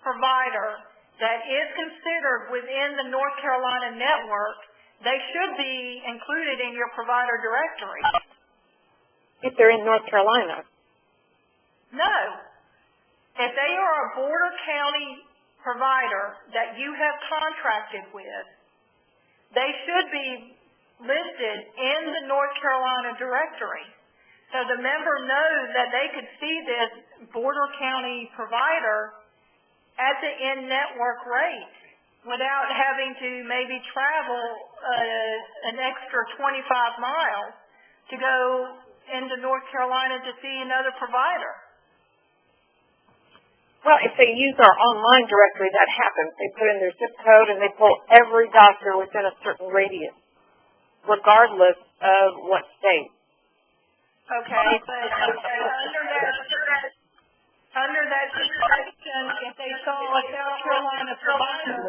provider that is considered within the North Carolina network, they should be included in your provider directory. If they're in North Carolina. No. If they are a border county provider that you have contracted with, they should be listed in the North Carolina directory. So the member knows that they could see this border county provider at the in-network rate without having to maybe travel an extra 25 miles to go into North Carolina to see another provider. Well, if they use our online directory, that happens. They put in their zip code and they pull every doctor within a certain radius, regardless of what state. Okay, but under that situation, if they saw a South Carolina provider,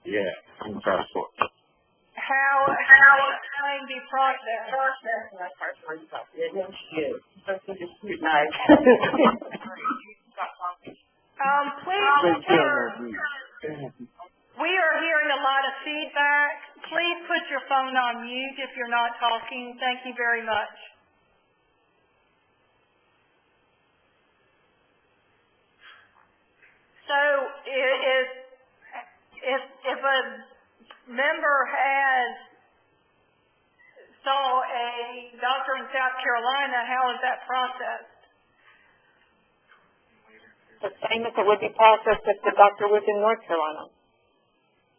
yeah, I'm sorry for it. how would the claim be processed? We are hearing a lot of feedback. Please put your phone on mute if you're not talking. Thank you very much. So if a member saw a doctor in South Carolina, how is that processed? The same as it would be processed if the doctor was in North Carolina.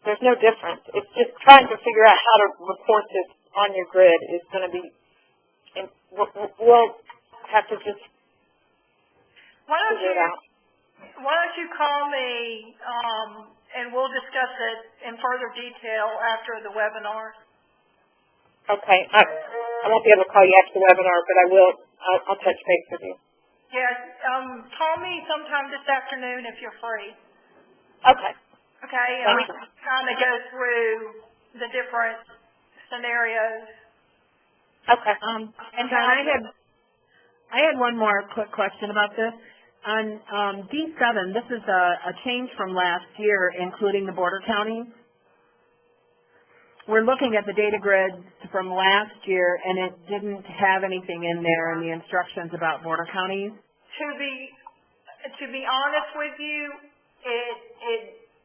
There's no difference. It's just trying to figure out how to report this on your grid is going to be, and we'll have to just figure it out. Why don't you call me, and we'll discuss it in further detail after the webinar. Okay. I won't be able to call you after the webinar, but I'll touch base with you. Yes, call me sometime this afternoon if you're free. Okay. Okay, and we can kind of go through the different scenarios. Okay. And Don, I had one more quick question about this. On D7, this is a change from last year, including the border counties. We're looking at the data grid from last year, and it didn't have anything in there in the instructions about border counties. To be honest with you,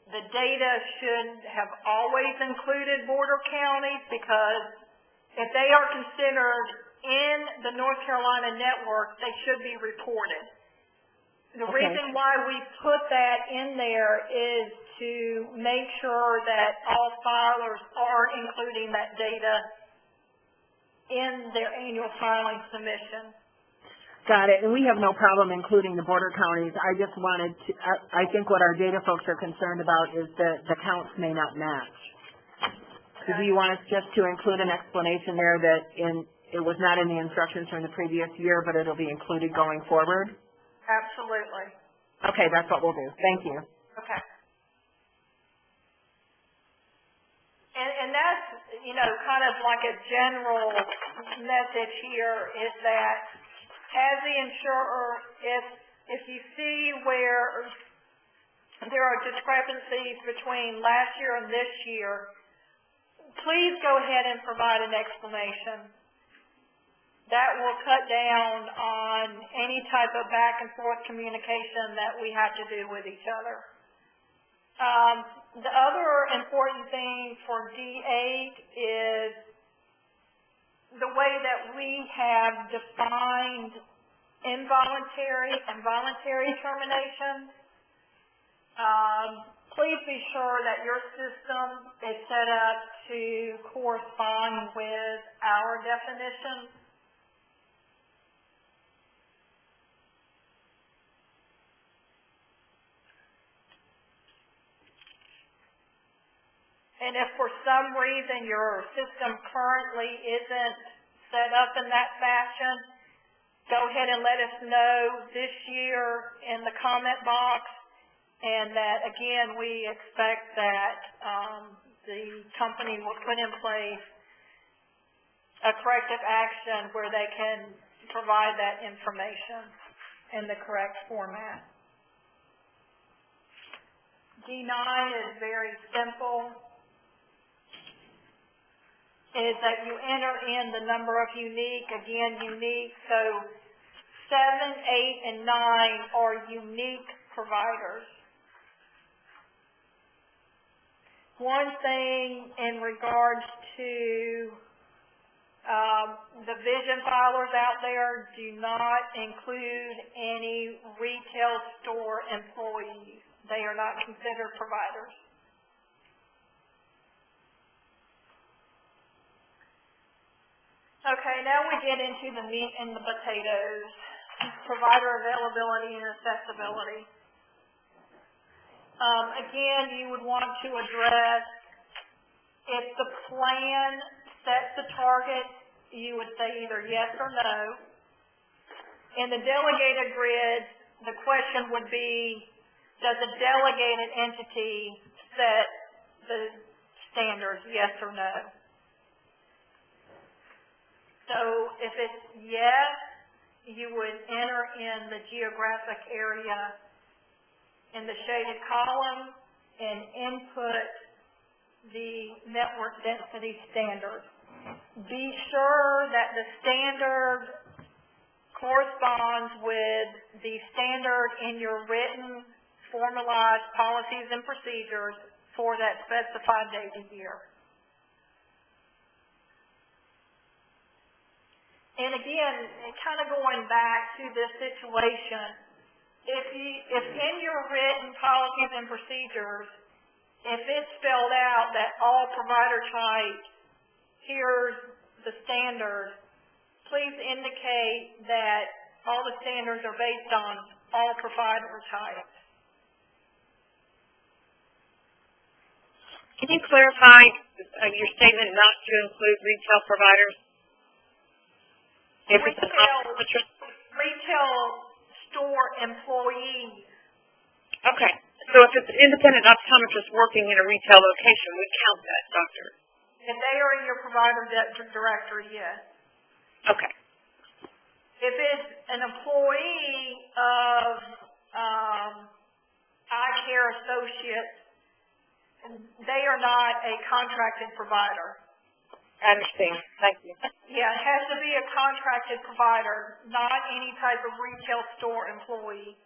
the data should have always included border counties, because if they are considered in the North Carolina network, they should be reported. The reason why we put that in there is to make sure that all filers are including that data in their annual filing submission. Got it. And we have no problem including the border counties. I just wanted to, I think what our data folks are concerned about is that the counts may not match. So do you want us just to include an explanation there that it was not in the instructions from the previous year, but it'll be included going forward? Absolutely. Okay, that's what we'll do. Thank you. Okay. And that's, kind of like a general message here is that as the insurer, if you see where there are discrepancies between last year and this year, please go ahead and provide an explanation. That will cut down on any type of back and forth communication that we have to do with each other. The other important thing for D8 is the way that we have defined involuntary and voluntary termination. Please be sure that your system is set up to correspond with our definition. And if for some reason your system currently isn't set up in that fashion, go ahead and let us know this year in the comment box, and that, again, we expect that the company will put in place a corrective action where they can provide that information in the correct format. D9 is very simple. Is that you enter in the number of unique, again, unique, so 7, 8, and 9 are unique providers. One thing in regards to the vision filers out there, do not include any retail store employees. They are not considered providers. Okay, now we get into the meat and the potatoes, provider availability and accessibility. Again, you would want to address if the plan sets the target, you would say either yes or no. In the delegated grid, the question would be, does a delegated entity set the standards, yes or no? So if it's yes, you would enter in the geographic area in the shaded column and input the network density standard. Be sure that the standard corresponds with the standard in your written formalized policies and procedures for that specified date and year. And again, kind of going back to this situation, if in your written policies and procedures, if it's spelled out that all provider types, here's the standard, please indicate that all the standards are based on all provider types. Can you clarify your statement not to include retail providers? If it's an optometrist? Retail store employees. Okay. So if it's an independent optometrist working in a retail location, we count that, doctor? If they are in your provider directory, yes. Okay. If it's an employee of eye care associates, they are not a contracted provider. I understand. Thank you. Yeah, it has to be a contracted provider, not any type of retail store employee.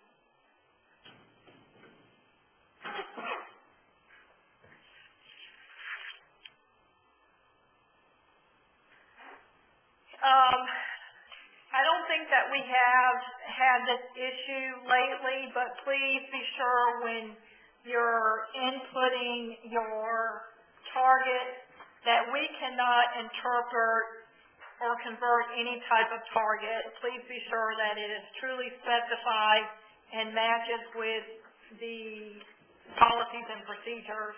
I don't think that we have had this issue lately, but please be sure when you're inputting your target that we cannot interpret or convert any type of target. Please be sure that it is truly specified and matches with the policies and procedures.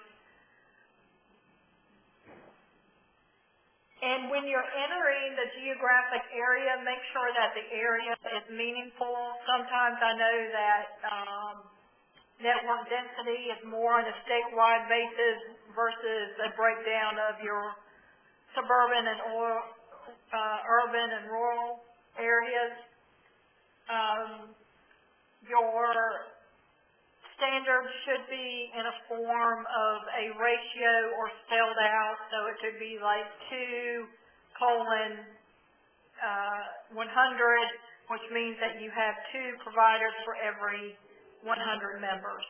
And when you're entering the geographic area, make sure that the area is meaningful. Sometimes I know that network density is more on a statewide basis versus a breakdown of your suburban and urban and rural areas. Your standards should be in a form of a ratio or spelled out, so it could be like 2:100, which means that you have 2 providers for every 100 members.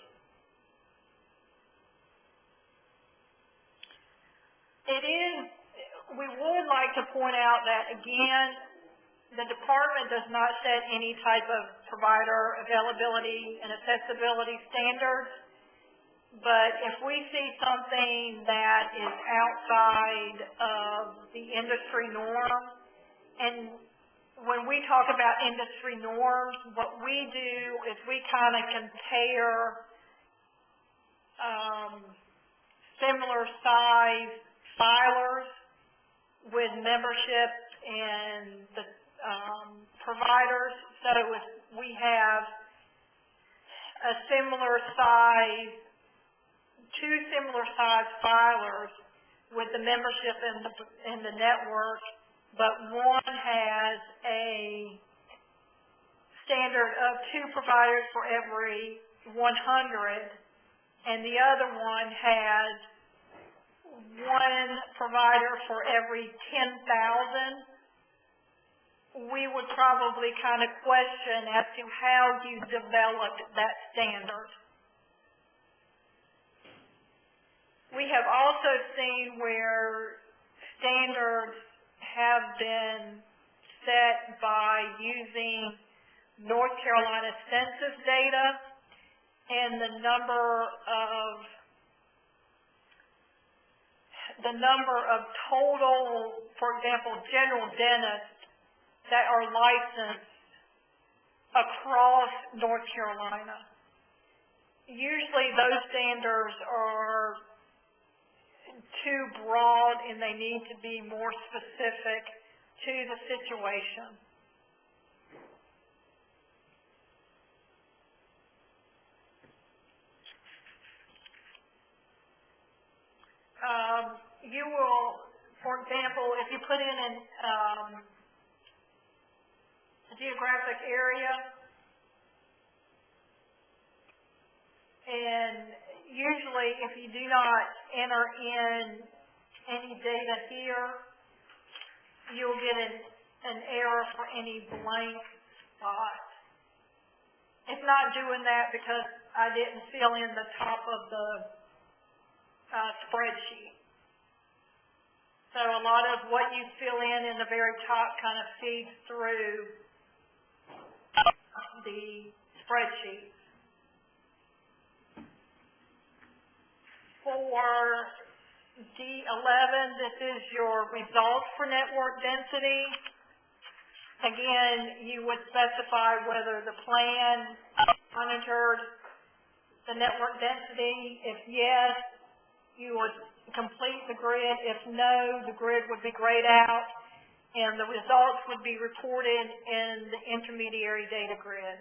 We would like to point out that, again, the department does not set any type of provider availability and accessibility standards, but if we see something that is outside of the industry norm, and when we talk about industry norms, what we do is we kind of compare similar size filers with membership and the providers. So if we have a similar size, 2 similar size filers with the membership in the network, but one has a standard of 2 providers for every 100, and the other one has 1 provider for every 10,000, we would probably kind of question as to how you developed that standard. We have also seen where standards have been set by using North Carolina census data and the number of total, for example, general dentists that are licensed across North Carolina. Usually those standards are too broad and they need to be more specific to the situation. You will, for example, if you put in a geographic area, and usually if you do not enter in any data here, you'll get an error for any blank spot. It's not doing that because I didn't fill in the top of the spreadsheet. So a lot of what you fill in the very top kind of feeds through the spreadsheet. For D11, this is your results for network density. Again, you would specify whether the plan monitored the network density. If yes, you would complete the grid. If no, the grid would be grayed out, and the results would be reported in the intermediary data grid.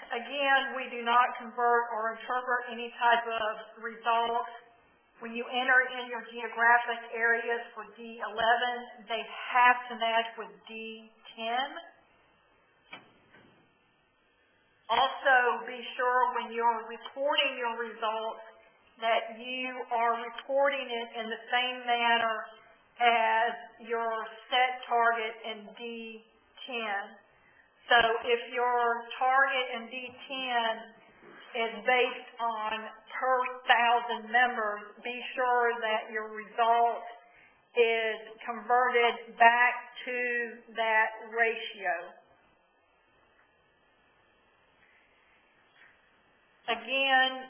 Again, we do not convert or interpret any type of results. When you enter in your geographic areas for D11, they have to match with D10. Also, be sure when you're reporting your results that you are reporting it in the same manner as your set target in D10. So if your target in D10 is based on per 1,000 members, be sure that your result is converted back to that ratio. Again,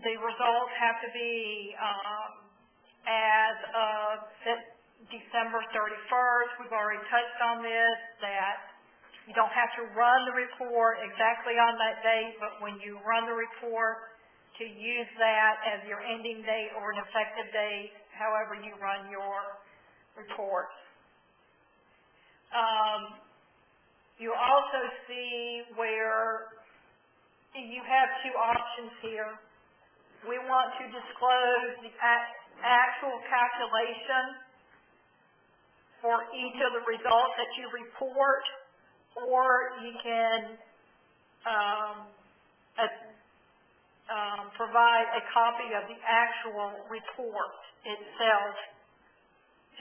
the results have to be as of December 31st. We've already touched on this, that you don't have to run the report exactly on that date, but when you run the report, to use that as your ending date or an effective date, however you run your reports. You also see where you have two options here. We want to disclose the actual calculation for each of the results that you report, or you can provide a copy of the actual report itself.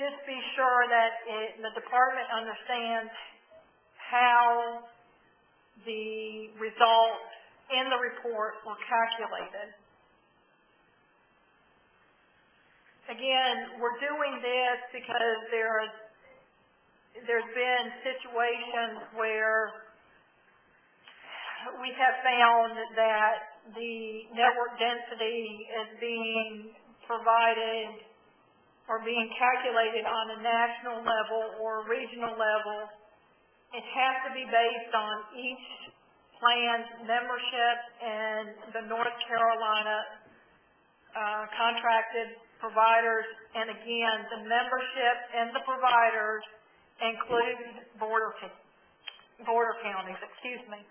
Just be sure that the department understands how the results in the report were calculated. Again, we're doing this because there's been situations where we have found that the network density is being provided or being calculated on a national level or regional level. It has to be based on each plan's membership and the North Carolina contracted providers, and again, the membership and the providers include border counties, excuse me.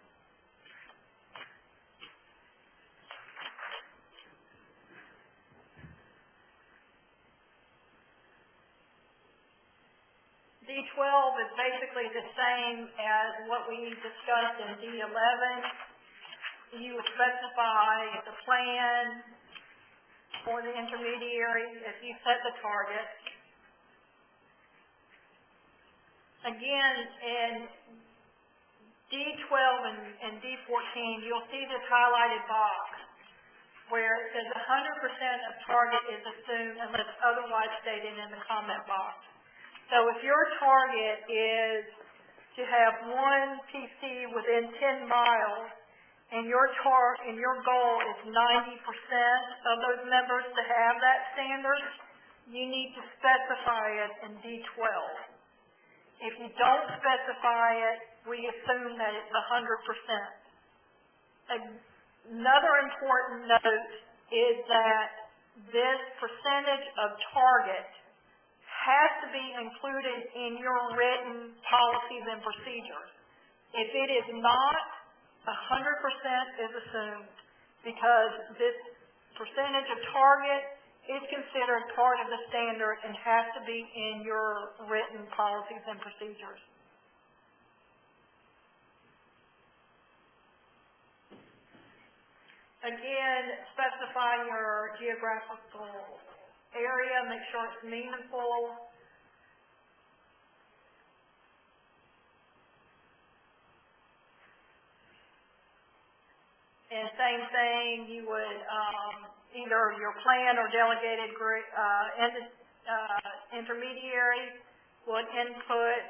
D12 is basically the same as what we discussed in D11. You would specify the plan for the intermediary if you set the target. Again, in D12 and D14, you'll see this highlighted box where it says 100% of target is assumed unless otherwise stated in the comment box. So if your target is to have one PC within 10 miles and your goal is 90% of those members to have that standard, you need to specify it in D12. If you don't specify it, we assume that it's 100%. Another important note is that this percentage of target has to be included in your written policies and procedures. If it is not, 100% is assumed because this percentage of target is considered part of the standard and has to be in your written policies and procedures. Again, specify your geographical area, make sure it's meaningful. And same thing, you would either your plan or delegated intermediary would input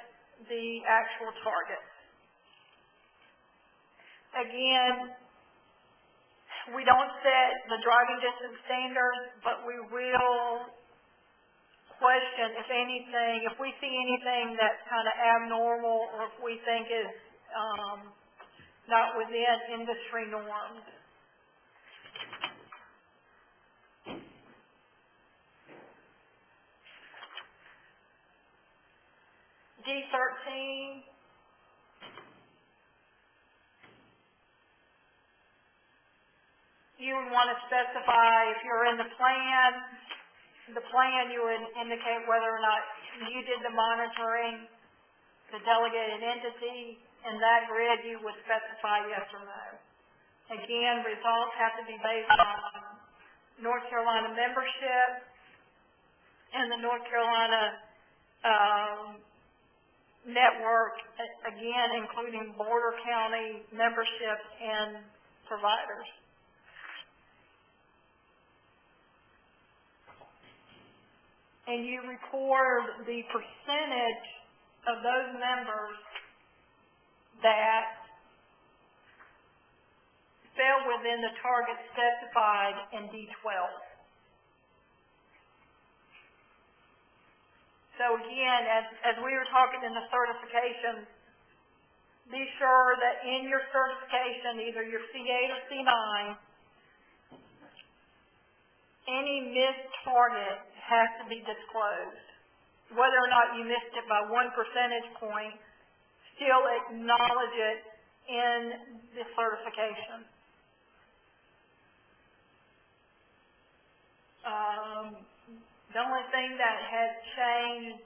the actual targets. Again, we don't set the driving distance standards, but we will question if anything, if we see anything that's kind of abnormal or if we think is not within industry norms. D13. You would want to specify if you're in the plan you would indicate whether or not you did the monitoring, the delegated entity, and that grid you would specify yes or no. Again, results have to be based on North Carolina membership and the North Carolina network, again, including border county membership and providers. And you record the percentage of those members that fell within the target specified in D12. So again, as we were talking in the certification, be sure that in your certification, either your C8 or C9, any missed target has to be disclosed. Whether or not you missed it by 1 percentage point, still acknowledge it in the certification. The only thing that has changed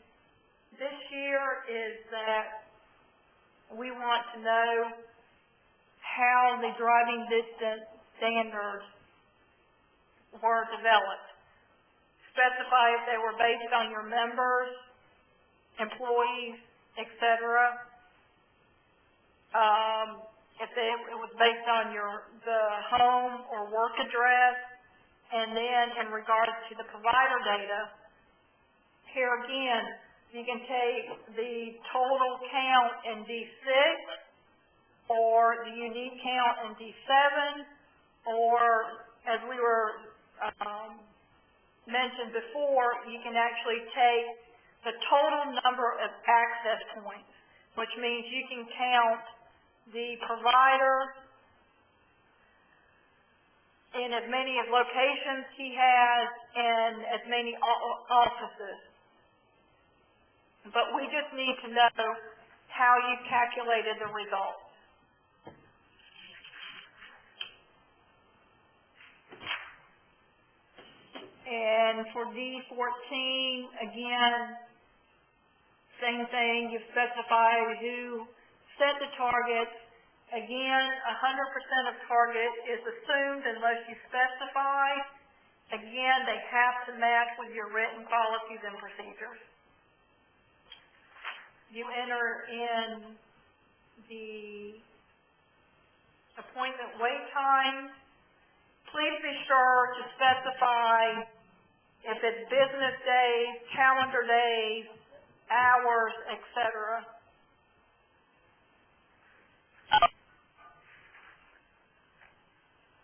this year is that we want to know how the driving distance standards were developed. Specify if they were based on your members, employees, etc. If it was based on the home or work address, and then in regards to the provider data, here again, you can take the total count in D6 or the unique count in D7, or as we were mentioned before, you can actually take the total number of access points, which means you can count the provider in as many of locations he has and as many offices. But we just need to know how you calculated the results. And for D14, again, same thing, you specify who set the targets. Again, 100% of target is assumed unless you specify. Again, they have to match with your written policies and procedures. You enter in the appointment wait times. Please be sure to specify if it's business days, calendar days, hours, etc.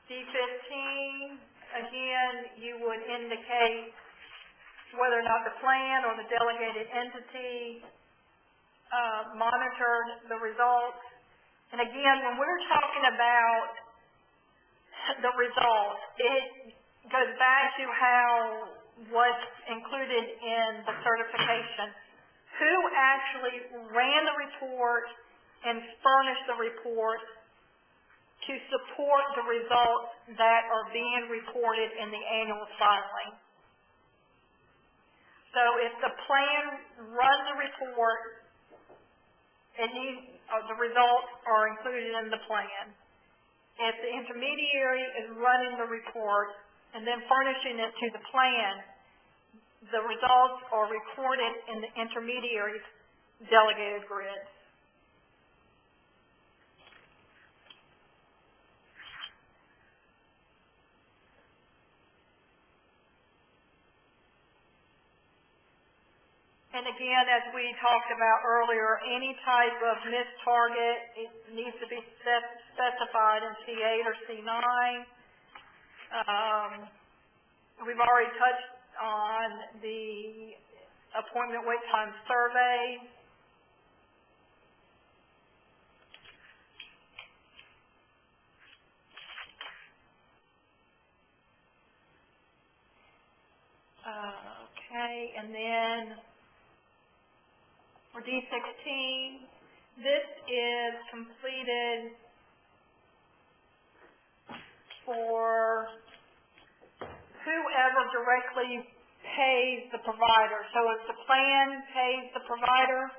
D15, again, you would indicate whether or not the plan or the delegated entity monitored the results. And again, when we're talking about the results, it goes back to what's included in the certification. Who actually ran the report and furnished the report to support the results that are being reported in the annual filing. So if the plan runs the report, the results are included in the plan. If the intermediary is running the report and then furnishing it to the plan, the results are recorded in the intermediary's delegated grid. And again, as we talked about earlier, any type of missed target, it needs to be specified in C8 or C9. We've already touched on the appointment wait time survey. Okay, and then for D16, this is completed for whoever directly pays the provider. So if the plan pays the provider,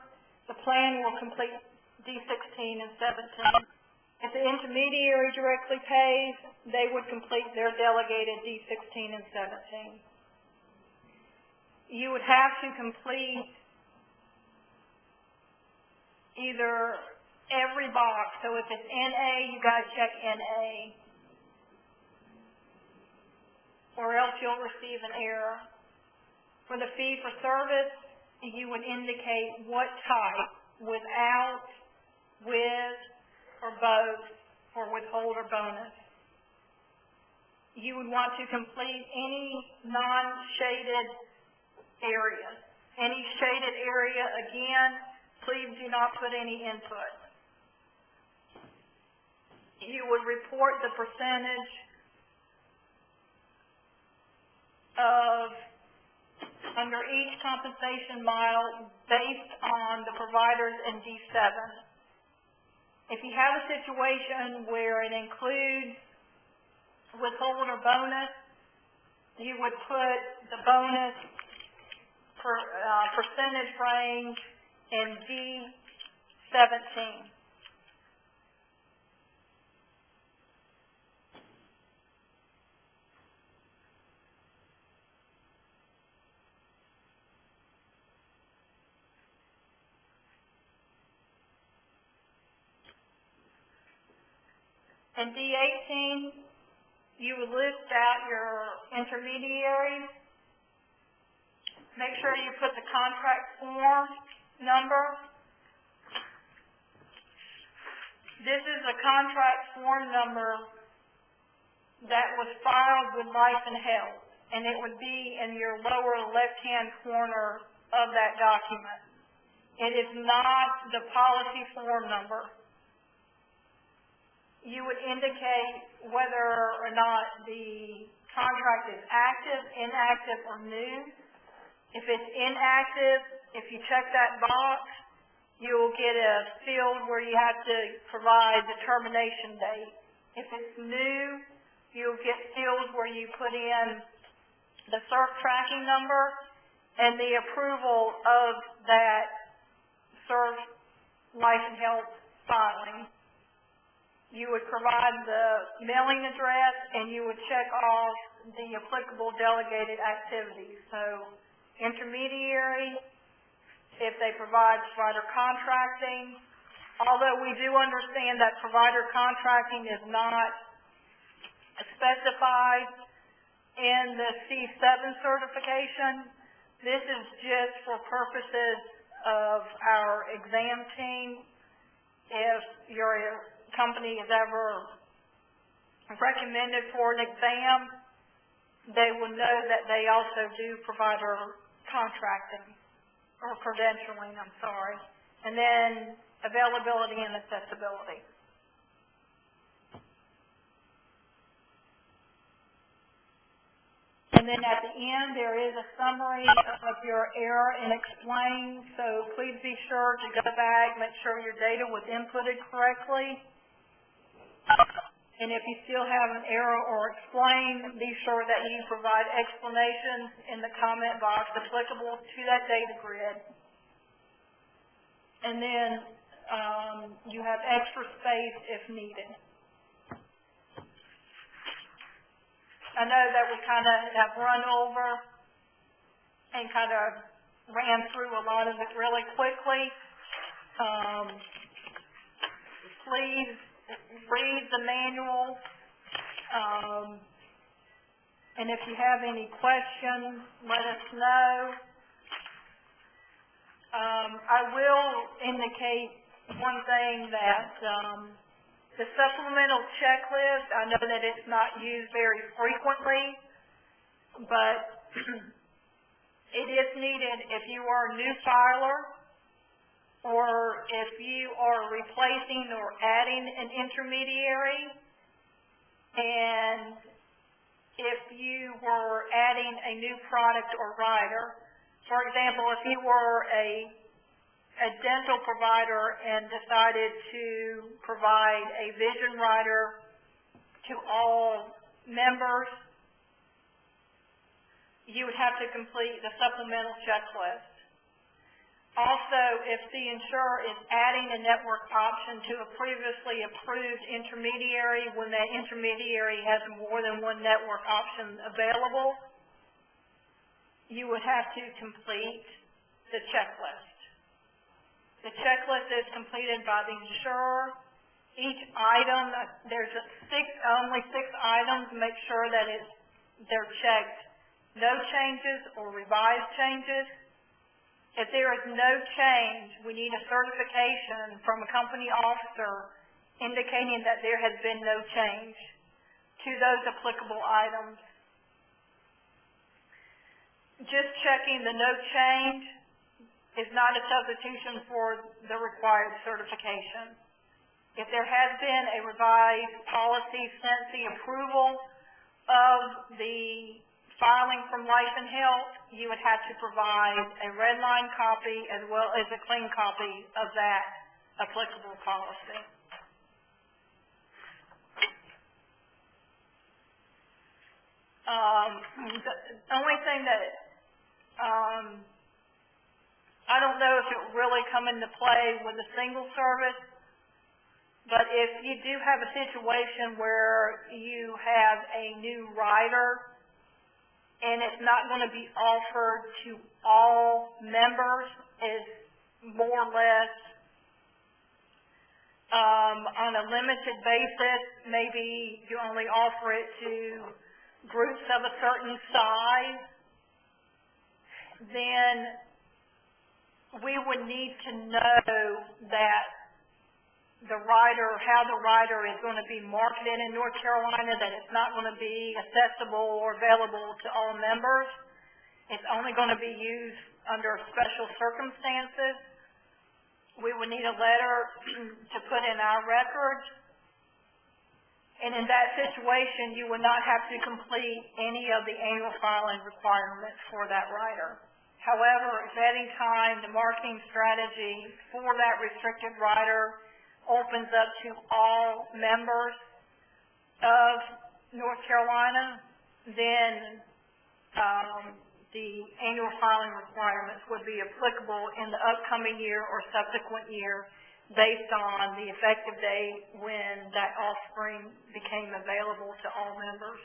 the plan will complete D16 and 17. If the intermediary directly pays, they would complete their delegated D16 and 17. You would have to complete either every box. So if it's NA, you got to check NA, or else you'll receive an error. For the fee for service, you would indicate what type, without, with, or both, for withhold or bonus. You would want to complete any non-shaded area. Any shaded area, again, please do not put any input. You would report the percentage of under each compensation mile based on the providers in D7. If you have a situation where it includes withhold or bonus, you would put the bonus percentage range in D17. In D18, you would list out your intermediaries. Make sure you put the contract form number. This is a contract form number that was filed with Life and Health, and it would be in your lower left-hand corner of that document. It is not the policy form number. You would indicate whether or not the contract is active, inactive, or new. If it's inactive, if you check that box, you'll get a field where you have to provide the termination date. If it's new, you'll get fields where you put in the CERF tracking number and the approval of that CERF Life and Health filing. You would provide the mailing address, and you would check off the applicable delegated activities. So, intermediary, if they provide provider contracting, although we do understand that provider contracting is not specified in the C7 certification, this is just for purposes of our exam team. If your company is ever recommended for an exam, they will know that they also do provider contracting, or credentialing, I'm sorry. And then availability and accessibility. And then at the end, there is a summary of your error and explain. So please be sure to go back, make sure your data was inputted correctly. And if you still have an error or explain, be sure that you provide explanations in the comment box applicable to that data grid. And then you have extra space if needed. I know that we kind of have run over and kind of ran through a lot of it really quickly. Please read the manual, and if you have any questions, let us know. I will indicate one thing that the supplemental checklist, I know that it's not used very frequently, but it is needed if you are a new filer, or if you are replacing or adding an intermediary, and if you were adding a new product or rider. For example, if you were a dental provider and decided to provide a vision rider to all members, you would have to complete the supplemental checklist. Also, if the insurer is adding a network option to a previously approved intermediary when that intermediary has more than one network option available, you would have to complete the checklist. The checklist is completed by the insurer. Each item, there's only 6 items. Make sure that they're checked no changes or revised changes. If there is no change, we need a certification from a company officer indicating that there has been no change to those applicable items. Just checking the no change is not a substitution for the required certification. If there has been a revised policy since the approval of the filing from Life and Health, you would have to provide a red line copy as well as a clean copy of that applicable policy. The only thing that, I don't know if it would really come into play with a single service, but if you do have a situation where you have a new rider and it's not going to be offered to all members, is more or less on a limited basis, maybe you only offer it to groups of a certain size, then we would need to know that how the rider is going to be marketed in North Carolina, that it's not going to be accessible or available to all members. It's only going to be used under special circumstances. We would need a letter to put in our records. And in that situation, you would not have to complete any of the annual filing requirements for that rider. However, if at any time the marketing strategy for that restricted rider opens up to all members of North Carolina, then the annual filing requirements would be applicable in the upcoming year or subsequent year based on the effective date when that offering became available to all members.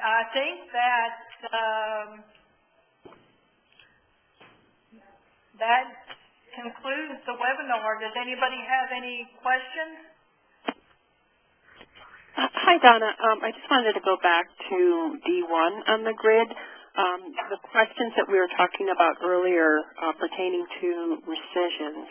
I think that that concludes the webinar. Does anybody have any questions? Hi, Donna. I just wanted to go back to D1 on the grid. The questions that we were talking about earlier pertaining to rescissions.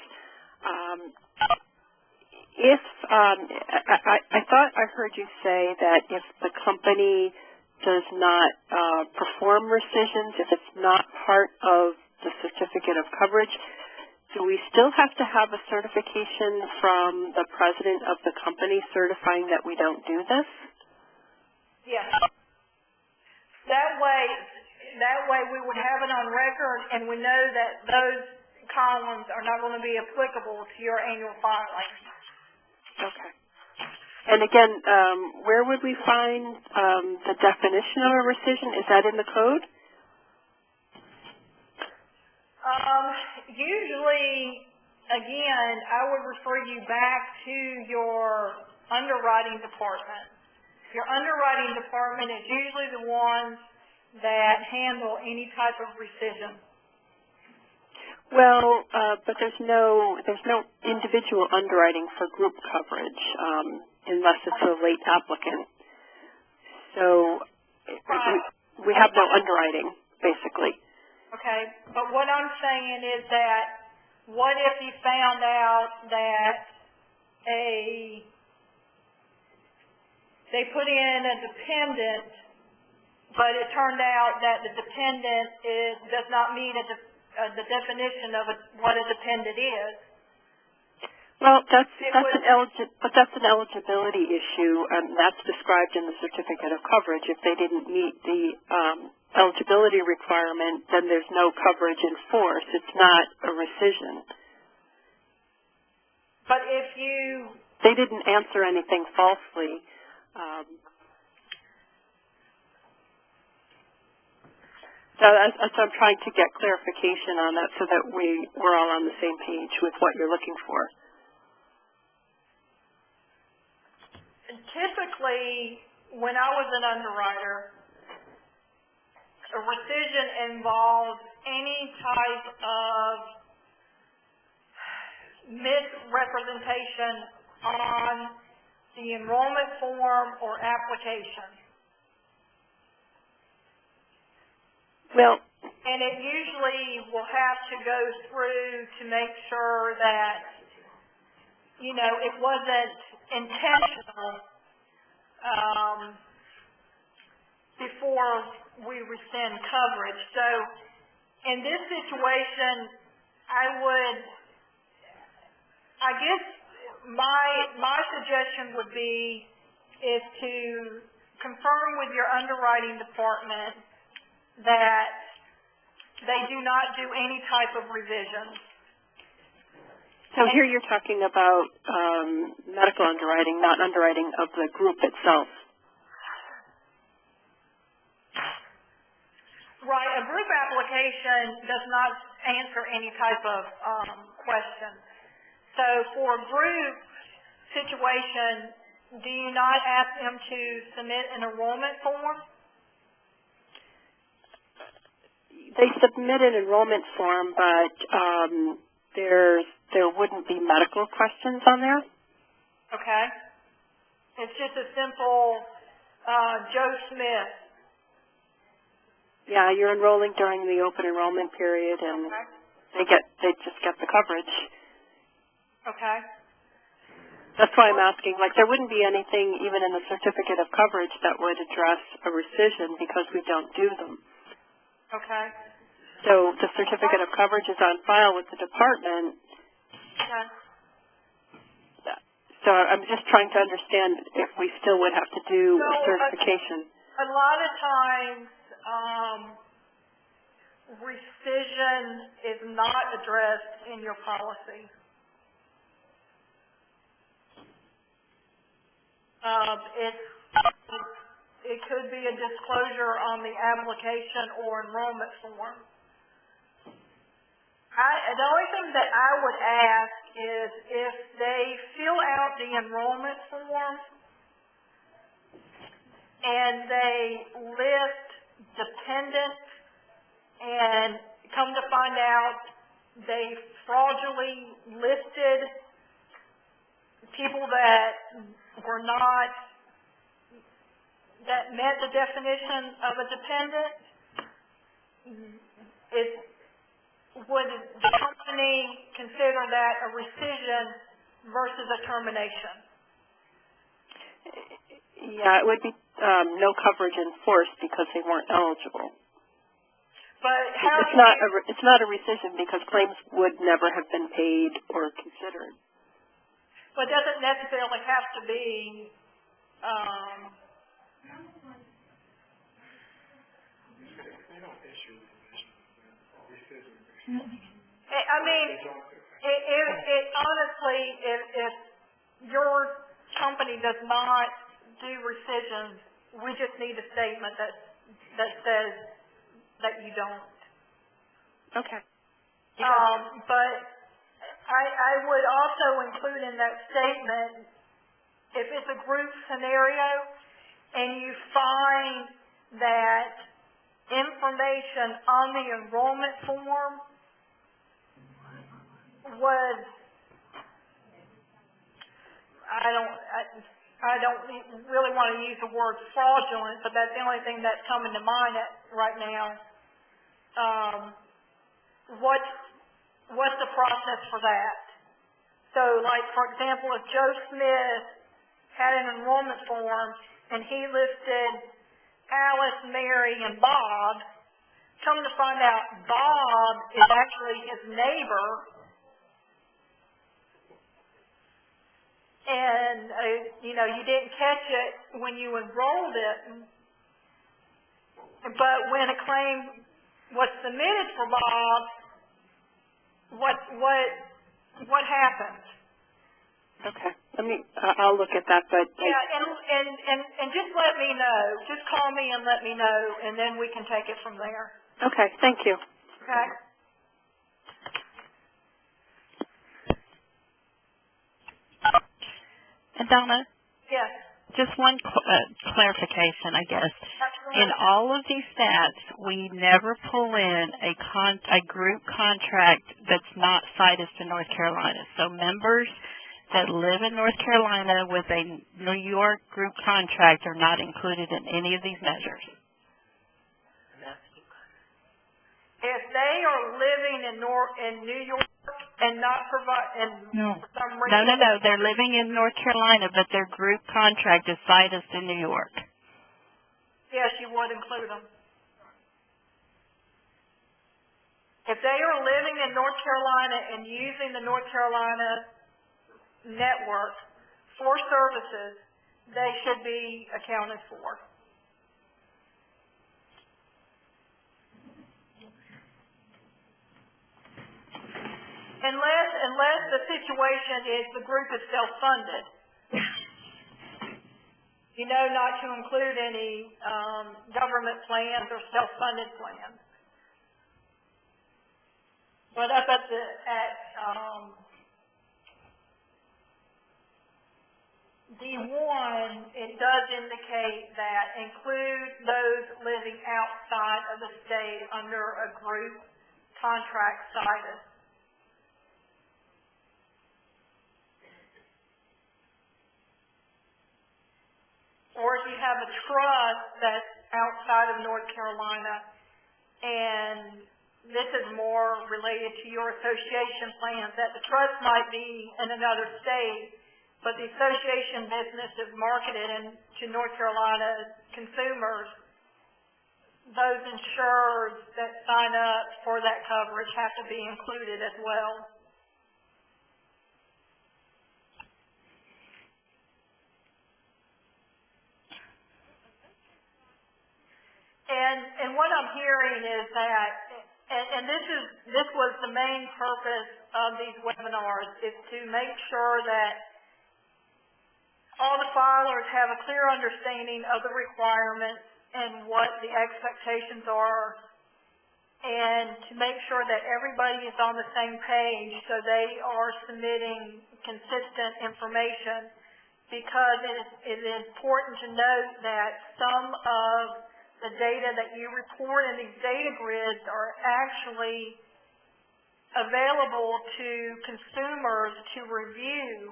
I thought I heard you say that if the company does not perform rescissions, if it's not part of the certificate of coverage, do we still have to have a certification from the president of the company certifying that we don't do this? Yes. That way we would have it on record, and we know that those columns are not going to be applicable to your annual filing. Okay. And again, where would we find the definition of a rescission? Is that in the code? Usually, again, I would refer you back to your underwriting department. Your underwriting department is usually the ones that handle any type of rescission. Well, but there's no individual underwriting for group coverage unless it's a late applicant. So we have no underwriting, basically. Okay, but what I'm saying is that what if you found out that they put in a dependent, but it turned out that the dependent does not meet the definition of what a dependent is? Well, that's an eligibility issue, and that's described in the certificate of coverage. If they didn't meet the eligibility requirement, then there's no coverage in force. It's not a rescission. But if they didn't answer anything falsely. So I'm trying to get clarification on that so that we're all on the same page with what you're looking for. Typically, when I was an underwriter, a rescission involves any type of misrepresentation on the enrollment form or application. Well, and it usually will have to go through to make sure that, it wasn't intentional before we rescind coverage. So in this situation, I guess my suggestion would be is to confirm with your underwriting department that they do not do any type of revision. So here you're talking about medical underwriting, not underwriting of the group itself. Right, a group application does not answer any type of question. So for a group situation, do you not ask them to submit an enrollment form? They submit an enrollment form, but there wouldn't be medical questions on there. Okay. It's just a simple Joe Smith. Yeah, you're enrolling during the open enrollment period, and Okay. they just get the coverage. Okay. That's why I'm asking. Like, there wouldn't be anything even in the certificate of coverage that would address a rescission because we don't do them. Okay. So the certificate of coverage is on file with the department. Okay. So I'm just trying to understand if we still would have to do a certification. A lot of times, rescission is not addressed in your policy. It could be a disclosure on the application or enrollment form. The only thing that I would ask is if they fill out the enrollment form and they list dependents and come to find out they fraudulently listed people that were not, that met the definition of a dependent, would the company consider that a rescission versus a termination? Yeah, it would be no coverage in force because they weren't eligible. But how it's not a rescission because claims would never have been paid or considered. But it doesn't necessarily have to be I mean, honestly, if your company does not do rescissions, we just need a statement that says that you don't. Okay. But I would also include in that statement, if it's a group scenario and you find that information on the enrollment form was, I don't really want to use the word fraudulent, but that's the only thing that's coming to mind right now. What's the process for that? So, like, for example, if Joe Smith had an enrollment form and he listed Alice, Mary, and Bob, come to find out Bob is actually his neighbor, and, you didn't catch it when you enrolled it, but when a claim was submitted for Bob, what happened? Okay. I'll look at that, but and just let me know. Just call me and let me know, and then we can take it from there. Okay, thank you. Okay. And Donna? Yes. Just one clarification, I guess. Absolutely. In all of these stats, we never pull in a group contract that's not cited to North Carolina. So members that live in North Carolina with a New York group contract are not included in any of these measures. If they are living in New York and not for some reason. No. They're living in North Carolina, but their group contract is cited in New York. Yes, you would include them. If they are living in North Carolina and using the North Carolina network for services, they should be accounted for. Unless the situation is the group is self-funded. You know, not to include any, government plans or self-funded plans. But up at D1, it does indicate that include those living outside of the state under a group contract status. Or if you have a trust that's outside of North Carolina, and this is more related to your association plans, that the trust might be in another state, but the association business is marketed to North Carolina consumers. Those insurers that sign up for that coverage have to be included as well. And what I'm hearing is that, and this was the main purpose of these webinars, is to make sure that all the filers have a clear understanding of the requirements and what the expectations are, and to make sure that everybody is on the same page so they are submitting consistent information, because it is important to note that some of the data that you report in these data grids are actually available to consumers to review,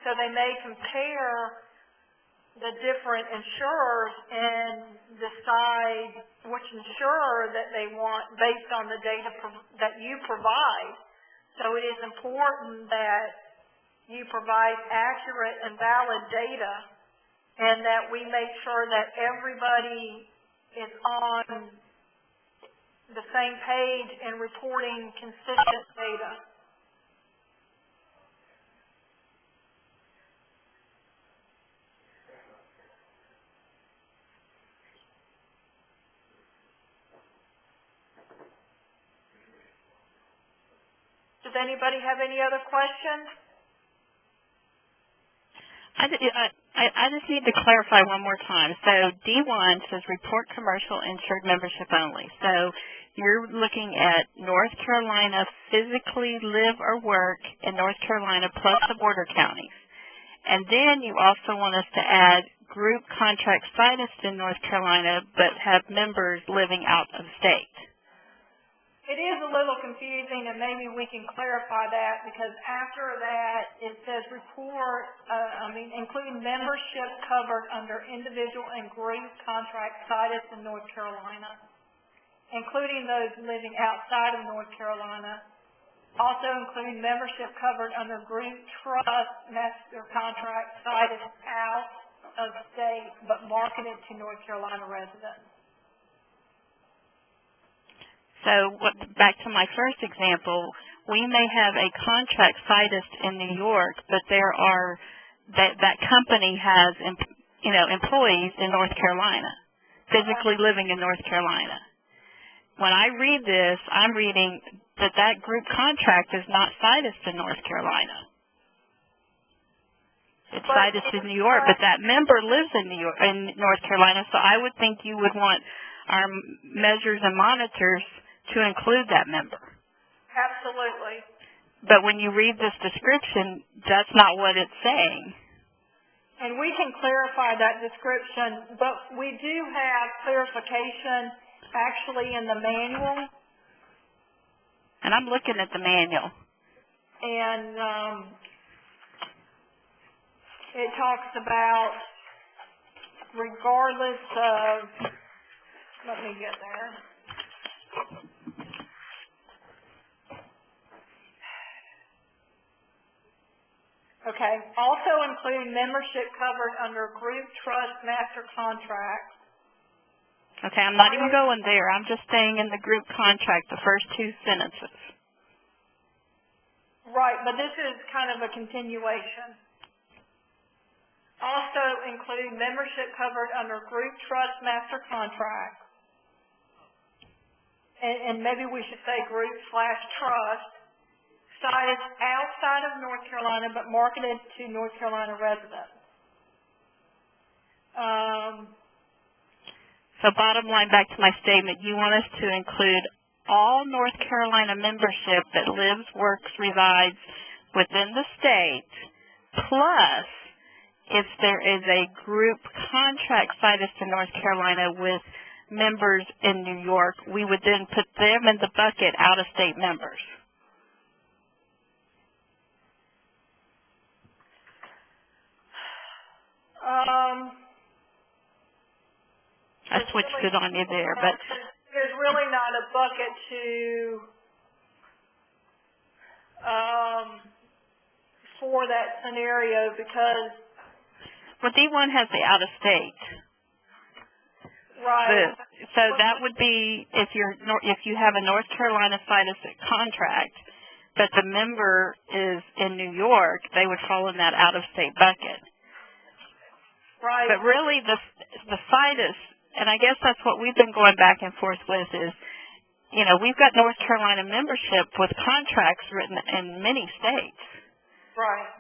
so they may compare the different insurers and decide which insurer that they want based on the data that you provide. So it is important that you provide accurate and valid data, and that we make sure that everybody is on the same page and reporting consistent data. Does anybody have any other questions? I just need to clarify one more time. So D1 says report commercial insured membership only. So you're looking at North Carolina, physically live or work in North Carolina plus the border counties. And then you also want us to add group contract status in North Carolina but have members living out of state. It is a little confusing, and maybe we can clarify that, because after that it says including membership covered under individual and group contract status in North Carolina, including those living outside of North Carolina. Also include membership covered under group trust master contract status out of state but marketed to North Carolina residents. So back to my first example, we may have a contract situs in New York, but that company has employees in North Carolina, physically living in North Carolina. When I read this, I'm reading that group contract is not sitused in North Carolina. It's sitused in New York, but that member lives in North Carolina, so I would think you would want our measures and monitors to include that member. Absolutely. But when you read this description, that's not what it's saying. And we can clarify that description, but we do have clarification actually in the manual. And I'm looking at the manual. And it talks about regardless of, let me get there. Okay. Also include membership covered under group trust master contracts. Okay, I'm not even going there. I'm just staying in the group contract, the first two sentences. Right, but this is kind of a continuation. Also include membership covered under group trust master contracts. And maybe we should say group/trust sites outside of North Carolina but marketed to North Carolina residents. So bottom line, back to my statement, you want us to include all North Carolina membership that lives, works, resides within the state, plus if there is a group contract situs in North Carolina with members in New York, we would then put them in the bucket out-of-state members. I switched it on you there, but there's really not a bucket to for that scenario because D1 has the out-of-state. Right. So that would be if you have a North Carolina situs contract, but the member is in New York, they would fall in that out-of-state bucket. Right. But really, the situs, and I guess that's what we've been going back and forth with is, we've got North Carolina membership with contracts written in many states. Right.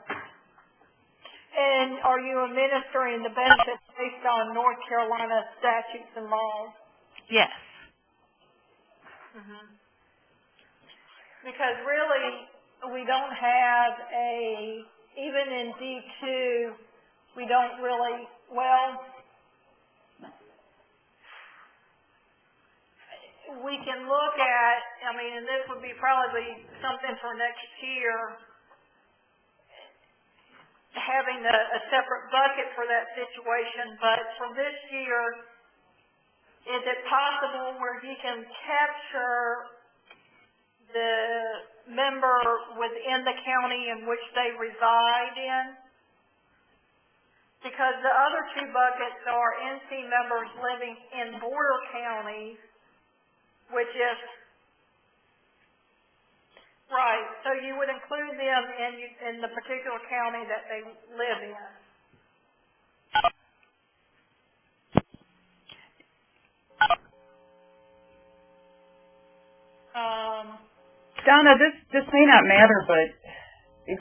And are you administering the benefits based on North Carolina statutes and laws? Yes. Mm-hmm. Because really, we don't have even in D2, we don't really, we can look at, and this would be probably something for next year, having a separate bucket for that situation, but for this year, is it possible where you can capture the member within the county in which they reside in? Because the other two buckets are NC members living in border counties, which is right. So you would include them in the particular county that they live in. Donna, this may not matter, but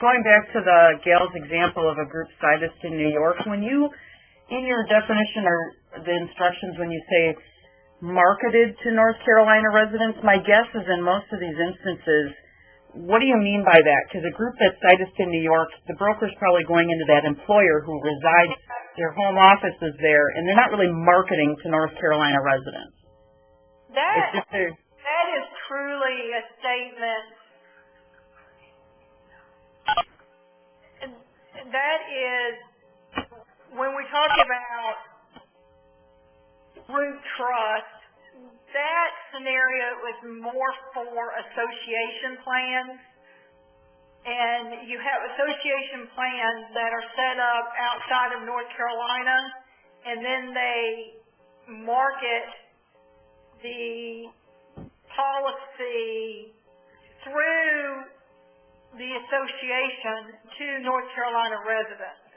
going back to the Gail's example of a group situs in New York, when you, in your definition or the instructions, when you say marketed to North Carolina residents, my guess is in most of these instances, what do you mean by that? Because a group that's situs in New York, the broker's probably going into that employer who resides, their home office is there, and they're not really marketing to North Carolina residents. That is truly a statement. And that is, when we talk about group trust, that scenario is more for association plans. And you have association plans that are set up outside of North Carolina, and then they market the policy through the association to North Carolina residents.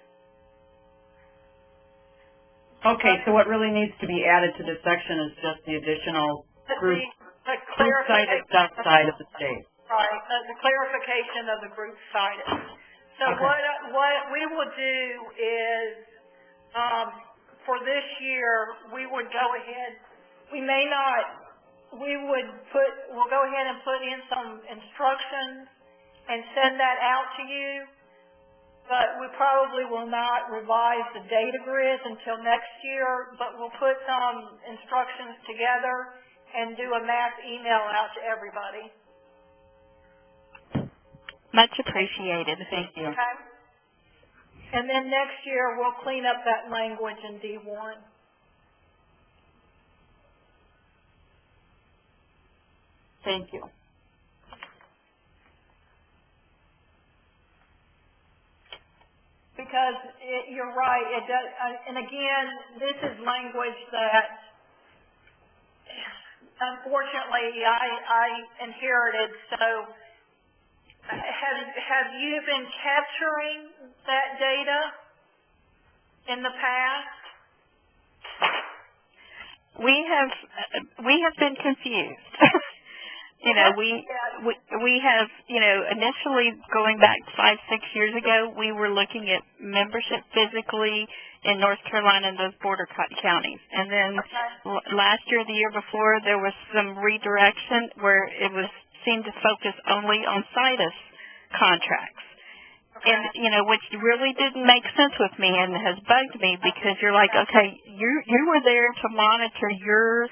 Okay, so what really needs to be added to this section is just the additional group situs outside of the state. Right, the clarification of the group situs. So okay. What we will do is, for this year, we would go ahead, we'll go ahead and put in some instructions and send that out to you, but we probably will not revise the data grids until next year, but we'll put some instructions together and do a mass email out to everybody. Much appreciated. Thank you. Okay. And then next year, we'll clean up that language in D1. Thank you. Because you're right, it does, and again, this is language that, unfortunately, I inherited. So, have you been capturing that data in the past? We have been confused. You know, we have, you know, initially going back 5-6 years ago, we were looking at membership physically in North Carolina and those border counties. And then last year, the year before, there was some redirection where it was seemed to focus only on CITUS contracts. And, you know, which really didn't make sense with me and has bugged me because you're like, okay, you were there to monitor your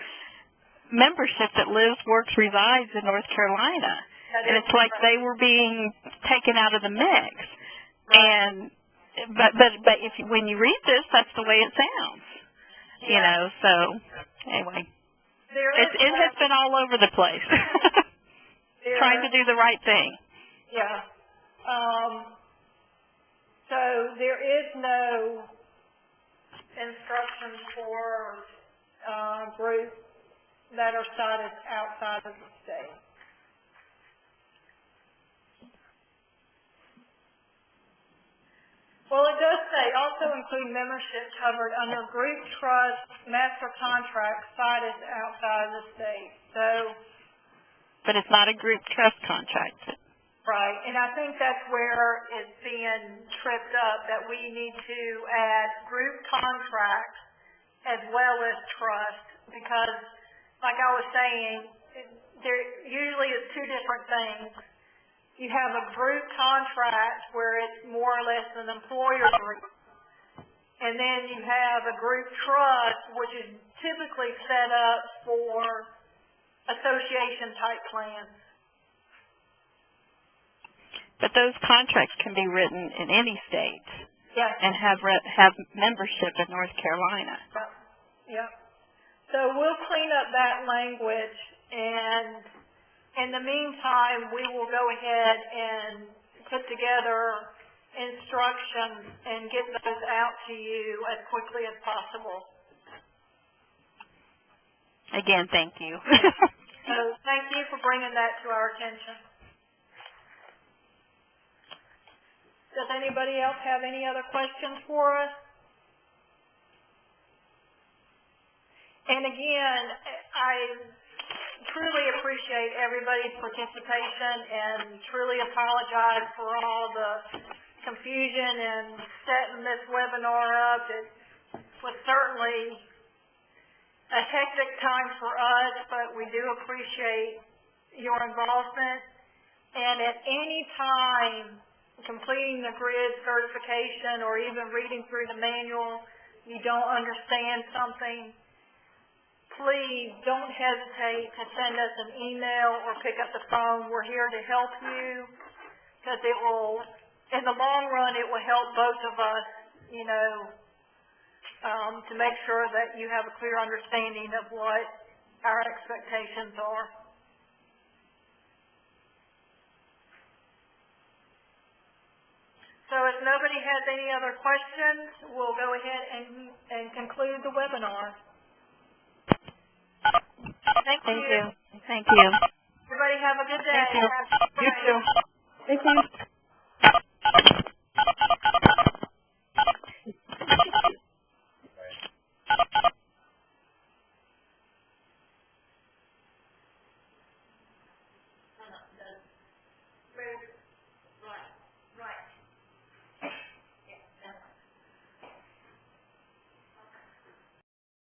membership that lives, works, resides in North Carolina. And it's like they were being taken out of the mix. And but if when you read this, that's the way it sounds. You know, so anyway. It has been all over the place. Trying to do the right thing. Yeah. So there is no instructions for groups that are cited outside of the state. Well, it does say also include membership covered under group trust master contract cited outside of the state. So. But it's not a group trust contract. Right, and I think that's where it's being tripped up, that we need to add group contracts as well as trust, because, like I was saying, there usually is two different things. You have a group contract where it's more or less an employer group, and then you have a group trust, which is typically set up for association-type plans. But those contracts can be written in any state. Yes. And have membership in North Carolina. Yep. So we'll clean up that language, and in the meantime, we will go ahead and put together instructions and get those out to you as quickly as possible. Again, thank you. So thank you for bringing that to our attention. Does anybody else have any other questions for us? And again, I truly appreciate everybody's participation and truly apologize for all the confusion and setting this webinar up. It was certainly a hectic time for us, but we do appreciate your involvement. And at any time, completing the grid certification or even reading through the manual, you don't understand something, please don't hesitate to send us an email or pick up the phone. We're here to help you, because it will, in the long run, it will help both of us, you know, to make sure that you have a clear understanding of what our expectations are. So if nobody has any other questions, we'll go ahead and conclude the webinar. Thank you. Thank you. Everybody have a good day. Thank you. You too.